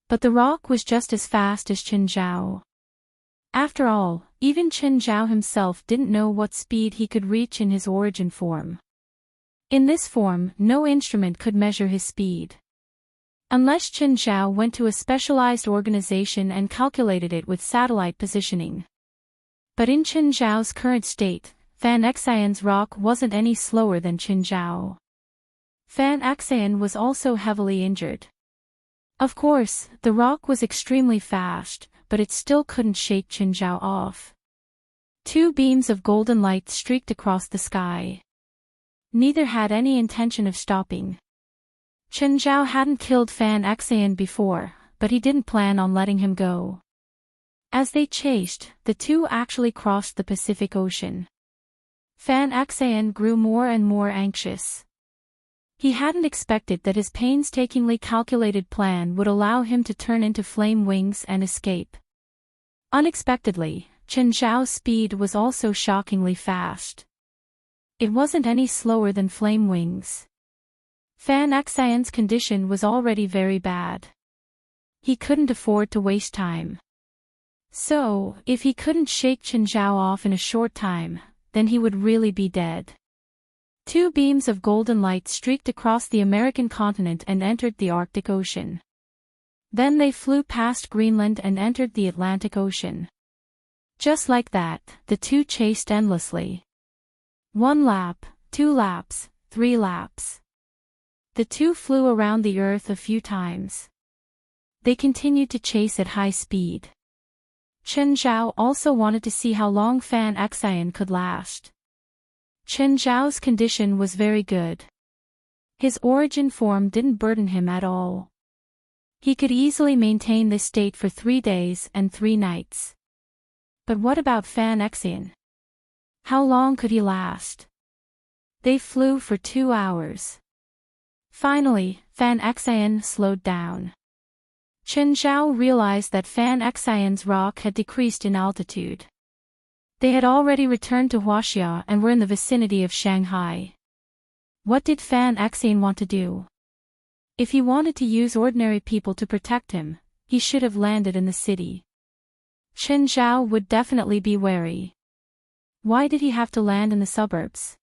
But the rock was just as fast as Chen Zhao. After all, even Chen Zhao himself didn't know what speed he could reach in his origin form. In this form, no instrument could measure his speed. Unless Chen Zhao went to a specialized organization and calculated it with satellite positioning. But in Chen Zhao's current state, Fan Xian's rock wasn't any slower than Chen Zhao. Fan Xian was also heavily injured. Of course, the rock was extremely fast, but it still couldn't shake Chen Zhao off. 2 beams of golden light streaked across the sky. Neither had any intention of stopping. Chen Zhao hadn't killed Fan Xian before, but he didn't plan on letting him go. As they chased, the two actually crossed the Pacific Ocean. Fan Xian grew more and more anxious. He hadn't expected that his painstakingly calculated plan would allow him to turn into flame wings and escape. Unexpectedly, Chen Zhao's speed was also shockingly fast. It wasn't any slower than flame wings. Fan Xian's condition was already very bad. He couldn't afford to waste time. So, if he couldn't shake Chen Zhao off in a short time, then he would really be dead. 2 beams of golden light streaked across the American continent and entered the Arctic Ocean. Then they flew past Greenland and entered the Atlantic Ocean. Just like that, the two chased endlessly. 1 lap, 2 laps, 3 laps. The two flew around the Earth a few times. They continued to chase at high speed. Chen Zhao also wanted to see how long Fan Xian could last. Chen Zhao's condition was very good. His origin form didn't burden him at all. He could easily maintain this state for 3 days and 3 nights. But what about Fan Xian? How long could he last? They flew for 2 hours. Finally, Fan Xian slowed down. Chen Zhao realized that Fan Xian's rock had decreased in altitude. They had already returned to Huaxia and were in the vicinity of Shanghai. What did Fan Xian want to do? If he wanted to use ordinary people to protect him, he should have landed in the city. Chen Zhao would definitely be wary. Why did he have to land in the suburbs?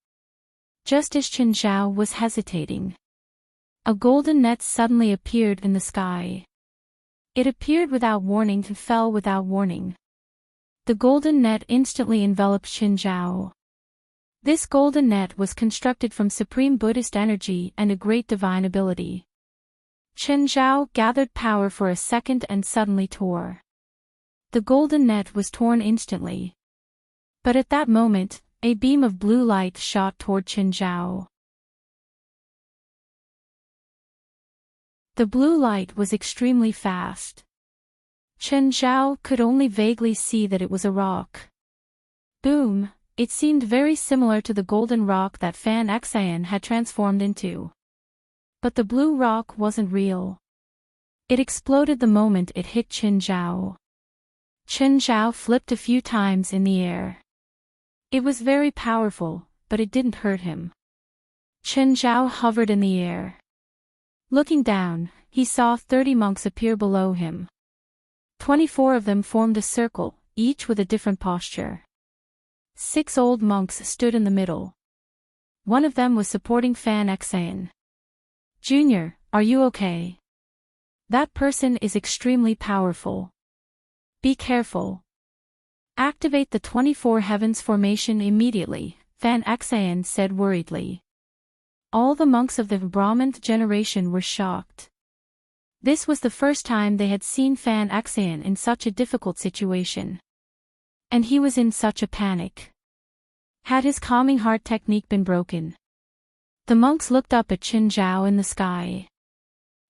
Just as Chen Zhao was hesitating, a golden net suddenly appeared in the sky. It appeared without warning and fell without warning. The golden net instantly enveloped Chen Zhao. This golden net was constructed from supreme Buddhist energy and a great divine ability. Chen Zhao gathered power for a second and suddenly tore. The golden net was torn instantly. But at that moment, a beam of blue light shot toward Chen Zhao. The blue light was extremely fast. Chen Zhao could only vaguely see that it was a rock. Boom! It seemed very similar to the golden rock that Fan Xian had transformed into. But the blue rock wasn't real. It exploded the moment it hit Chen Zhao. Chen Zhao flipped a few times in the air. It was very powerful, but it didn't hurt him. Chen Zhao hovered in the air. Looking down, he saw 30 monks appear below him. 24 of them formed a circle, each with a different posture. 6 old monks stood in the middle. One of them was supporting Fan Xian. "Junior, are you okay? That person is extremely powerful. Be careful. Activate the 24 heavens formation immediately," Fan Xian said worriedly. All the monks of the Brahmin generation were shocked. This was the first time they had seen Fan Xian in such a difficult situation. And he was in such a panic. Had his calming heart technique been broken? The monks looked up at Chen Zhao in the sky.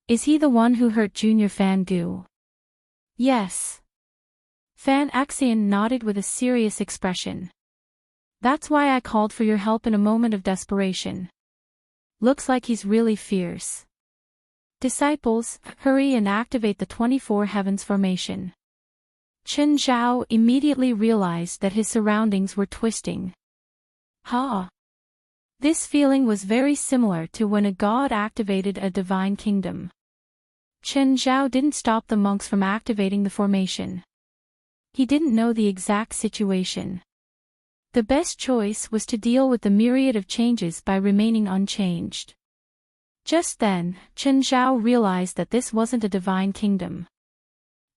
Is he the one who hurt Junior Fan Gu? Yes. Fan Xian nodded with a serious expression. That's why I called for your help in a moment of desperation. Looks like he's really fierce. Disciples, hurry and activate the 24 heavens formation. Chen Zhao immediately realized that his surroundings were twisting. Ha! This feeling was very similar to when a god activated a divine kingdom. Chen Zhao didn't stop the monks from activating the formation. He didn't know the exact situation. The best choice was to deal with the myriad of changes by remaining unchanged. Just then, Chen Zhao realized that this wasn't a divine kingdom.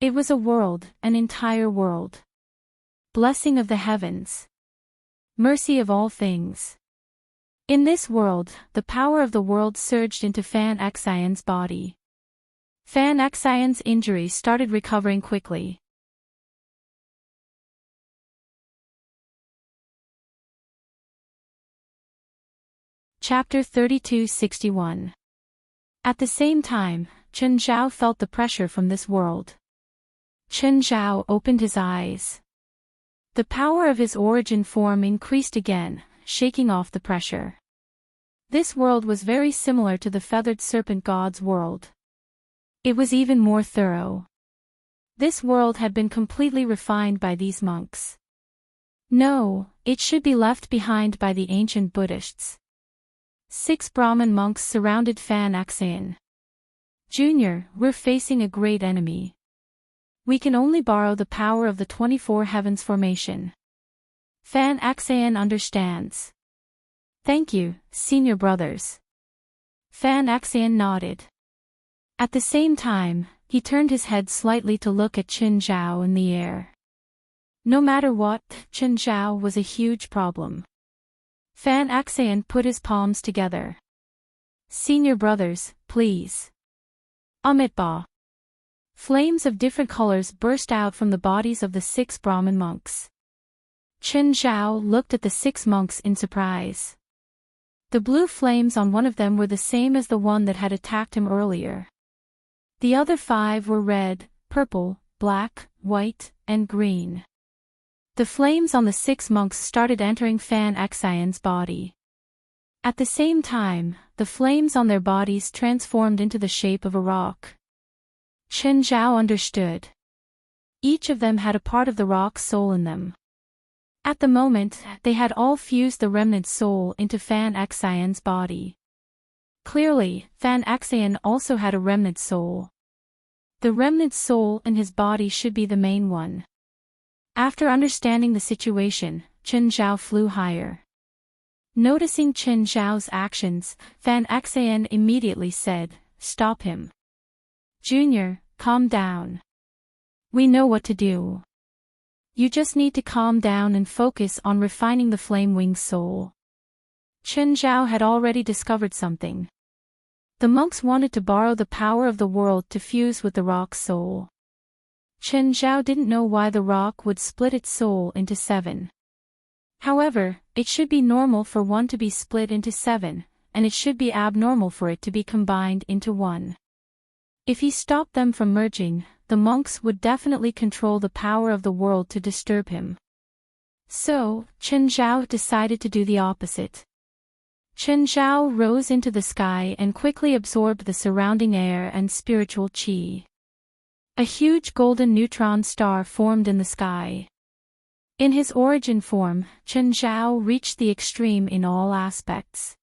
It was a world, an entire world. Blessing of the heavens. Mercy of all things. In this world, the power of the world surged into Fan Xian's body. Fan Xian's injuries started recovering quickly. Chapter 3261. At the same time, Chen Zhao felt the pressure from this world. Chen Zhao opened his eyes. The power of his origin form increased again, shaking off the pressure. This world was very similar to the feathered serpent god's world. It was even more thorough. This world had been completely refined by these monks. No, it should be left behind by the ancient Buddhists. 6 Brahmin monks surrounded Fan Xian. Junior, we're facing a great enemy. We can only borrow the power of the 24 heavens formation. Fan Xian understands. Thank you, senior brothers. Fan Xian nodded. At the same time, he turned his head slightly to look at Chen Zhao in the air. No matter what, Chen Zhao was a huge problem. Fan Xian put his palms together. Senior brothers, please. Amitba. Flames of different colors burst out from the bodies of the 6 Brahmin monks. Chen Zhao looked at the 6 monks in surprise. The blue flames on one of them were the same as the one that had attacked him earlier. The other 5 were red, purple, black, white, and green. The flames on the 6 monks started entering Fan Xian's body. At the same time, the flames on their bodies transformed into the shape of a rock. Chen Zhao understood. Each of them had a part of the rock's soul in them. At the moment, they had all fused the remnant soul into Fan Xian's body. Clearly, Fan Xian also had a remnant soul. The remnant soul in his body should be the main one. After understanding the situation, Chen Zhao flew higher. Noticing Chen Zhao's actions, Fan Xian immediately said, "Stop him. Junior, calm down. We know what to do. You just need to calm down and focus on refining the Flame Wing's soul." Chen Zhao had already discovered something. The monks wanted to borrow the power of the world to fuse with the rock's soul. Chen Zhao didn't know why the rock would split its soul into 7. However, it should be normal for one to be split into 7, and it should be abnormal for it to be combined into 1. If he stopped them from merging, the monks would definitely control the power of the world to disturb him. So, Chen Zhao decided to do the opposite. Chen Zhao rose into the sky and quickly absorbed the surrounding air and spiritual qi. A huge golden neutron star formed in the sky. In his origin form, Chen Zhao reached the extreme in all aspects.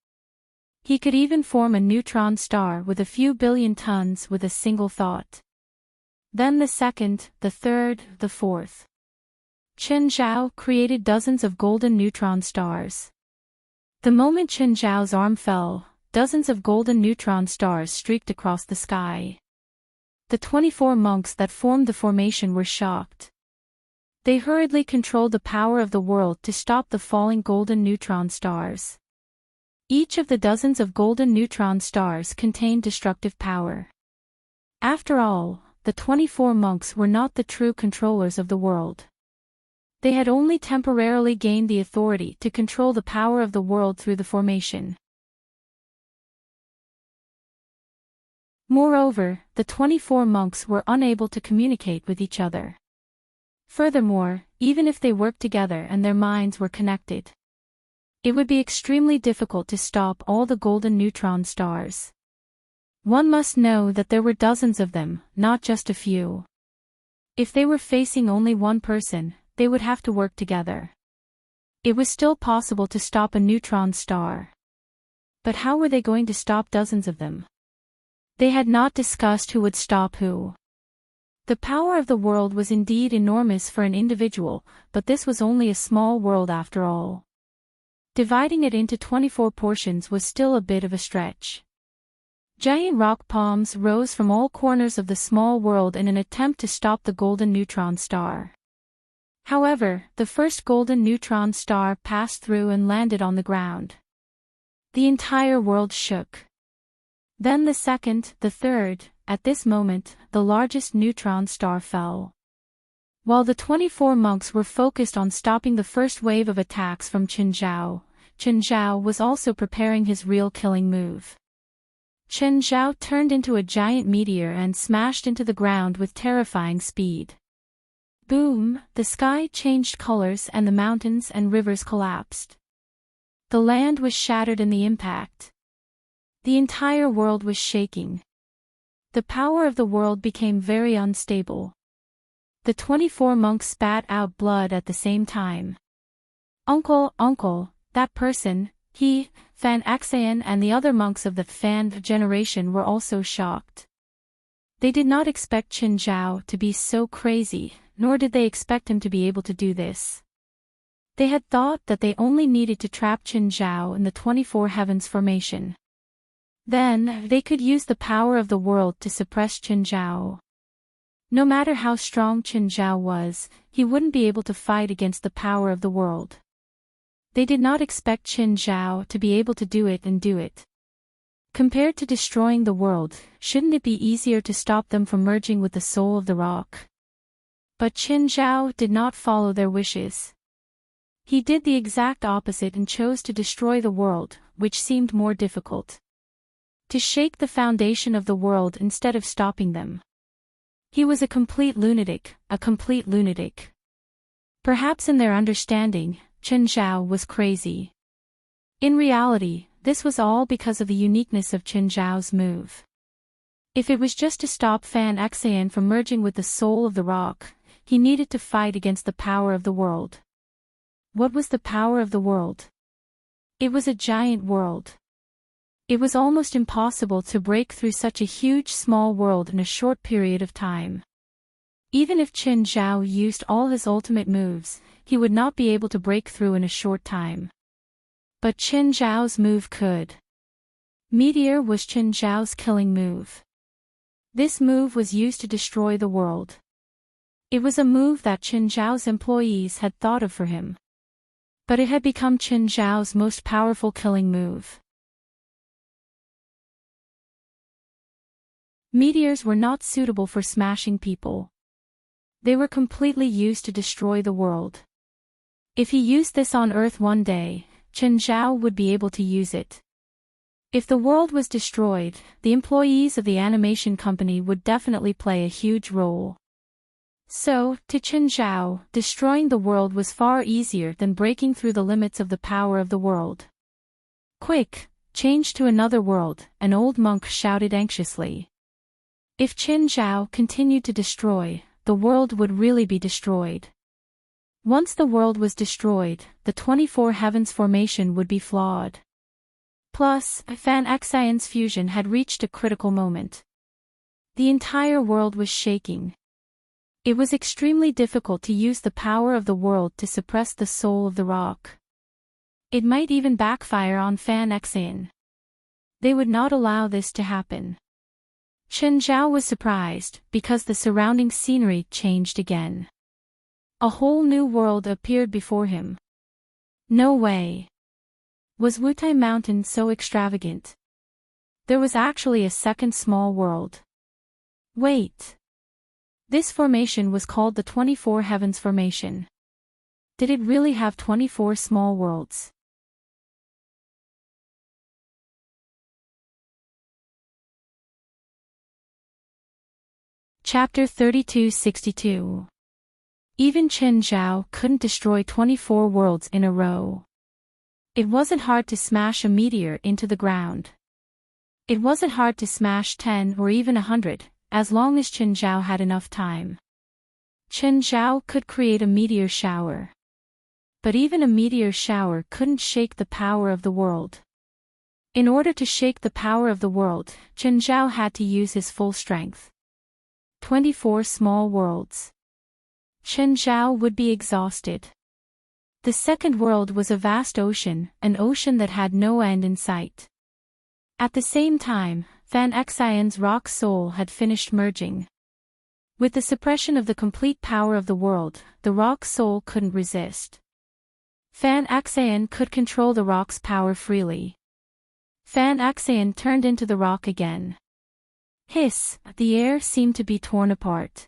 He could even form a neutron star with a few billion tons with a single thought. Then the second, the third, the fourth. Chen Zhao created dozens of golden neutron stars. The moment Chen Zhao's arm fell, dozens of golden neutron stars streaked across the sky. The 24 monks that formed the formation were shocked. They hurriedly controlled the power of the world to stop the falling golden neutron stars. Each of the dozens of golden neutron stars contained destructive power. After all, the 24 monks were not the true controllers of the world. They had only temporarily gained the authority to control the power of the world through the formation. Moreover, the 24 monks were unable to communicate with each other. Furthermore, even if they worked together and their minds were connected, it would be extremely difficult to stop all the golden neutron stars. One must know that there were dozens of them, not just a few. If they were facing only one person, they would have to work together. It was still possible to stop a neutron star. But how were they going to stop dozens of them? They had not discussed who would stop who. The power of the world was indeed enormous for an individual, but this was only a small world after all. Dividing it into 24 portions was still a bit of a stretch. Giant rock palms rose from all corners of the small world in an attempt to stop the golden neutron star. However, the first golden neutron star passed through and landed on the ground. The entire world shook. Then the second, the third. At this moment, the largest neutron star fell. While the 24 monks were focused on stopping the first wave of attacks from Chen Zhao was also preparing his real killing move. Chen Zhao turned into a giant meteor and smashed into the ground with terrifying speed. Boom, the sky changed colors and the mountains and rivers collapsed. The land was shattered in the impact. The entire world was shaking. The power of the world became very unstable. The 24 monks spat out blood at the same time. Uncle, that person, he, Fan Axayan and the other monks of the Fan generation were also shocked. They did not expect Chen Zhao to be so crazy, nor did they expect him to be able to do this. They had thought that they only needed to trap Chen Zhao in the 24 heavens formation. Then, they could use the power of the world to suppress Chen Zhao. No matter how strong Chen Zhao was, he wouldn't be able to fight against the power of the world. They did not expect Chen Zhao to be able to do it and do it. Compared to destroying the world, shouldn't it be easier to stop them from merging with the soul of the rock? But Chen Zhao did not follow their wishes. He did the exact opposite and chose to destroy the world, which seemed more difficult. To shake the foundation of the world instead of stopping them. He was a complete lunatic. Perhaps in their understanding, Chen Zhao was crazy. In reality, this was all because of the uniqueness of Chen Zhao's move. If it was just to stop Fan Axayan from merging with the soul of the rock, he needed to fight against the power of the world. What was the power of the world? It was a giant world. It was almost impossible to break through such a huge small world in a short period of time. Even if Chen Zhao used all his ultimate moves, he would not be able to break through in a short time. But Chen Zhao's move could. Meteor was Chen Zhao's killing move. This move was used to destroy the world. It was a move that Chen Zhao's employees had thought of for him. But it had become Chen Zhao's most powerful killing move. Meteors were not suitable for smashing people. They were completely used to destroy the world. If he used this on Earth one day, Chen Zhao would be able to use it. If the world was destroyed, the employees of the animation company would definitely play a huge role. So, to Chen Zhao, destroying the world was far easier than breaking through the limits of the power of the world. Quick, change to another world, an old monk shouted anxiously. If Chen Zhao continued to destroy, the world would really be destroyed. Once the world was destroyed, the 24 heavens formation would be flawed. Plus, Fan Xian's fusion had reached a critical moment. The entire world was shaking. It was extremely difficult to use the power of the world to suppress the soul of the rock. It might even backfire on Fan Xian. They would not allow this to happen. Chen Zhao was surprised, because the surrounding scenery changed again. A whole new world appeared before him. No way. Was Wutai Mountain so extravagant? There was actually a second small world. Wait. This formation was called the 24 Heavens Formation. Did it really have 24 small worlds? Chapter 3262. Even Chen Zhao couldn't destroy 24 worlds in a row. It wasn't hard to smash a meteor into the ground. It wasn't hard to smash 10 or even 100. As long as Chen Zhao had enough time. Chen Zhao could create a meteor shower. But even a meteor shower couldn't shake the power of the world. In order to shake the power of the world, Chen Zhao had to use his full strength. 24 small worlds. Chen Zhao would be exhausted. The second world was a vast ocean, an ocean that had no end in sight. At the same time, Fan Xian's rock soul had finished merging. With the suppression of the complete power of the world, the rock soul couldn't resist. Fan Xian could control the rock's power freely. Fan Xian turned into the rock again. Hiss, the air seemed to be torn apart.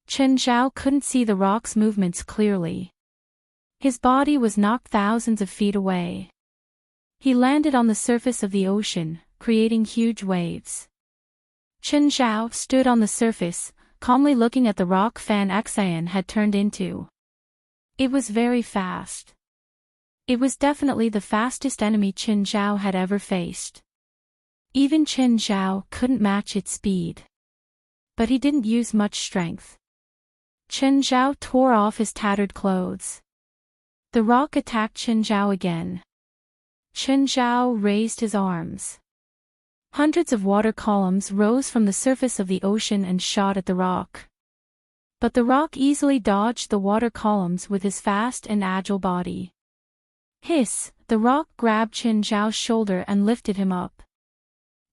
Chen Zhao couldn't see the rock's movements clearly. His body was knocked thousands of feet away. He landed on the surface of the ocean, creating huge waves. Chen Zhao stood on the surface, calmly looking at the rock Fan Xian had turned into. It was very fast. It was definitely the fastest enemy Chen Zhao had ever faced. Even Chen Zhao couldn't match its speed. But he didn't use much strength. Chen Zhao tore off his tattered clothes. The rock attacked Chen Zhao again. Chen Zhao raised his arms. Hundreds of water columns rose from the surface of the ocean and shot at the rock. But the rock easily dodged the water columns with his fast and agile body. Hiss, the rock grabbed Chen Zhao's shoulder and lifted him up.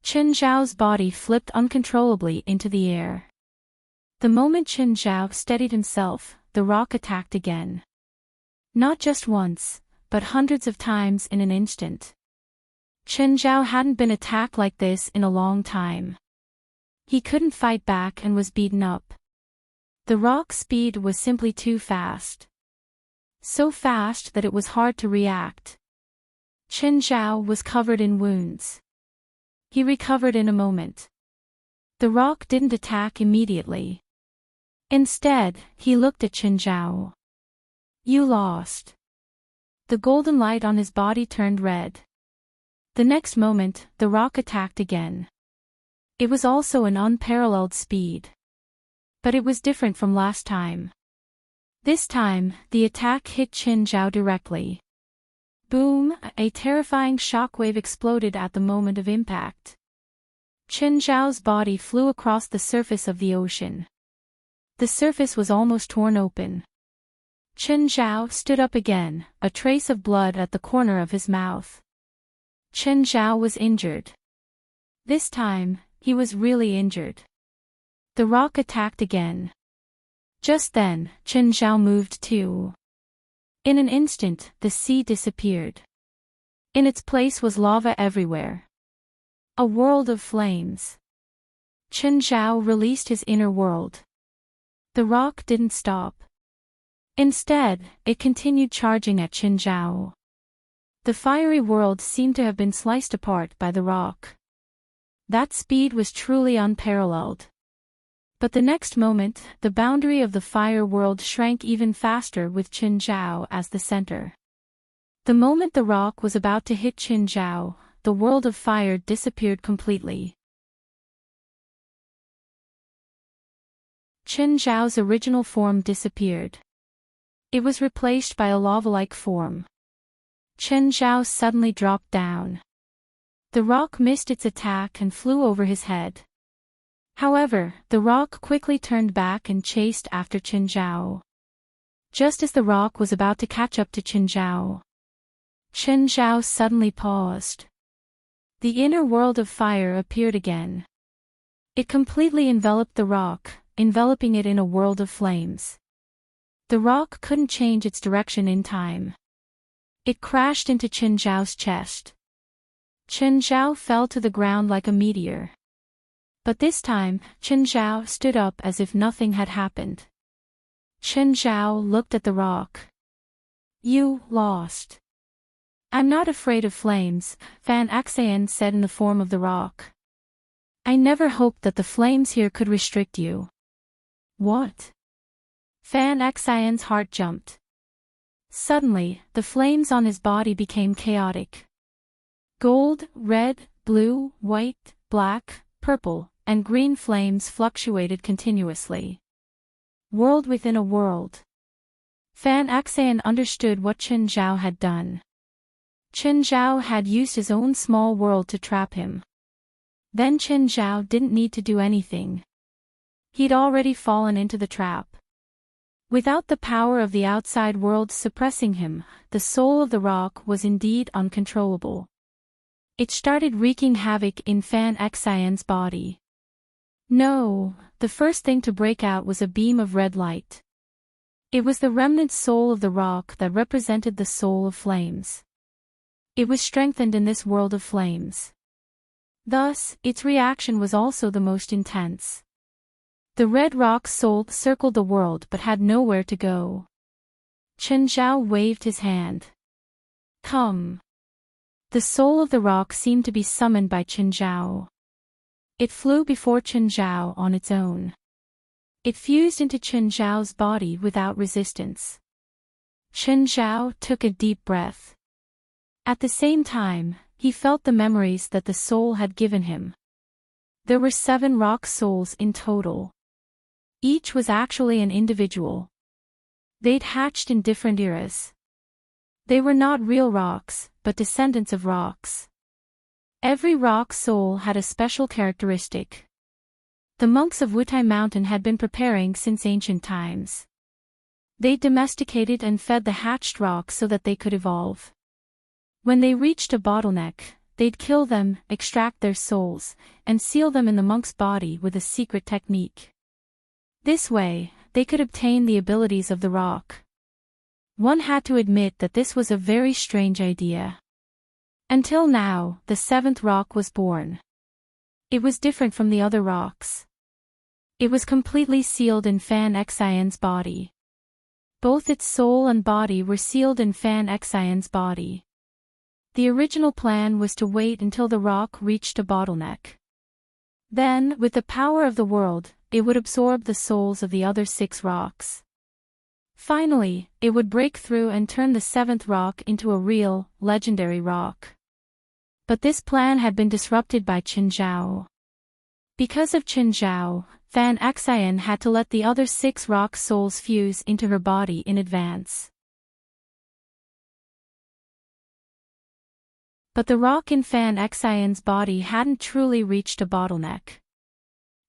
Chen Zhao's body flipped uncontrollably into the air. The moment Chen Zhao steadied himself, the rock attacked again. Not just once, but hundreds of times in an instant. Chen Zhao hadn't been attacked like this in a long time. He couldn't fight back and was beaten up. The rock's speed was simply too fast. So fast that it was hard to react. Chen Zhao was covered in wounds. He recovered in a moment. The rock didn't attack immediately. Instead, he looked at Chen Zhao. You lost. The golden light on his body turned red. The next moment, the rock attacked again. It was also an unparalleled speed. But it was different from last time. This time, the attack hit Chen Zhao directly. Boom, a terrifying shockwave exploded at the moment of impact. Chen Zhao's body flew across the surface of the ocean. The surface was almost torn open. Chen Zhao stood up again, a trace of blood at the corner of his mouth. Chen Zhao was injured. This time, he was really injured. The rock attacked again. Just then, Chen Zhao moved too. In an instant, the sea disappeared. In its place was lava everywhere. A world of flames. Chen Zhao released his inner world. The rock didn't stop. Instead, it continued charging at Qin Zhao. The fiery world seemed to have been sliced apart by the rock. That speed was truly unparalleled. But the next moment, the boundary of the fire world shrank even faster with Qin Zhao as the center. The moment the rock was about to hit Qin Zhao, the world of fire disappeared completely. Qin Zhao's original form disappeared. It was replaced by a lava-like form. Qin Zhao suddenly dropped down. The rock missed its attack and flew over his head. However, the rock quickly turned back and chased after Qin Zhao. Just as the rock was about to catch up to Qin Zhao suddenly paused. The inner world of fire appeared again. It completely enveloped the rock, enveloping it in a world of flames. The rock couldn't change its direction in time. It crashed into Qin Zhao's chest. Qin Zhao fell to the ground like a meteor. But this time, Qin Zhao stood up as if nothing had happened. Qin Zhao looked at the rock. "You lost." "I'm not afraid of flames," Fan Xan said in the form of the rock. "I never hoped that the flames here could restrict you." "What?" Fan Xian's heart jumped. Suddenly, the flames on his body became chaotic. Gold, red, blue, white, black, purple, and green flames fluctuated continuously. World within a world. Fan Xian understood what Qin Zhao had done. Qin Zhao had used his own small world to trap him. Then Qin Zhao didn't need to do anything. He'd already fallen into the trap. Without the power of the outside world suppressing him, the soul of the rock was indeed uncontrollable. It started wreaking havoc in Fan Xian's body. No, the first thing to break out was a beam of red light. It was the remnant soul of the rock that represented the soul of flames. It was strengthened in this world of flames. Thus, its reaction was also the most intense. The red rock's soul circled the world but had nowhere to go. Qin Zhao waved his hand. "Come." The soul of the rock seemed to be summoned by Qin Zhao. It flew before Qin Zhao on its own. It fused into Qin Zhao's body without resistance. Qin Zhao took a deep breath. At the same time, he felt the memories that the soul had given him. There were 7 rock souls in total. Each was actually an individual. They'd hatched in different eras. They were not real rocks, but descendants of rocks. Every rock soul had a special characteristic. The monks of Wutai Mountain had been preparing since ancient times. They domesticated and fed the hatched rocks so that they could evolve. When they reached a bottleneck, they'd kill them, extract their souls, and seal them in the monk's body with a secret technique. This way, they could obtain the abilities of the rock. One had to admit that this was a very strange idea. Until now, the 7th rock was born. It was different from the other rocks. It was completely sealed in Fan Xian's body. Both its soul and body were sealed in Fan Xian's body. The original plan was to wait until the rock reached a bottleneck. Then, with the power of the world, it would absorb the souls of the other 6 rocks. Finally, it would break through and turn the 7th rock into a real, legendary rock. But this plan had been disrupted by Qin Zhao. Because of Qin Zhao, Fan Xian had to let the other 6 rock souls fuse into her body in advance. But the rock in Fan Xian's body hadn't truly reached a bottleneck.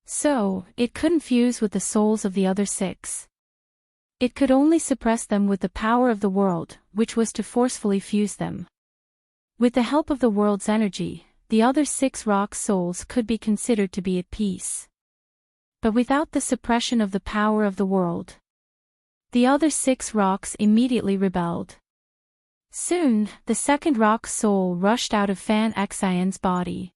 So, it couldn't fuse with the souls of the other 6. It could only suppress them with the power of the world, which was to forcefully fuse them. With the help of the world's energy, the other 6 rock souls could be considered to be at peace. But without the suppression of the power of the world, the other 6 rocks immediately rebelled. Soon, the 2nd rock soul rushed out of Fan Xian's body.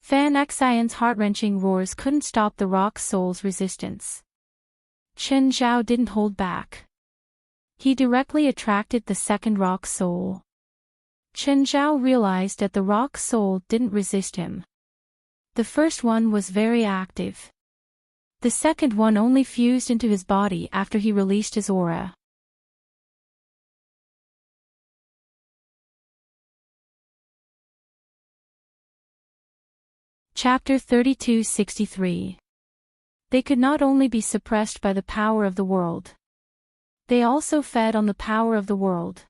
Fan Xian's heart-wrenching roars couldn't stop the rock soul's resistance. Qin Zhao didn't hold back. He directly attracted the second rock soul. Chen Zhao realized that the rock soul didn't resist him. The first one was very active. The second one only fused into his body after he released his aura. Chapter 3263. They could not only be suppressed by the power of the world. They also fed on the power of the world.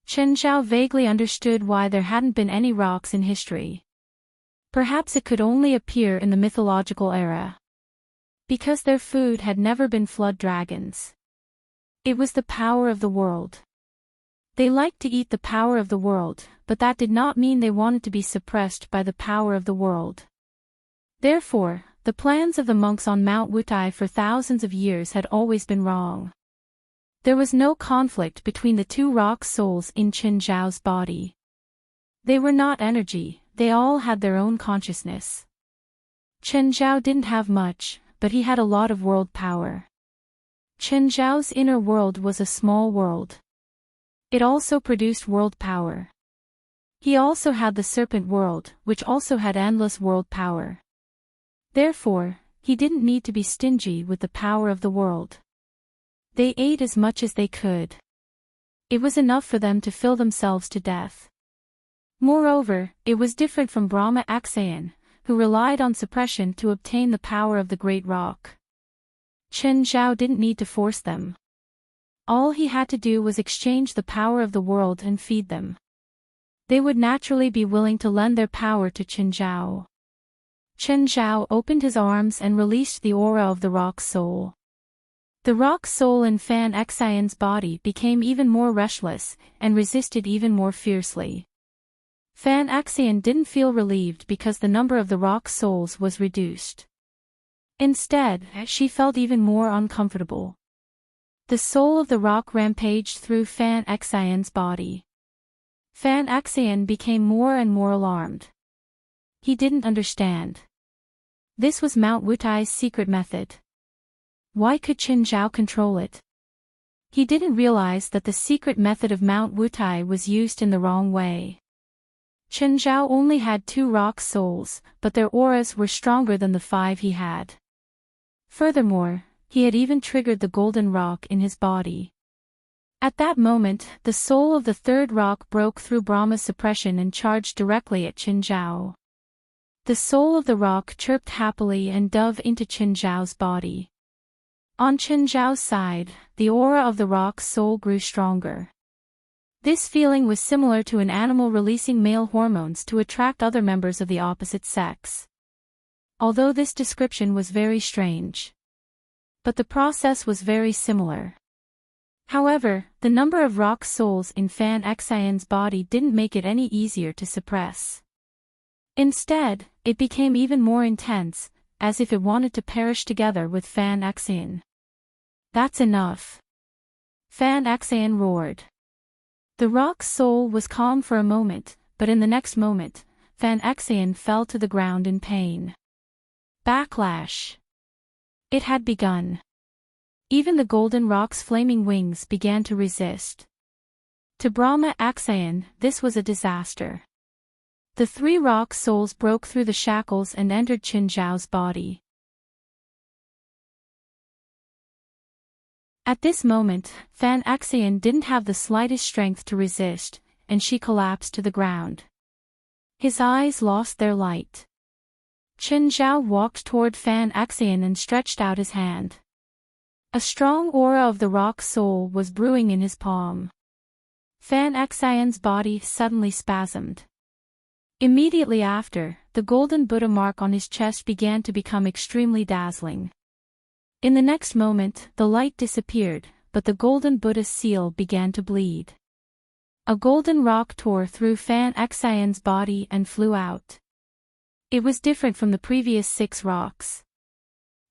Chen Zhao vaguely understood why there hadn't been any rocks in history. Perhaps it could only appear in the mythological era. Because their food had never been flood dragons. It was the power of the world. They liked to eat the power of the world, but that did not mean they wanted to be suppressed by the power of the world. Therefore, the plans of the monks on Mount Wutai for thousands of years had always been wrong. There was no conflict between the two rock souls in Chen Zhao's body. They were not energy, they all had their own consciousness. Chen Zhao didn't have much, but he had a lot of world power. Chen Zhao's inner world was a small world. It also produced world power. He also had the serpent world, which also had endless world power. Therefore, he didn't need to be stingy with the power of the world. They ate as much as they could. It was enough for them to fill themselves to death. Moreover, it was different from Brahma Aksayan, who relied on suppression to obtain the power of the great rock. Chen Zhao didn't need to force them. All he had to do was exchange the power of the world and feed them. They would naturally be willing to lend their power to Chen Zhao. Chen Zhao opened his arms and released the aura of the rock soul. The rock soul in Fan Xian's body became even more restless, and resisted even more fiercely. Fan Xian didn't feel relieved because the number of the rock souls was reduced. Instead, she felt even more uncomfortable. The soul of the rock rampaged through Fan Xian's body. Fan Xian became more and more alarmed. He didn't understand. This was Mount Wutai's secret method. Why could Chen Zhao control it? He didn't realize that the secret method of Mount Wutai was used in the wrong way. Chen Zhao only had 2 rock souls, but their auras were stronger than the 5 he had. Furthermore, he had even triggered the golden rock in his body. At that moment, the soul of the third rock broke through Brahma's suppression and charged directly at Chen Zhao. The soul of the rock chirped happily and dove into Chen Zhao's body. On Chen Zhao's side, the aura of the rock soul grew stronger. This feeling was similar to an animal releasing male hormones to attract other members of the opposite sex. Although this description was very strange. But the process was very similar. However, the number of rock souls in Fan Xian's body didn't make it any easier to suppress. Instead, it became even more intense, as if it wanted to perish together with Fan Xian. That's enough. Fan Xian roared. The rock soul was calm for a moment, but in the next moment, Fan Xian fell to the ground in pain. Backlash. It had begun. Even the golden rock's flaming wings began to resist. To Brahma Aksayan, this was a disaster. The 3 rock souls broke through the shackles and entered Chen Zhao's body. At this moment, Fan Xian didn't have the slightest strength to resist, and she collapsed to the ground. His eyes lost their light. Chen Zhao walked toward Fan Xian and stretched out his hand. A strong aura of the rock soul was brewing in his palm. Fan Xian's body suddenly spasmed. Immediately after, the golden Buddha mark on his chest began to become extremely dazzling. In the next moment, the light disappeared, but the golden Buddha's seal began to bleed. A golden rock tore through Fan Xian's body and flew out. It was different from the previous 6 rocks.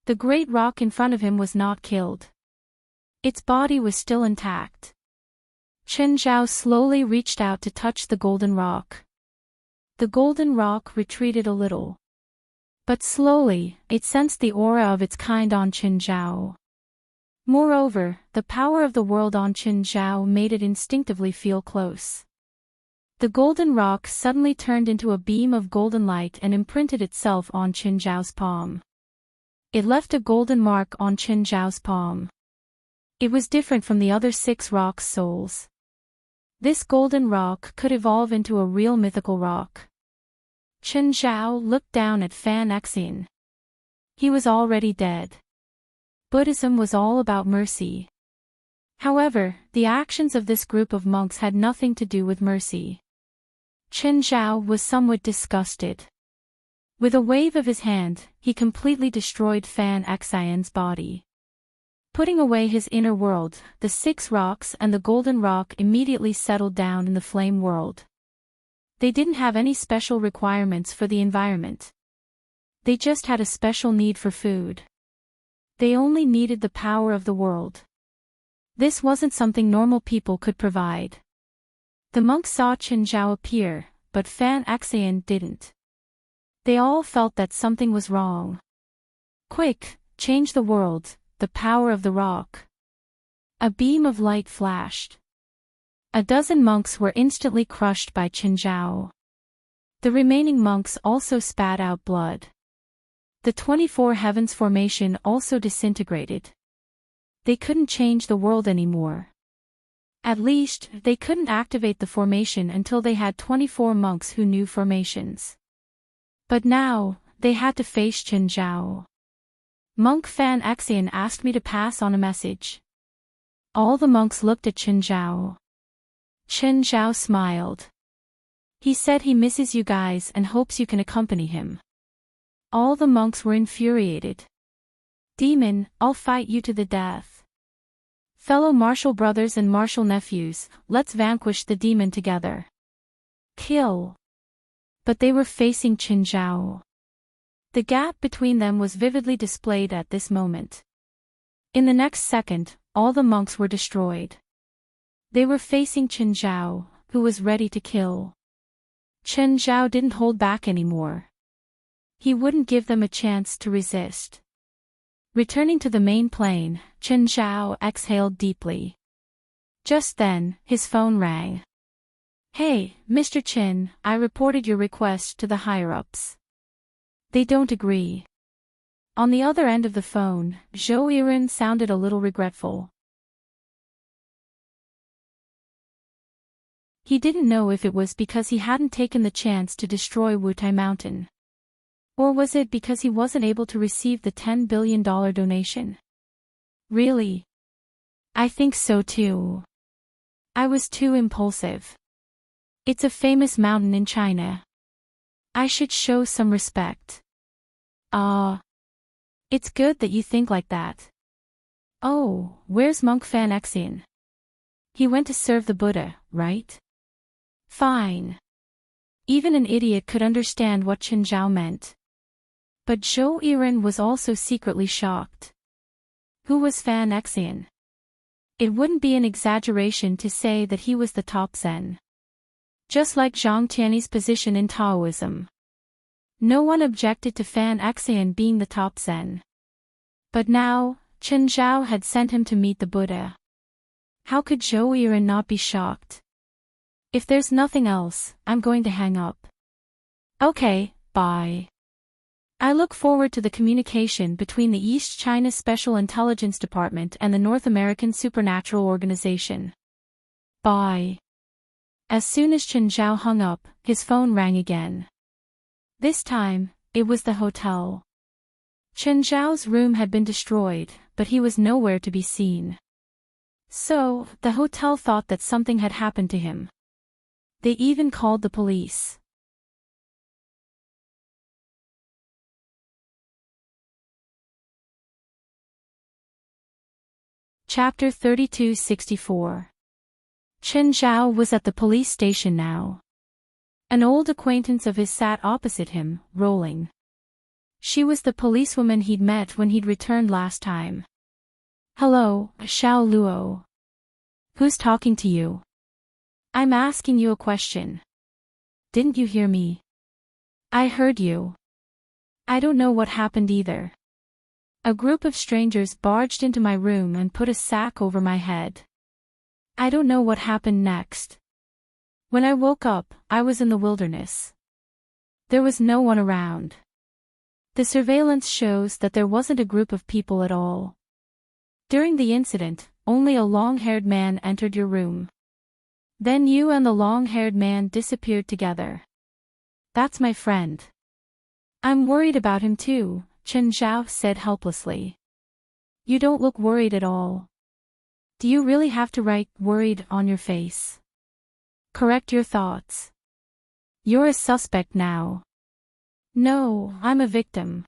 The great rock in front of him was not killed. Its body was still intact. Chen Zhao slowly reached out to touch the golden rock. The golden rock retreated a little. But slowly, it sensed the aura of its kind on Chen Zhao. Moreover, the power of the world on Chen Zhao made it instinctively feel close. The golden rock suddenly turned into a beam of golden light and imprinted itself on Chen Zhao's palm. It left a golden mark on Chen Zhao's palm. It was different from the other 6 rocks' souls. This golden rock could evolve into a real mythical rock. Chen Zhao looked down at Fan Xian. He was already dead. Buddhism was all about mercy. However, the actions of this group of monks had nothing to do with mercy. Chen Zhao was somewhat disgusted. With a wave of his hand, he completely destroyed Fan Xian's body. Putting away his inner world, the 6 rocks and the golden rock immediately settled down in the flame world. They didn't have any special requirements for the environment. They just had a special need for food. They only needed the power of the world. This wasn't something normal people could provide. The monks saw Chen Zhao appear, but Fan Xian didn't. They all felt that something was wrong. Quick, change the world, the power of the rock. A beam of light flashed. A dozen monks were instantly crushed by Chen Zhao. The remaining monks also spat out blood. The 24 Heavens formation also disintegrated. They couldn't change the world anymore. At least, they couldn't activate the formation until they had 24 monks who knew formations. But now, they had to face Chen Zhao. Monk Fan Xian asked me to pass on a message. All the monks looked at Chen Zhao. Chen Zhao smiled. He said he misses you guys and hopes you can accompany him. All the monks were infuriated. Demon, I'll fight you to the death. Fellow martial brothers and martial nephews, let's vanquish the demon together. Kill. But they were facing Chen Zhao. The gap between them was vividly displayed at this moment. In the next second, all the monks were destroyed. They were facing Chen Zhao, who was ready to kill. Chen Zhao didn't hold back anymore. He wouldn't give them a chance to resist. Returning to the main plane, Chen Zhao exhaled deeply. Just then, his phone rang. Hey, Mr. Chen, I reported your request to the higher-ups. They don't agree. On the other end of the phone, Zhou Yiren sounded a little regretful. He didn't know if it was because he hadn't taken the chance to destroy Wutai Mountain. Or was it because he wasn't able to receive the $10 billion donation? Really? I think so too. I was too impulsive. It's a famous mountain in China. I should show some respect. It's good that you think like that. Oh, where's Monk Fan Xian? He went to serve the Buddha, right? Fine. Even an idiot could understand what Chen Zhao meant. But Zhou Yiren was also secretly shocked. Who was Fan Xian? It wouldn't be an exaggeration to say that he was the top Zen. Just like Zhang Tianyi's position in Taoism. No one objected to Fan Xian being the top Zen. But now, Chen Zhao had sent him to meet the Buddha. How could Zhou Yiren not be shocked? If there's nothing else, I'm going to hang up. Okay, bye. I look forward to the communication between the East China Special Intelligence Department and the North American Supernatural Organization. Bye. As soon as Chen Zhao hung up, his phone rang again. This time, it was the hotel. Chen Zhao's room had been destroyed, but he was nowhere to be seen. So, the hotel thought that something had happened to him. They even called the police. Chapter 3264. Chen Zhao was at the police station now. An old acquaintance of his sat opposite him, rolling. She was the policewoman he'd met when he'd returned last time. Hello, Xiao Luo. Who's talking to you? I'm asking you a question. Didn't you hear me? I heard you. I don't know what happened either. A group of strangers barged into my room and put a sack over my head. I don't know what happened next. When I woke up, I was in the wilderness. There was no one around. The surveillance shows that there wasn't a group of people at all. During the incident, only a long-haired man entered your room. Then you and the long-haired man disappeared together. That's my friend. I'm worried about him too, Chen Zhao said helplessly. You don't look worried at all. Do you really have to write worried on your face? Correct your thoughts. You're a suspect now. No, I'm a victim.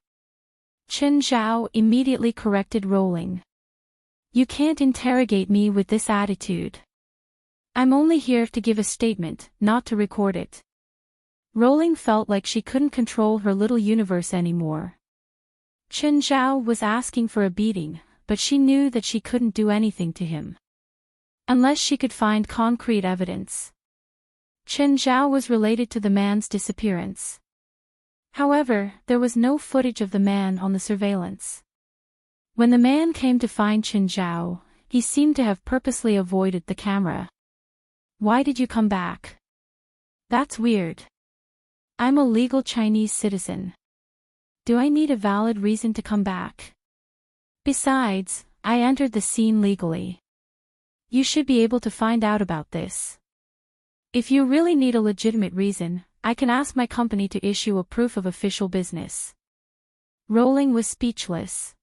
Chen Zhao immediately corrected Rolling. You can't interrogate me with this attitude. I'm only here to give a statement, not to record it. Rolling felt like she couldn't control her little universe anymore. Chen Zhao was asking for a beating, but she knew that she couldn't do anything to him. Unless she could find concrete evidence. Chen Zhao was related to the man's disappearance. However, there was no footage of the man on the surveillance. When the man came to find Chen Zhao, he seemed to have purposely avoided the camera. Why did you come back? That's weird. I'm a legal Chinese citizen. Do I need a valid reason to come back? Besides, I entered the scene legally. You should be able to find out about this. If you really need a legitimate reason, I can ask my company to issue a proof of official business. Rolling was speechless.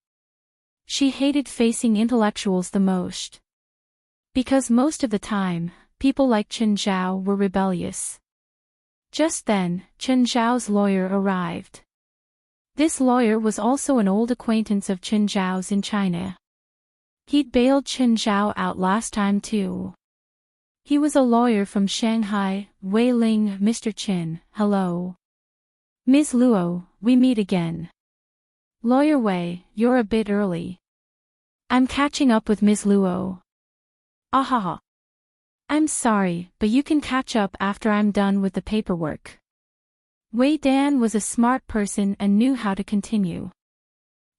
She hated facing intellectuals the most. Because most of the time, people like Chen Zhao were rebellious. Just then, Chen Zhao's lawyer arrived. This lawyer was also an old acquaintance of Chen Zhao's in China. He'd bailed Chen Zhao out last time too. He was a lawyer from Shanghai. Wei Ling. Mr. Chen, hello. Ms. Luo, we meet again. Lawyer Wei, you're a bit early. I'm catching up with Ms. Luo. Ahaha. I'm sorry, but you can catch up after I'm done with the paperwork. Wei Dan was a smart person and knew how to continue.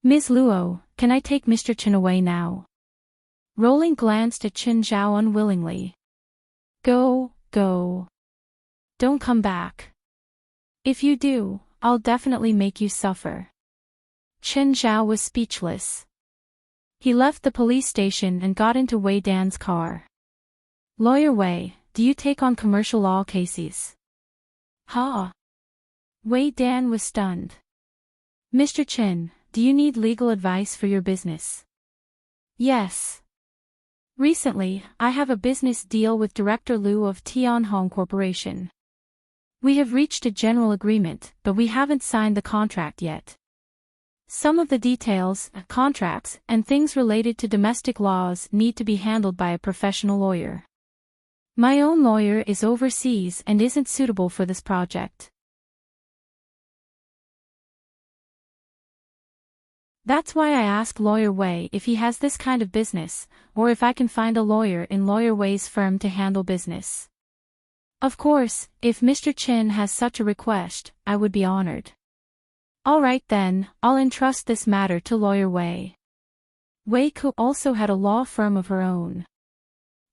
Ms. Luo, can I take Mr. Chen away now? Rolling glanced at Chen Zhao unwillingly. Go. Don't come back. If you do, I'll definitely make you suffer. Chen Zhao was speechless. He left the police station and got into Wei Dan's car. Lawyer Wei, do you take on commercial law cases? Ha! Wei Dan was stunned. Mr. Chen, do you need legal advice for your business? Yes. Recently, I have a business deal with Director Liu of Tianhong Corporation. We have reached a general agreement, but we haven't signed the contract yet. Some of the details, contracts, and things related to domestic laws need to be handled by a professional lawyer. My own lawyer is overseas and isn't suitable for this project. That's why I asked Lawyer Wei if he has this kind of business, or if I can find a lawyer in Lawyer Wei's firm to handle business. Of course, if Mr. Chen has such a request, I would be honored. All right then, I'll entrust this matter to Lawyer Wei. Wei Ku also had a law firm of her own.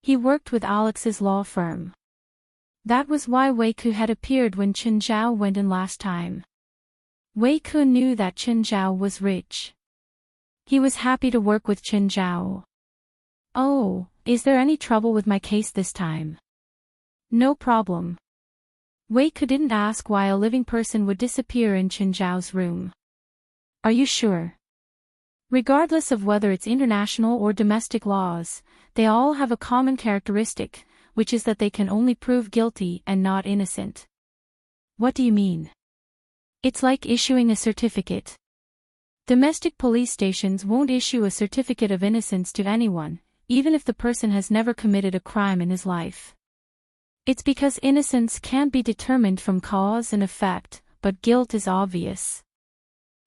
He worked with Alex's law firm. That was why Wei Ku had appeared when Chen Zhao went in last time. Wei Ku knew that Chen Zhao was rich. He was happy to work with Chen Zhao. Oh, is there any trouble with my case this time? No problem. Wei Ku didn't ask why a living person would disappear in Chen Zhao's room. Are you sure? Regardless of whether it's international or domestic laws, they all have a common characteristic, which is that they can only prove guilty and not innocent. What do you mean? It's like issuing a certificate. Domestic police stations won't issue a certificate of innocence to anyone, even if the person has never committed a crime in his life. It's because innocence can't be determined from cause and effect, but guilt is obvious.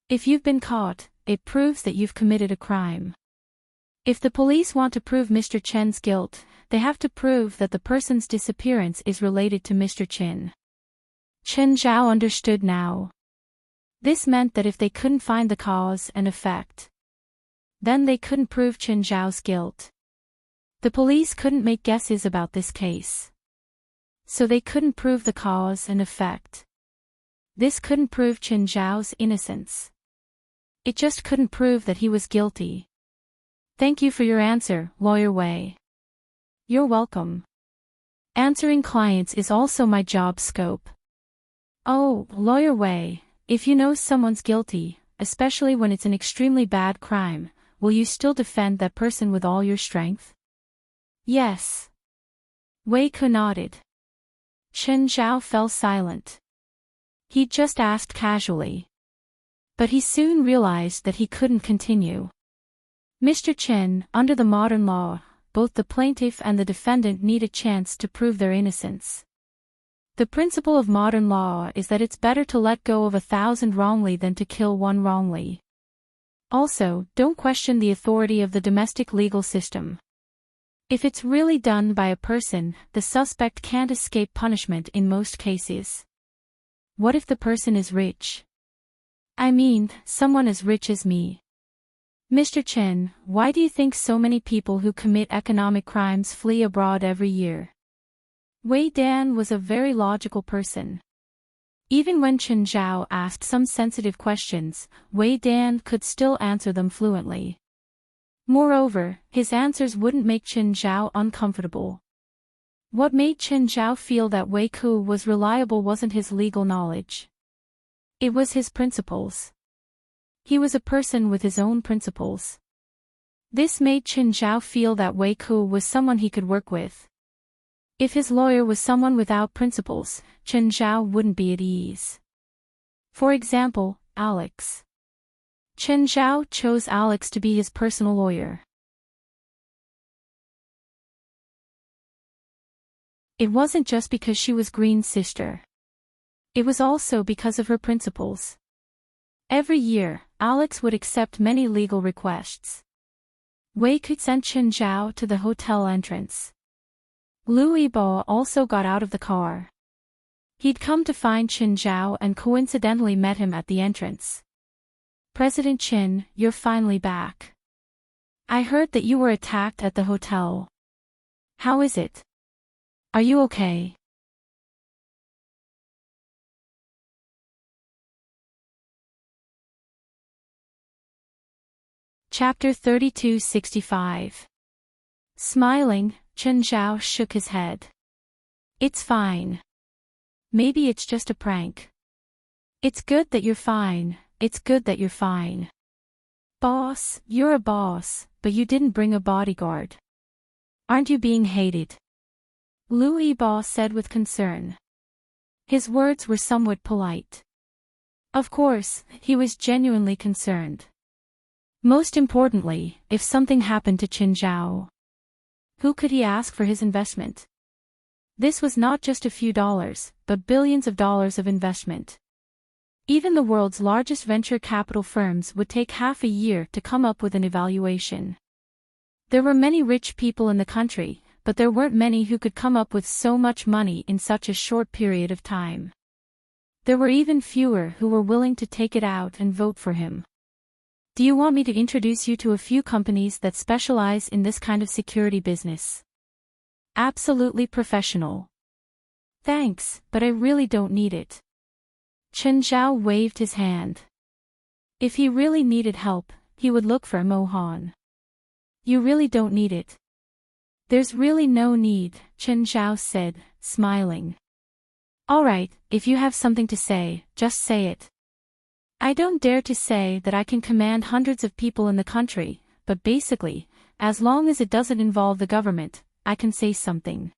If you've been caught, it proves that you've committed a crime. If the police want to prove Mr. Chen's guilt, they have to prove that the person's disappearance is related to Mr. Chen. Chen Zhao understood now. This meant that if they couldn't find the cause and effect, Then they couldn't prove Chen Zhao's guilt. The police couldn't make guesses about this case. So they couldn't prove the cause and effect. This couldn't prove Chen Zhao's innocence. It just couldn't prove that he was guilty. Thank you for your answer, Lawyer Wei. You're welcome. Answering clients is also my job scope. Oh, Lawyer Wei, if you know someone's guilty, especially when it's an extremely bad crime, will you still defend that person with all your strength? Yes. Wei Ke nodded. Chen Zhao fell silent. He'd just asked casually. But he soon realized that he couldn't continue. Mr. Chen, under the modern law, both the plaintiff and the defendant need a chance to prove their innocence. The principle of modern law is that it's better to let go of 1,000 wrongly than to kill one wrongly. Also, don't question the authority of the domestic legal system. If it's really done by a person, the suspect can't escape punishment in most cases. What if the person is rich? I mean, someone as rich as me. Mr. Chen, why do you think so many people who commit economic crimes flee abroad every year? Wei Dan was a very logical person. Even when Chen Zhao asked some sensitive questions, Wei Dan could still answer them fluently. Moreover, his answers wouldn't make Chen Zhao uncomfortable. What made Chen Zhao feel that Wei Ke was reliable wasn't his legal knowledge. It was his principles. He was a person with his own principles. This made Chen Zhao feel that Wei Ke was someone he could work with. If his lawyer was someone without principles, Chen Zhao wouldn't be at ease. For example, Alex. Chen Zhao chose Alex to be his personal lawyer. It wasn't just because she was Green's sister. It was also because of her principles. Every year, Alex would accept many legal requests. Wei Ke sent Chen Zhao to the hotel entrance. Lu Yibo also got out of the car. He'd come to find Chen Zhao and coincidentally met him at the entrance. President Chen, you're finally back. I heard that you were attacked at the hotel. How is it? Are you okay? Chapter 3265. Smiling, Chen Zhao shook his head. It's fine. Maybe it's just a prank. It's good that you're fine, it's good that you're fine. Boss, you're a boss, but you didn't bring a bodyguard. Aren't you being hated? Lu Yibo said with concern. His words were somewhat polite. Of course, he was genuinely concerned. Most importantly, if something happened to Chen Zhao, who could he ask for his investment? This was not just a few dollars, but billions of dollars of investment. Even the world's largest venture capital firms would take half a year to come up with an evaluation. There were many rich people in the country, but there weren't many who could come up with so much money in such a short period of time. There were even fewer who were willing to take it out and vote for him. Do you want me to introduce you to a few companies that specialize in this kind of security business? Absolutely professional. Thanks, but I really don't need it. Chen Zhao waved his hand. If he really needed help, he would look for Mo Han. You really don't need it. There's really no need, Chen Zhao said, smiling. All right, if you have something to say, just say it. I don't dare to say that I can command hundreds of people in the country, but basically, as long as it doesn't involve the government, I can say something.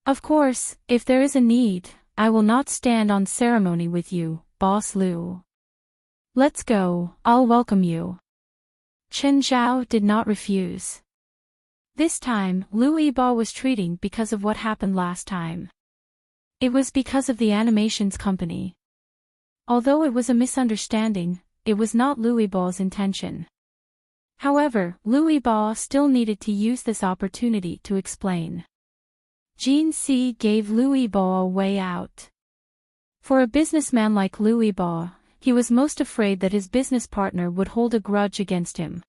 Of course, if there is a need, I will not stand on ceremony with you, Boss Lu. Let's go, I'll welcome you. Chen Zhao did not refuse. This time, Lu Yibo was treating because of what happened last time. It was because of the animations company. Although it was a misunderstanding, it was not Lu Yibo's intention. However, Lu Yibo still needed to use this opportunity to explain. Jin Si gave Lu Yibo a way out. For a businessman like Lu Yibo, he was most afraid that his business partner would hold a grudge against him.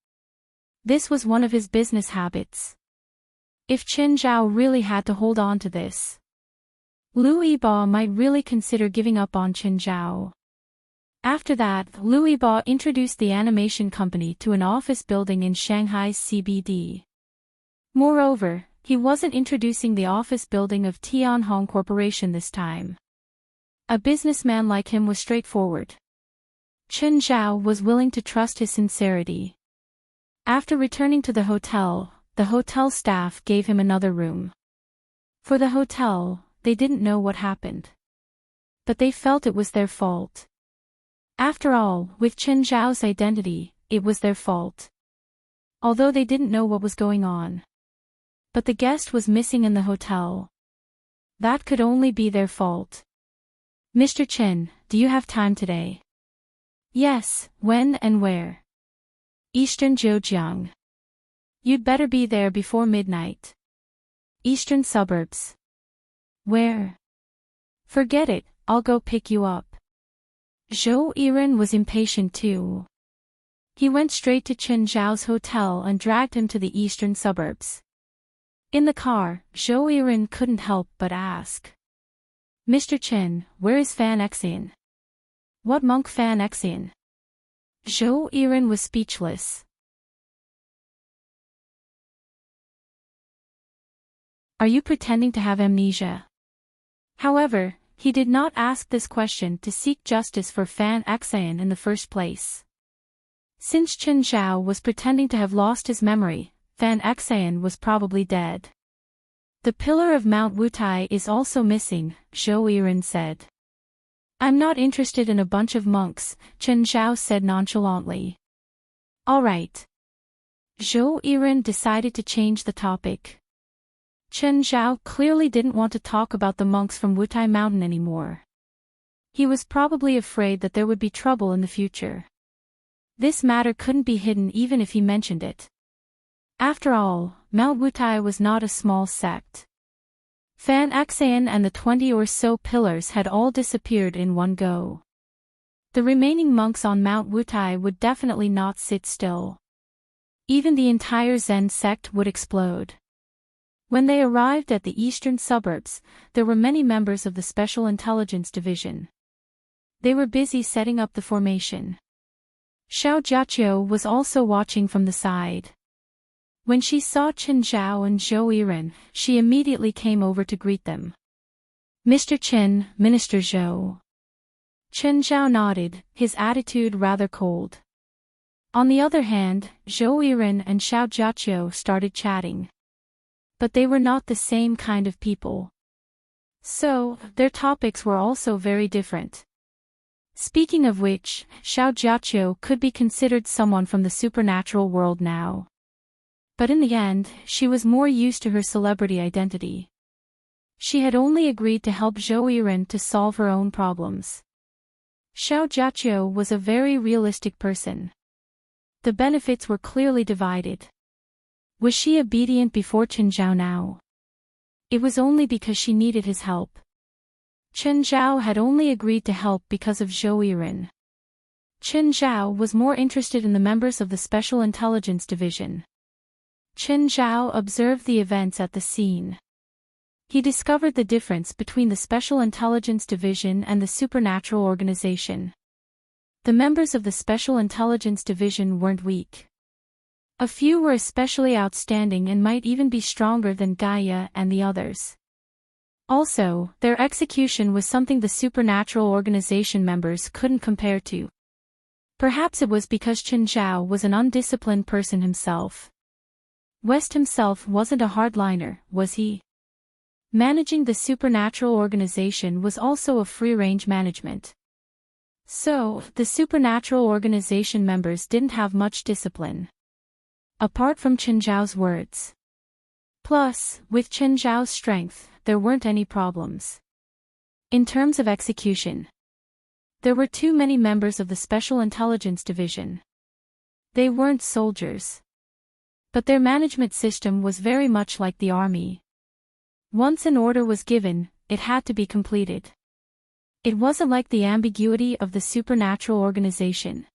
This was one of his business habits. If Chen Zhao really had to hold on to this, Liu Yibo might really consider giving up on Chen Zhao. After that, Liu Yibo introduced the animation company to an office building in Shanghai's CBD. Moreover, he wasn't introducing the office building of Tianhong Corporation this time. A businessman like him was straightforward. Chen Zhao was willing to trust his sincerity. After returning to the hotel staff gave him another room. For the hotel, they didn't know what happened. But they felt it was their fault. After all, with Chen Zhao's identity, it was their fault. Although they didn't know what was going on. But the guest was missing in the hotel. That could only be their fault. Mr. Chen, do you have time today? Yes, when and where? Eastern Zhejiang. You'd better be there before midnight. Eastern suburbs. Where? Forget it, I'll go pick you up. Zhou Yiren was impatient too. He went straight to Chen Zhao's hotel and dragged him to the eastern suburbs. In the car, Zhou Yiren couldn't help but ask. Mr. Chen, where is Fan Xian? What monk Fan Xian? Zhou Yiren was speechless. Are you pretending to have amnesia? However, he did not ask this question to seek justice for Fan Xian in the first place. Since Chen Zhao was pretending to have lost his memory, Fan Xian was probably dead. The pillar of Mount Wutai is also missing, Zhou Yiren said. I'm not interested in a bunch of monks, Chen Zhao said nonchalantly. All right. Zhou Yiren decided to change the topic. Chen Zhao clearly didn't want to talk about the monks from Wutai Mountain anymore. He was probably afraid that there would be trouble in the future. This matter couldn't be hidden even if he mentioned it. After all, Mount Wutai was not a small sect. Fan Xian and the 20 or so pillars had all disappeared in one go. The remaining monks on Mount Wutai would definitely not sit still. Even the entire Zen sect would explode. When they arrived at the eastern suburbs, there were many members of the Special Intelligence Division. They were busy setting up the formation. Xiao Jiaqiu was also watching from the side. When she saw Chen Zhao and Zhou Yiren, she immediately came over to greet them. Mr. Chen, Minister Zhou. Chen Zhao nodded, his attitude rather cold. On the other hand, Zhou Yiren and Xiao Jiaqiu started chatting. But they were not the same kind of people. So, their topics were also very different. Speaking of which, Xiao Jiaqiu could be considered someone from the supernatural world now. But in the end, she was more used to her celebrity identity. She had only agreed to help Zhou Yiren to solve her own problems. Xiao Jiaqiu was a very realistic person. The benefits were clearly divided. Was she obedient before Chen Zhao now? It was only because she needed his help. Chen Zhao had only agreed to help because of Zhou Yiren. Chen Zhao was more interested in the members of the Special Intelligence Division. Chen Zhao observed the events at the scene. He discovered the difference between the Special Intelligence Division and the Supernatural Organization. The members of the Special Intelligence Division weren't weak. A few were especially outstanding and might even be stronger than Gaia and the others. Also, their execution was something the Supernatural Organization members couldn't compare to. Perhaps it was because Chen Zhao was an undisciplined person himself. West himself wasn't a hardliner, was he? Managing the supernatural organization was also a free-range management. So, the supernatural organization members didn't have much discipline. Apart from Chen Zhao's words. Plus, with Chen Zhao's strength, there weren't any problems. In terms of execution, there were too many members of the Special Intelligence Division. They weren't soldiers. But their management system was very much like the army. Once an order was given, it had to be completed. It wasn't like the ambiguity of the supernatural organization.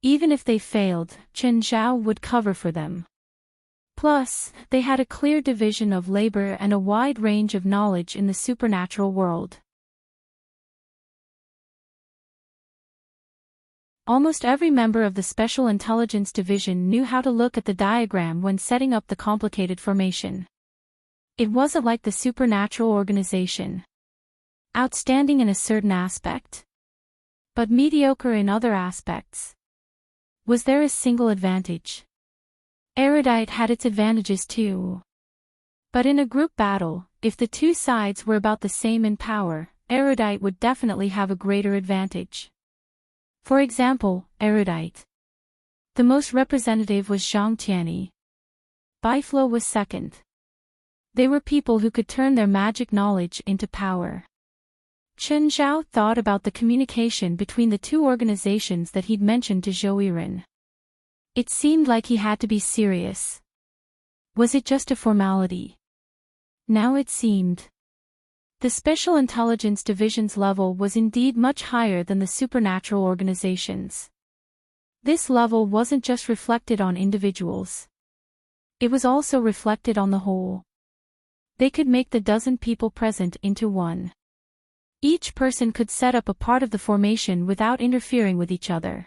Even if they failed, Chen Zhao would cover for them. Plus, they had a clear division of labor and a wide range of knowledge in the supernatural world. Almost every member of the Special Intelligence Division knew how to look at the diagram when setting up the complicated formation. It wasn't like the supernatural organization. Outstanding in a certain aspect, but mediocre in other aspects. Was there a single advantage? Erudite had its advantages too. But in a group battle, if the two sides were about the same in power, Erudite would definitely have a greater advantage. For example, Erudite. The most representative was Zhang Tianyi. Biflo was second. They were people who could turn their magic knowledge into power. Chen Zhao thought about the communication between the two organizations that he'd mentioned to Zhou Yiren. It seemed like he had to be serious. Was it just a formality? Now it seemed. The Special Intelligence Division's level was indeed much higher than the supernatural organizations. This level wasn't just reflected on individuals. It was also reflected on the whole. They could make the dozen people present into one. Each person could set up a part of the formation without interfering with each other.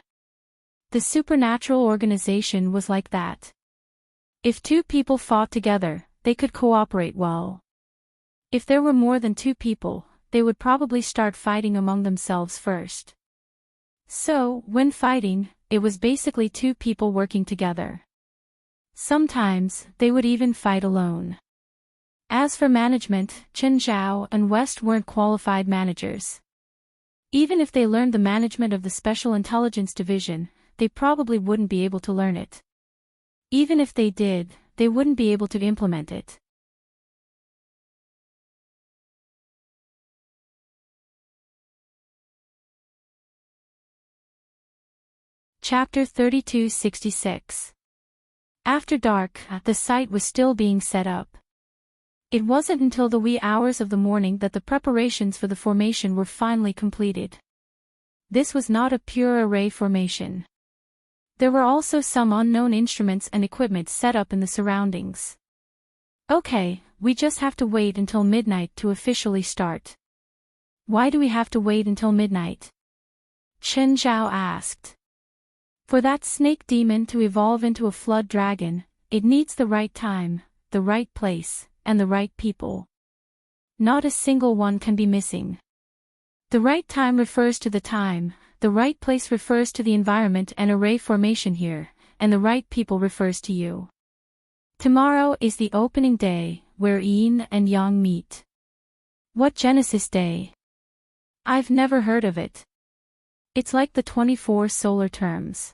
The supernatural organization was like that. If two people fought together, they could cooperate well. If there were more than two people, they would probably start fighting among themselves first. So, when fighting, it was basically two people working together. Sometimes, they would even fight alone. As for management, Chen Zhao and West weren't qualified managers. Even if they learned the management of the Special Intelligence Division, they probably wouldn't be able to learn it. Even if they did, they wouldn't be able to implement it. Chapter 3266. After dark, the site was still being set up. It wasn't until the wee hours of the morning that the preparations for the formation were finally completed. This was not a pure array formation. There were also some unknown instruments and equipment set up in the surroundings. Okay, we just have to wait until midnight to officially start. Why do we have to wait until midnight? Chen Zhao asked. For that snake demon to evolve into a flood dragon, it needs the right time, the right place, and the right people. Not a single one can be missing. The right time refers to the time, the right place refers to the environment and array formation here, and the right people refers to you. Tomorrow is the opening day, where Yin and Yang meet. What Genesis Day? I've never heard of it. It's like the 24 solar terms.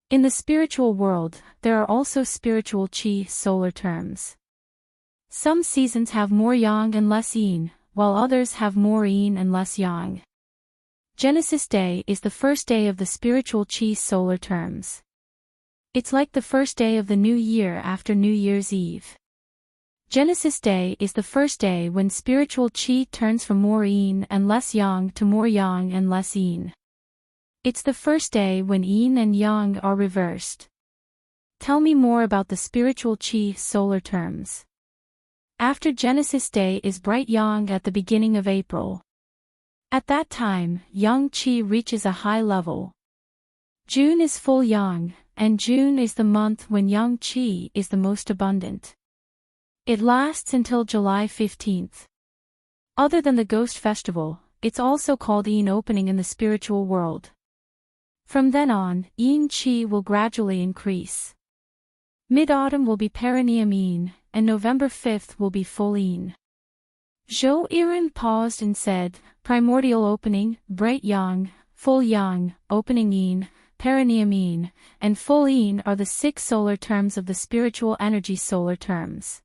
In the spiritual world, there are also spiritual qi solar terms. Some seasons have more yang and less yin, while others have more yin and less yang. Genesis Day is the first day of the spiritual qi solar terms. It's like the first day of the new year after New Year's Eve. Genesis Day is the first day when spiritual qi turns from more yin and less yang to more yang and less yin. It's the first day when yin and yang are reversed. Tell me more about the spiritual qi solar terms. After Genesis Day is bright yang at the beginning of April. At that time, yang qi reaches a high level. June is full yang, and June is the month when yang qi is the most abundant. It lasts until July 15th. Other than the Ghost Festival, it's also called Yin Opening in the spiritual world. From then on, Yin Qi will gradually increase. Mid-autumn will be perineum Yin, and November 5th will be full Yin. Zhou Yiren paused and said, primordial opening, bright yang, full yang, opening Yin, perineum Yin, and full Yin are the 6 solar terms of the spiritual energy solar terms.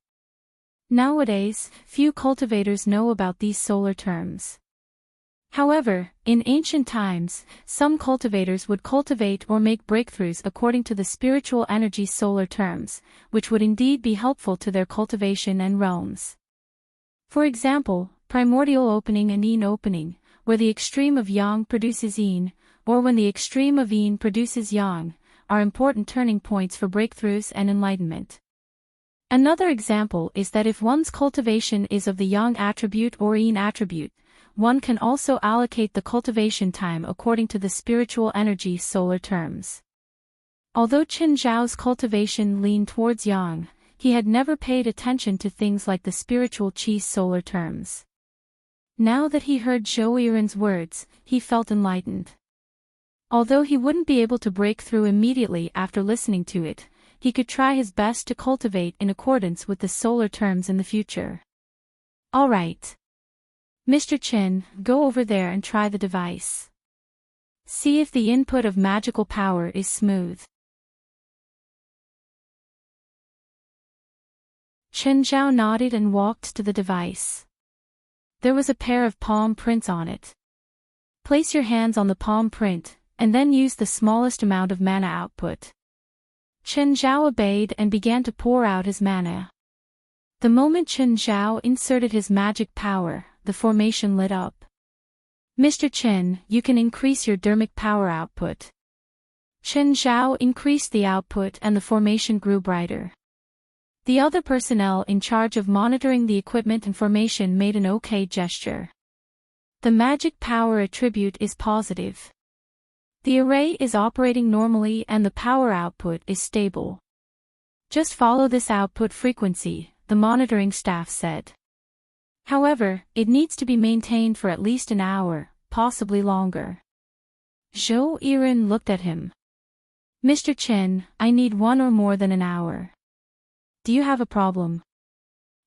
Nowadays, few cultivators know about these solar terms. However, in ancient times, some cultivators would cultivate or make breakthroughs according to the spiritual energy solar terms, which would indeed be helpful to their cultivation and realms. For example, primordial opening and yin opening, where the extreme of yang produces yin, or when the extreme of yin produces yang, are important turning points for breakthroughs and enlightenment. Another example is that if one's cultivation is of the yang attribute or yin attribute, one can also allocate the cultivation time according to the spiritual energy solar terms. Although Qin Zhao's cultivation leaned towards yang, he had never paid attention to things like the spiritual qi solar terms. Now that he heard Zhou Yiren's words, he felt enlightened. Although he wouldn't be able to break through immediately after listening to it, he could try his best to cultivate in accordance with the solar terms in the future. All right. Mr. Qin, go over there and try the device. See if the input of magical power is smooth. Qin Zhao nodded and walked to the device. There was a pair of palm prints on it. Place your hands on the palm print, and then use the smallest amount of mana output. Qin Zhao obeyed and began to pour out his mana. The moment Qin Zhao inserted his magic power, the formation lit up. Mr. Qin, you can increase your dermic power output. Qin Zhao increased the output and the formation grew brighter. The other personnel in charge of monitoring the equipment and formation made an okay gesture. The magic power attribute is positive. The array is operating normally and the power output is stable. Just follow this output frequency, the monitoring staff said. However, it needs to be maintained for at least an hour, possibly longer. Zhou Yiren looked at him. Mr. Qin, I need 1 or more than an hour. Do you have a problem?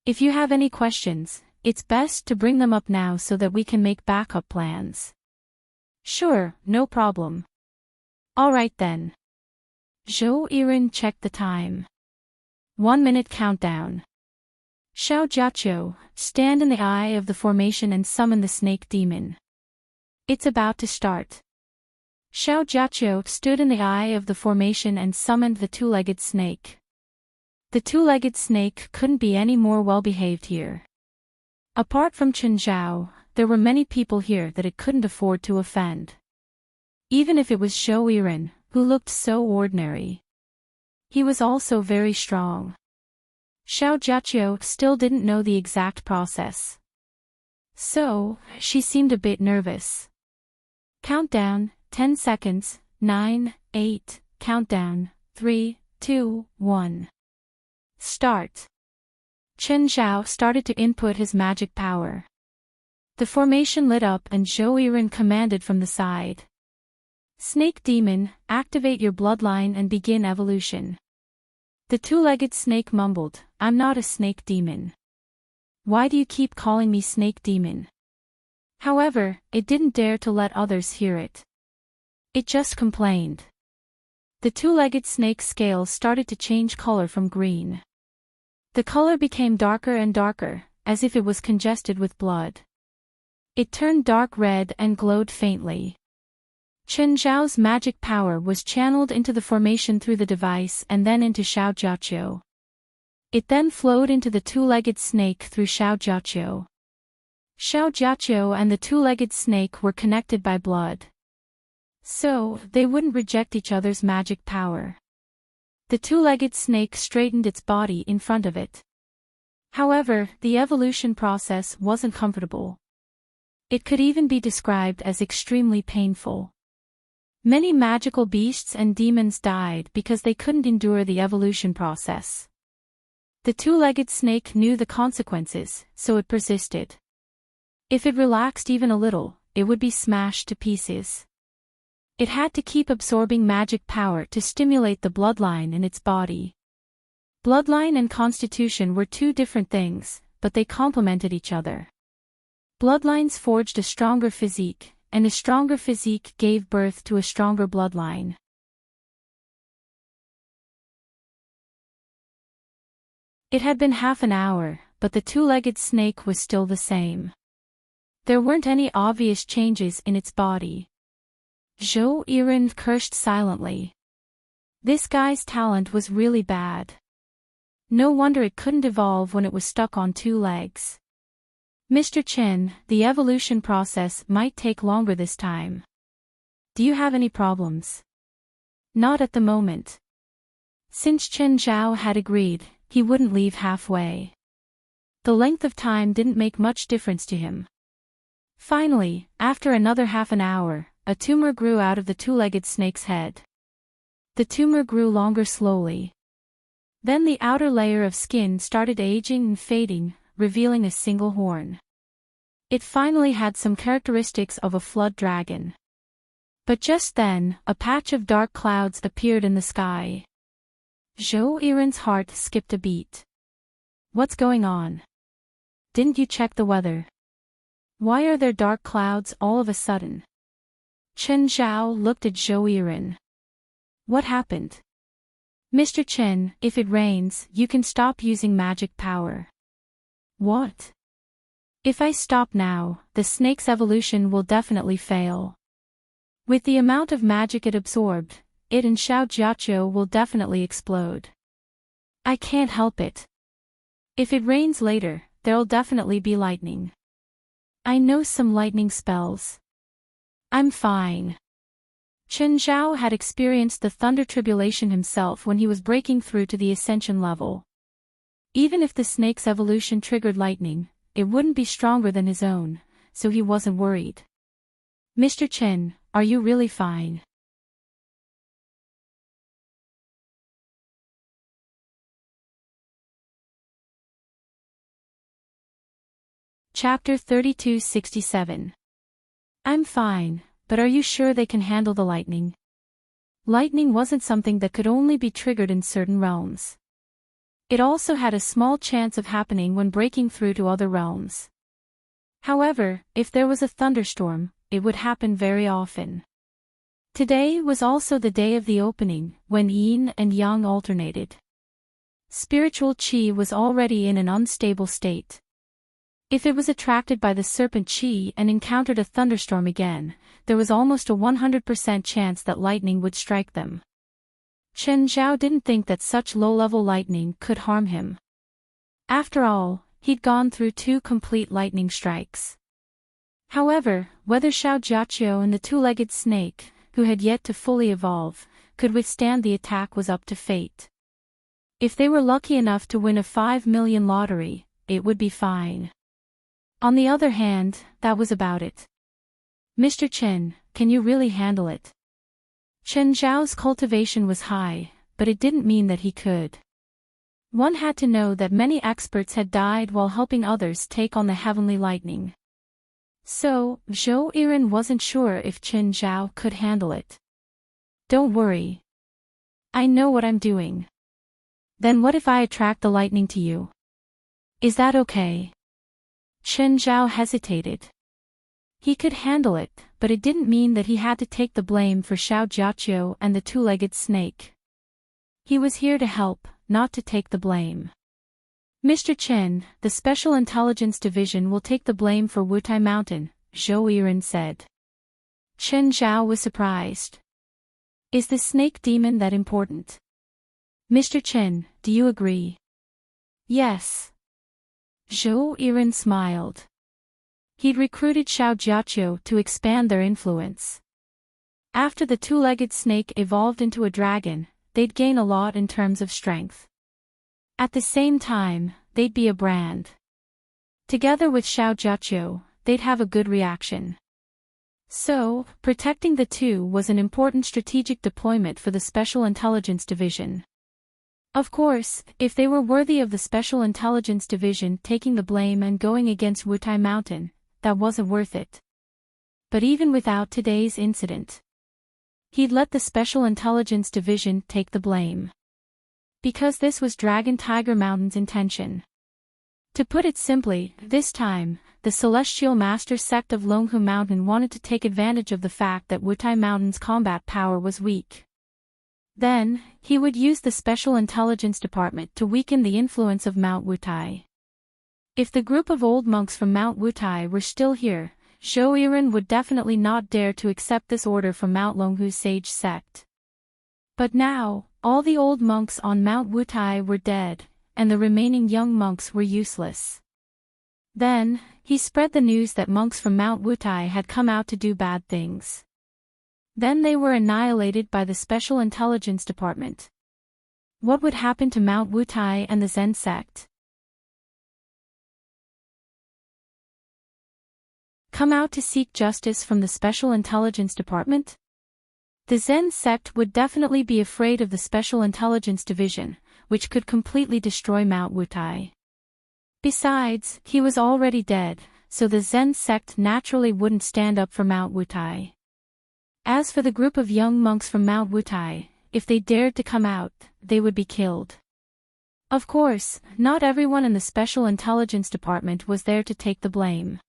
If you have any questions, it's best to bring them up now so that we can make backup plans. Sure, no problem. All right then. Zhou Yiren checked the time. 1 minute countdown. Xiao Jiaqiu, stand in the eye of the formation and summon the snake demon. It's about to start. Xiao Jiaqiu stood in the eye of the formation and summoned the two-legged snake. The two-legged snake couldn't be any more well-behaved here. Apart from Qin Zhao, there were many people here that it couldn't afford to offend. Even if it was Zhou Yiren, who looked so ordinary. He was also very strong. Xiao Jiaqiu still didn't know the exact process. So, she seemed a bit nervous. Countdown, 10 seconds, 9, 8, countdown, 3, 2, 1. Start. Qin Zhao started to input his magic power. The formation lit up and Zhou Yiren commanded from the side. Snake Demon, activate your bloodline and begin evolution. The two-legged snake mumbled, I'm not a snake demon. Why do you keep calling me snake demon? However, it didn't dare to let others hear it. It just complained. The two-legged snake's scales started to change color from green. The color became darker and darker, as if it was congested with blood. It turned dark red and glowed faintly. Qin Zhao's magic power was channeled into the formation through the device and then into Xiao Jiaqiu. It then flowed into the two-legged snake through Xiao Jiaqiu. Xiao Jiaqiu and the two-legged snake were connected by blood. So, they wouldn't reject each other's magic power. The two-legged snake straightened its body in front of it. However, the evolution process wasn't comfortable. It could even be described as extremely painful. Many magical beasts and demons died because they couldn't endure the evolution process. The two-legged snake knew the consequences, so it persisted. If it relaxed even a little, it would be smashed to pieces. It had to keep absorbing magic power to stimulate the bloodline in its body. Bloodline and constitution were two different things, but they complemented each other. Bloodlines forged a stronger physique, and a stronger physique gave birth to a stronger bloodline. It had been half an hour, but the two-legged snake was still the same. There weren't any obvious changes in its body. Zhou Yiren cursed silently. This guy's talent was really bad. No wonder it couldn't evolve when it was stuck on 2 legs. Mr. Qin, the evolution process might take longer this time. Do you have any problems? Not at the moment. Since Chen Zhao had agreed, he wouldn't leave halfway. The length of time didn't make much difference to him. Finally, after another half an hour, a tumor grew out of the two-legged snake's head. The tumor grew longer slowly. Then the outer layer of skin started aging and fading, revealing a single horn. It finally had some characteristics of a flood dragon. But just then, a patch of dark clouds appeared in the sky. Zhou Yiren's heart skipped a beat. What's going on? Didn't you check the weather? Why are there dark clouds all of a sudden? Chen Zhao looked at Zhou Yiren. What happened? Mr. Chen, if it rains, you can stop using magic power. What? If I stop now, the snake's evolution will definitely fail. With the amount of magic it absorbed, it and Xiao Jiaqiu will definitely explode. I can't help it. If it rains later, there'll definitely be lightning. I know some lightning spells. I'm fine. Chen Zhao had experienced the thunder tribulation himself when he was breaking through to the ascension level. Even if the snake's evolution triggered lightning, it wouldn't be stronger than his own, so he wasn't worried. Mr. Chen, are you really fine? Chapter 3267. I'm fine, but are you sure they can handle the lightning? Lightning wasn't something that could only be triggered in certain realms. It also had a small chance of happening when breaking through to other realms. However, if there was a thunderstorm, it would happen very often. Today was also the day of the opening, when yin and yang alternated. Spiritual qi was already in an unstable state. If it was attracted by the serpent qi and encountered a thunderstorm again, there was almost a 100% chance that lightning would strike them. Chen Zhao didn't think that such low-level lightning could harm him. After all, he'd gone through 2 complete lightning strikes. However, whether Xiao Jiaqiu and the two-legged snake, who had yet to fully evolve, could withstand the attack was up to fate. If they were lucky enough to win a 5 million lottery, it would be fine. On the other hand, that was about it. Mr. Chen, can you really handle it? Chen Zhao's cultivation was high, but it didn't mean that he could. One had to know that many experts had died while helping others take on the heavenly lightning. So, Zhou Yiren wasn't sure if Chen Zhao could handle it. Don't worry. I know what I'm doing. Then what if I attract the lightning to you? Is that okay? Chen Zhao hesitated. He could handle it, but it didn't mean that he had to take the blame for Xiao Jiaqiu and the two-legged snake. He was here to help, not to take the blame. Mr. Chen, the Special Intelligence Division will take the blame for Wutai Mountain, Zhou Yiren said. Chen Zhao was surprised. Is the snake demon that important? Mr. Chen, do you agree? Yes. Zhou Yiren smiled. He'd recruited Xiao Jiaqiu to expand their influence. After the two-legged snake evolved into a dragon, they'd gain a lot in terms of strength. At the same time, they'd be a brand. Together with Xiao Jiaqiu, they'd have a good reaction. So, protecting the two was an important strategic deployment for the Special Intelligence Division. Of course, if they were worthy of the Special Intelligence Division taking the blame and going against Wutai Mountain, that wasn't worth it. But even without today's incident, he'd let the Special Intelligence Division take the blame. Because this was Dragon Tiger Mountain's intention. To put it simply, this time, the Celestial Master sect of Longhu Mountain wanted to take advantage of the fact that Wutai Mountain's combat power was weak. Then, he would use the Special Intelligence Department to weaken the influence of Mount Wutai. If the group of old monks from Mount Wutai were still here, Zhou Yiren would definitely not dare to accept this order from Mount Longhu's sage sect. But now, all the old monks on Mount Wutai were dead, and the remaining young monks were useless. Then, he spread the news that monks from Mount Wutai had come out to do bad things. Then they were annihilated by the Special Intelligence Department. What would happen to Mount Wutai and the Zen sect? Come out to seek justice from the Special Intelligence Department? The Zen sect would definitely be afraid of the Special Intelligence Division, which could completely destroy Mount Wutai. Besides, he was already dead, so the Zen sect naturally wouldn't stand up for Mount Wutai. As for the group of young monks from Mount Wutai, if they dared to come out, they would be killed. Of course, not everyone in the Special Intelligence Department was there to take the blame.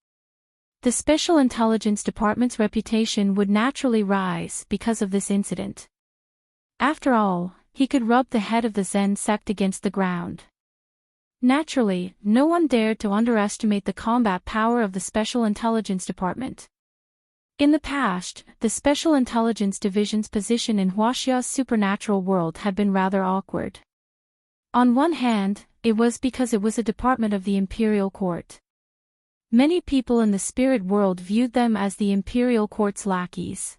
The Special Intelligence Department's reputation would naturally rise because of this incident. After all, he could rub the head of the Zen sect against the ground. Naturally, no one dared to underestimate the combat power of the Special Intelligence Department. In the past, the Special Intelligence Division's position in Huaxia's supernatural world had been rather awkward. On one hand, it was because it was a department of the Imperial Court. Many people in the spirit world viewed them as the Imperial Court's lackeys.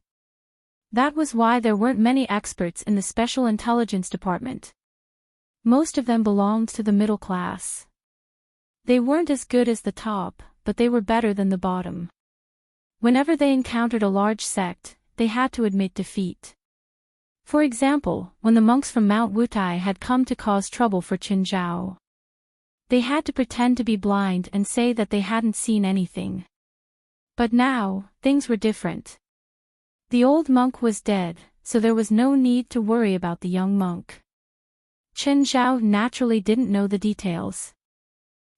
That was why there weren't many experts in the Special Intelligence Department. Most of them belonged to the middle class. They weren't as good as the top, but they were better than the bottom. Whenever they encountered a large sect, they had to admit defeat. For example, when the monks from Mount Wutai had come to cause trouble for Qin Zhao, they had to pretend to be blind and say that they hadn't seen anything. But now, things were different. The old monk was dead, so there was no need to worry about the young monk. Qin Zhao naturally didn't know the details.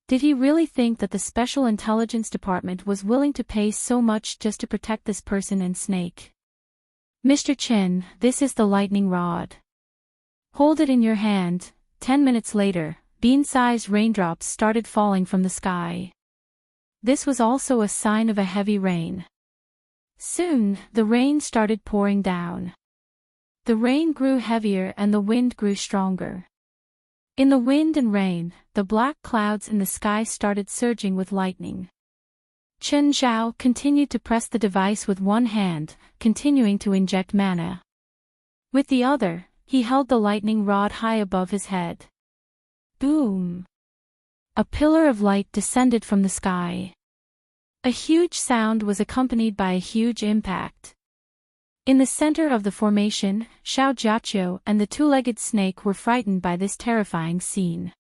Did he really think that the Special Intelligence Department was willing to pay so much just to protect this person and snake? Mr. Qin, this is the lightning rod. Hold it in your hand. 10 minutes later, bean-sized raindrops started falling from the sky. This was also a sign of a heavy rain. Soon, the rain started pouring down. The rain grew heavier and the wind grew stronger. In the wind and rain, the black clouds in the sky started surging with lightning. Qin Zhao continued to press the device with one hand, continuing to inject mana. With the other, he held the lightning rod high above his head. Boom! A pillar of light descended from the sky. A huge sound was accompanied by a huge impact. In the center of the formation, Xiao Jiaqio and the two-legged snake were frightened by this terrifying scene.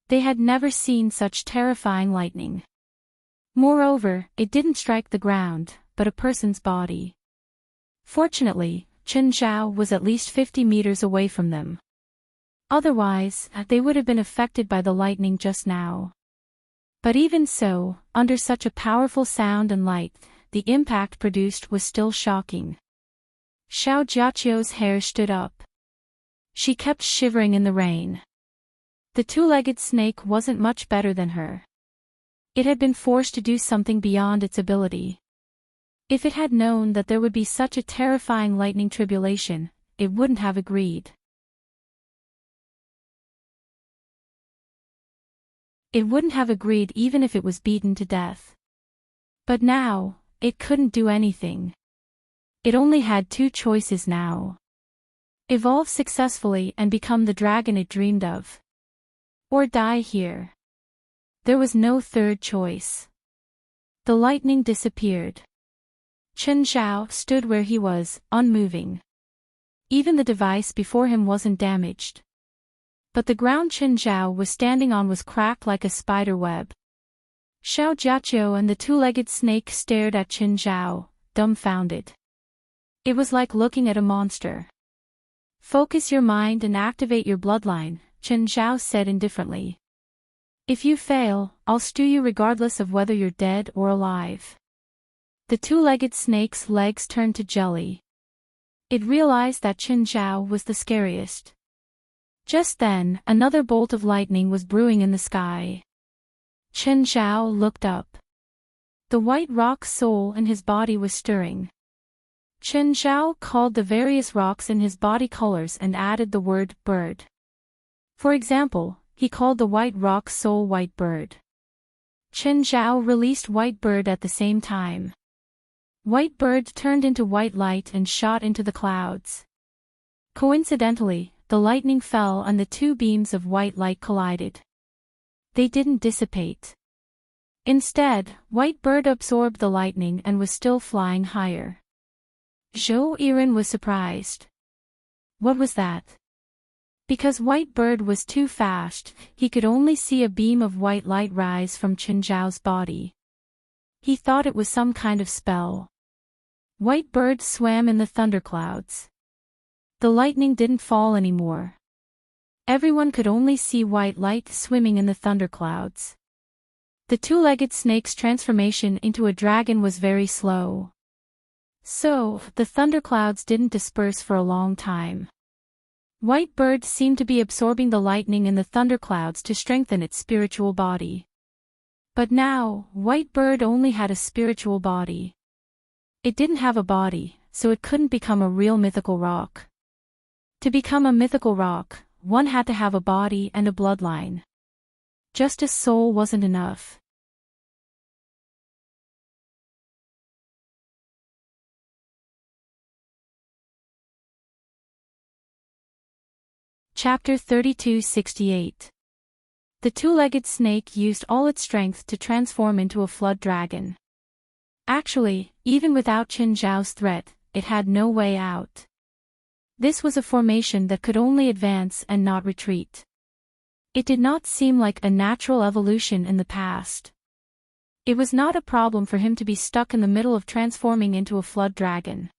They had never seen such terrifying lightning. Moreover, it didn't strike the ground, but a person's body. Fortunately, Qin Zhao was at least 50 meters away from them. Otherwise, they would have been affected by the lightning just now. But even so, under such a powerful sound and light, the impact produced was still shocking. Xiao Jiaqio's hair stood up. She kept shivering in the rain. The two-legged snake wasn't much better than her. It had been forced to do something beyond its ability. If it had known that there would be such a terrifying lightning tribulation, it wouldn't have agreed. It wouldn't have agreed even if it was beaten to death. But now, it couldn't do anything. It only had two choices now. Evolve successfully and become the dragon it dreamed of. Or die here. There was no third choice. The lightning disappeared. Qin Zhao stood where he was, unmoving. Even the device before him wasn't damaged. But the ground Qin Zhao was standing on was cracked like a spider web. Xiao Jiaqio and the two-legged snake stared at Qin Zhao, dumbfounded. It was like looking at a monster. Focus your mind and activate your bloodline, Qin Zhao said indifferently. If you fail, I'll stew you regardless of whether you're dead or alive. The two-legged snake's legs turned to jelly. It realized that Qin Zhao was the scariest. Just then, another bolt of lightning was brewing in the sky. Qin Zhao looked up. The white rock soul in his body was stirring. Qin Zhao called the various rocks in his body colors and added the word bird. For example, he called the white rock soul white bird. Qin Zhao released white bird at the same time. White Bird turned into white light and shot into the clouds. Coincidentally, the lightning fell and the two beams of white light collided. They didn't dissipate. Instead, White Bird absorbed the lightning and was still flying higher. Zhou Yiren was surprised. What was that? Because White Bird was too fast, he could only see a beam of white light rise from Chen Zhao's body. He thought it was some kind of spell. White Bird swam in the thunderclouds. The lightning didn't fall anymore. Everyone could only see white light swimming in the thunderclouds. The two-legged snake's transformation into a dragon was very slow. So, the thunderclouds didn't disperse for a long time. White Bird seemed to be absorbing the lightning in the thunderclouds to strengthen its spiritual body. But now, White Bird only had a spiritual body. It didn't have a body, so it couldn't become a real mythical rock. To become a mythical rock, one had to have a body and a bloodline. Just a soul wasn't enough. Chapter 3268. The two-legged snake used all its strength to transform into a flood dragon. Actually, even without Chen Zhao's threat, it had no way out. This was a formation that could only advance and not retreat. It did not seem like a natural evolution in the past. It was not a problem for him to be stuck in the middle of transforming into a flood dragon.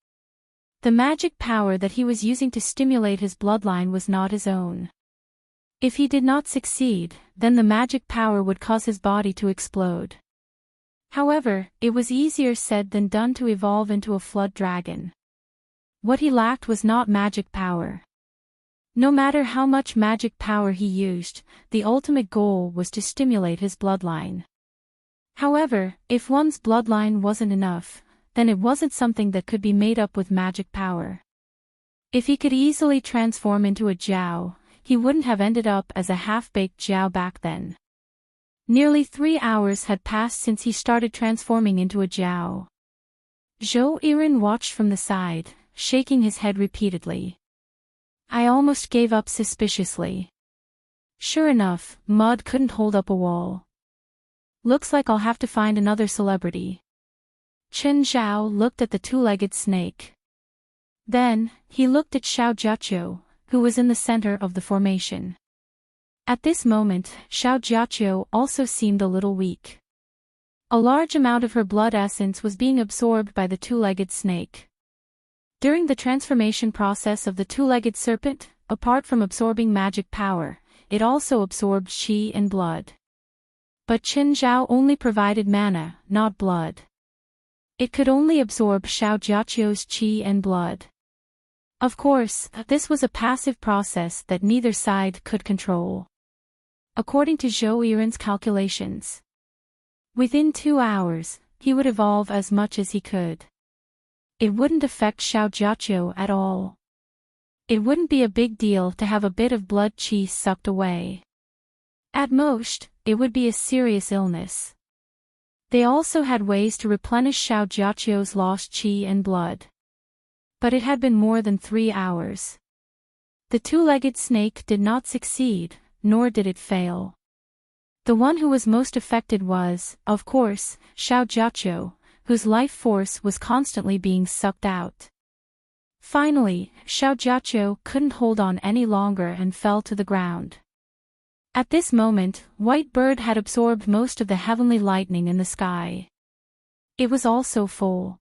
The magic power that he was using to stimulate his bloodline was not his own. If he did not succeed, then the magic power would cause his body to explode. However, it was easier said than done to evolve into a flood dragon. What he lacked was not magic power. No matter how much magic power he used, the ultimate goal was to stimulate his bloodline. However, if one's bloodline wasn't enough, then it wasn't something that could be made up with magic power. If he could easily transform into a Jiao, he wouldn't have ended up as a half-baked Jiao back then. Nearly 3 hours had passed since he started transforming into a Jiao. Zhou Yiren watched from the side, shaking his head repeatedly. I almost gave up suspiciously. Sure enough, mud couldn't hold up a wall. Looks like I'll have to find another celebrity. Chen Zhao looked at the two-legged snake. Then, he looked at Xiao Jiaqiu, who was in the center of the formation. At this moment, Xiao Jiaqiu also seemed a little weak. A large amount of her blood essence was being absorbed by the two-legged snake. During the transformation process of the two-legged serpent, apart from absorbing magic power, it also absorbed qi and blood. But Chen Zhao only provided mana, not blood. It could only absorb Xiao Jiaqiu's qi and blood. Of course, this was a passive process that neither side could control. According to Zhou Yiren's calculations, within 2 hours, he would evolve as much as he could. It wouldn't affect Xiao Jiaqiu at all. It wouldn't be a big deal to have a bit of blood qi sucked away. At most, it would be a serious illness. They also had ways to replenish Xiao Jiaqiu's lost qi and blood. But it had been more than 3 hours. The two-legged snake did not succeed, nor did it fail. The one who was most affected was, of course, Xiao Jiaqiu, whose life force was constantly being sucked out. Finally, Xiao Jiaqiu couldn't hold on any longer and fell to the ground. At this moment, White Bird had absorbed most of the heavenly lightning in the sky. It was also full.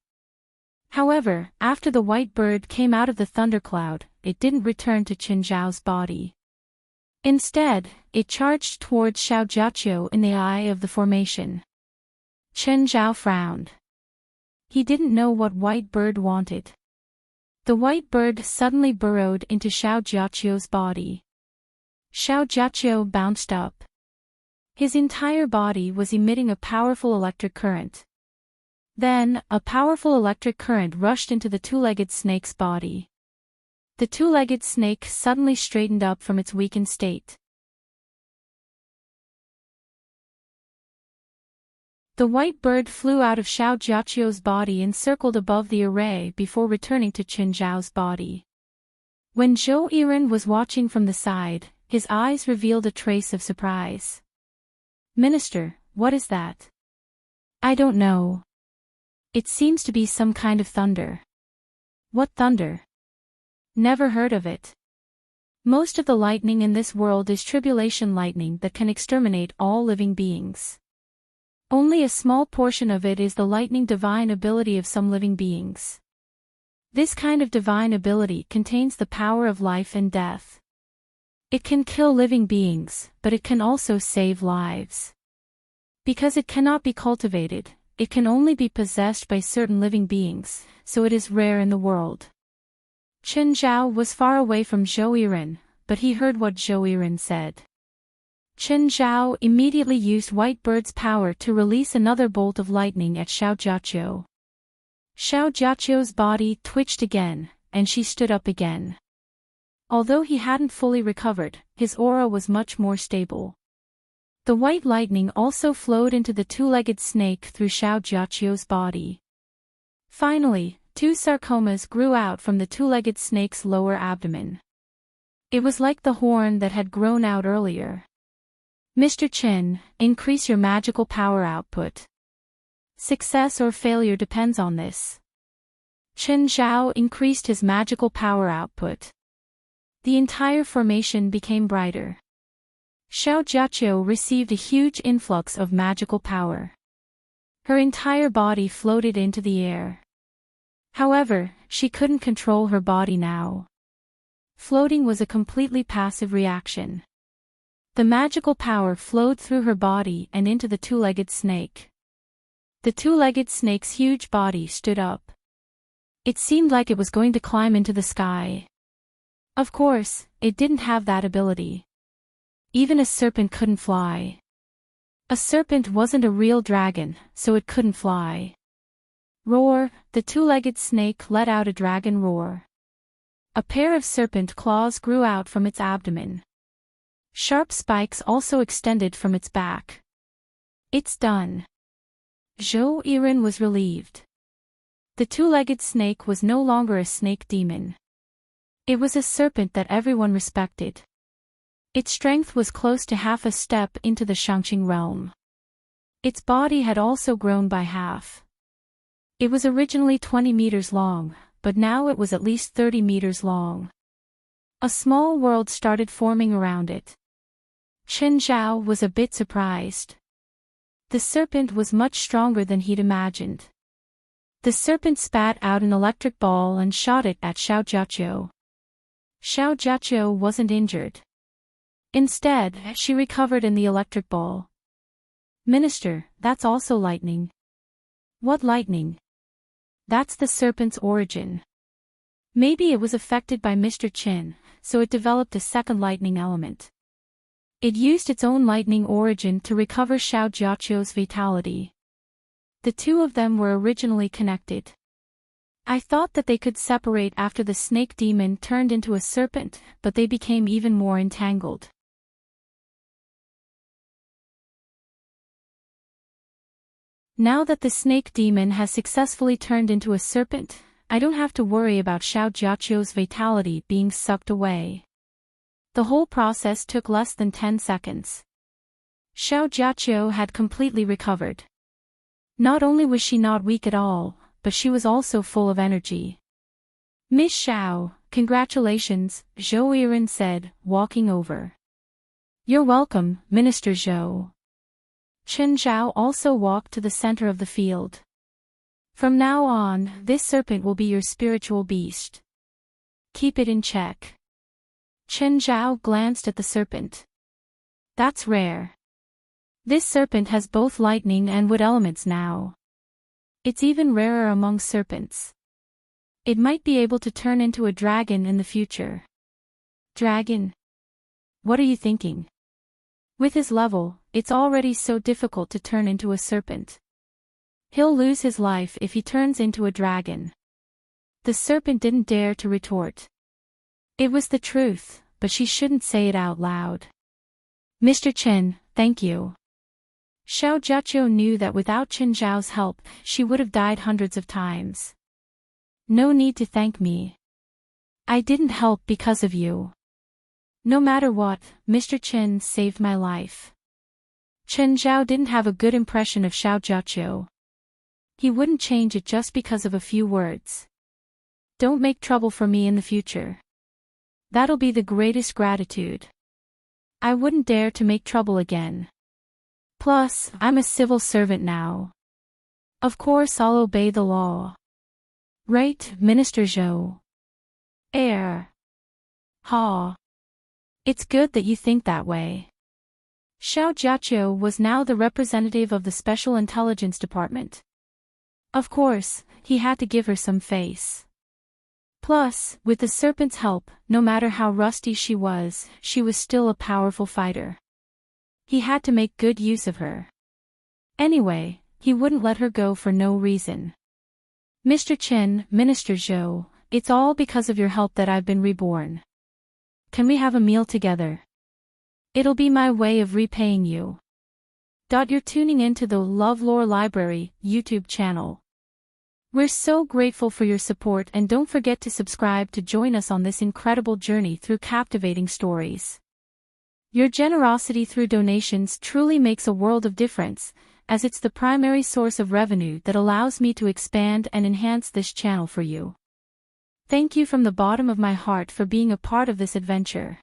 However, after the White Bird came out of the thundercloud, it didn't return to Chen Zhao's body. Instead, it charged towards Xiao Jiaqiu in the eye of the formation. Chen Zhao frowned. He didn't know what White Bird wanted. The White Bird suddenly burrowed into Xiao Jiaqiu's body. Xiao Jiaqiu bounced up. His entire body was emitting a powerful electric current. Then, a powerful electric current rushed into the two-legged snake's body. The two-legged snake suddenly straightened up from its weakened state. The white bird flew out of Xiao Jiaqiu's body and circled above the array before returning to Qin Zhao's body. When Zhou Yiren was watching from the side, his eyes revealed a trace of surprise. "Minister, what is that?" "I don't know. It seems to be some kind of thunder." "What thunder?" "Never heard of it. Most of the lightning in this world is tribulation lightning that can exterminate all living beings. Only a small portion of it is the lightning divine ability of some living beings. This kind of divine ability contains the power of life and death. It can kill living beings, but it can also save lives. Because it cannot be cultivated, it can only be possessed by certain living beings, so it is rare in the world." Qin Zhao was far away from Zhou Yiren, but he heard what Zhou Yiren said. Qin Zhao immediately used White Bird's power to release another bolt of lightning at Xiao Jiaqiu. Xiao Jiaqiu's body twitched again, and she stood up again. Although he hadn't fully recovered, his aura was much more stable. The white lightning also flowed into the two-legged snake through Xiao Jiaqiu's body. Finally, two sarcomas grew out from the two-legged snake's lower abdomen. It was like the horn that had grown out earlier. "Mr. Qin, increase your magical power output. Success or failure depends on this." Qin Zhao increased his magical power output. The entire formation became brighter. Xiao Jiaqiu received a huge influx of magical power. Her entire body floated into the air. However, she couldn't control her body now. Floating was a completely passive reaction. The magical power flowed through her body and into the two-legged snake. The two-legged snake's huge body stood up. It seemed like it was going to climb into the sky. Of course, it didn't have that ability. Even a serpent couldn't fly. A serpent wasn't a real dragon, so it couldn't fly. Roar, the two-legged snake let out a dragon roar. A pair of serpent claws grew out from its abdomen. Sharp spikes also extended from its back. "It's done." Zhou Yiren was relieved. The two-legged snake was no longer a snake demon. It was a serpent that everyone respected. Its strength was close to half a step into the Shangqing realm. Its body had also grown by half. It was originally 20 meters long, but now it was at least 30 meters long. A small world started forming around it. Qin Zhao was a bit surprised. The serpent was much stronger than he'd imagined. The serpent spat out an electric ball and shot it at Xiao Jiaqiu. Xiao Jiaqiu wasn't injured. Instead, she recovered in the electric ball. "Minister, that's also lightning." "What lightning?" "That's the serpent's origin. Maybe it was affected by Mr. Qin, so it developed a second lightning element. It used its own lightning origin to recover Xiao Jiaqiu's vitality. The two of them were originally connected. I thought that they could separate after the snake demon turned into a serpent, but they became even more entangled. Now that the snake demon has successfully turned into a serpent, I don't have to worry about Xiao Jiaqiu's vitality being sucked away. The whole process took less than 10 seconds. Xiao Jiaqiu had completely recovered. Not only was she not weak at all, but she was also full of energy. "Miss Xiao, congratulations," Zhou Yiren said, walking over. "You're welcome, Minister Zhou." Qin Zhao also walked to the center of the field. "From now on, this serpent will be your spiritual beast. Keep it in check." Qin Zhao glanced at the serpent. "That's rare. This serpent has both lightning and wood elements now. It's even rarer among serpents. It might be able to turn into a dragon in the future." "Dragon? What are you thinking? With his level, it's already so difficult to turn into a serpent. He'll lose his life if he turns into a dragon." The serpent didn't dare to retort. It was the truth, but she shouldn't say it out loud. "Mr. Qin, thank you." Xiao Jiaqiu knew that without Chen Zhao's help, she would have died hundreds of times. No need to thank me. I didn't help because of you. No matter what, Mr. Chen saved my life. Chen Zhao didn't have a good impression of Xiao Jiaqiu. He wouldn't change it just because of a few words. Don't make trouble for me in the future. That'll be the greatest gratitude. I wouldn't dare to make trouble again. Plus, I'm a civil servant now. Of course I'll obey the law. Right, Minister Zhou? Ha. It's good that you think that way. Xiao Jiaqiu was now the representative of the Special Intelligence Department. Of course, he had to give her some face. Plus, with the serpent's help, no matter how rusty she was still a powerful fighter. He had to make good use of her. Anyway, he wouldn't let her go for no reason. Mr. Chen, Minister Zhou, it's all because of your help that I've been reborn. Can we have a meal together? It'll be my way of repaying you. You're tuning into the LoveLore Library YouTube channel. We're so grateful for your support, and don't forget to subscribe to join us on this incredible journey through captivating stories. Your generosity through donations truly makes a world of difference, as it's the primary source of revenue that allows me to expand and enhance this channel for you. Thank you from the bottom of my heart for being a part of this adventure.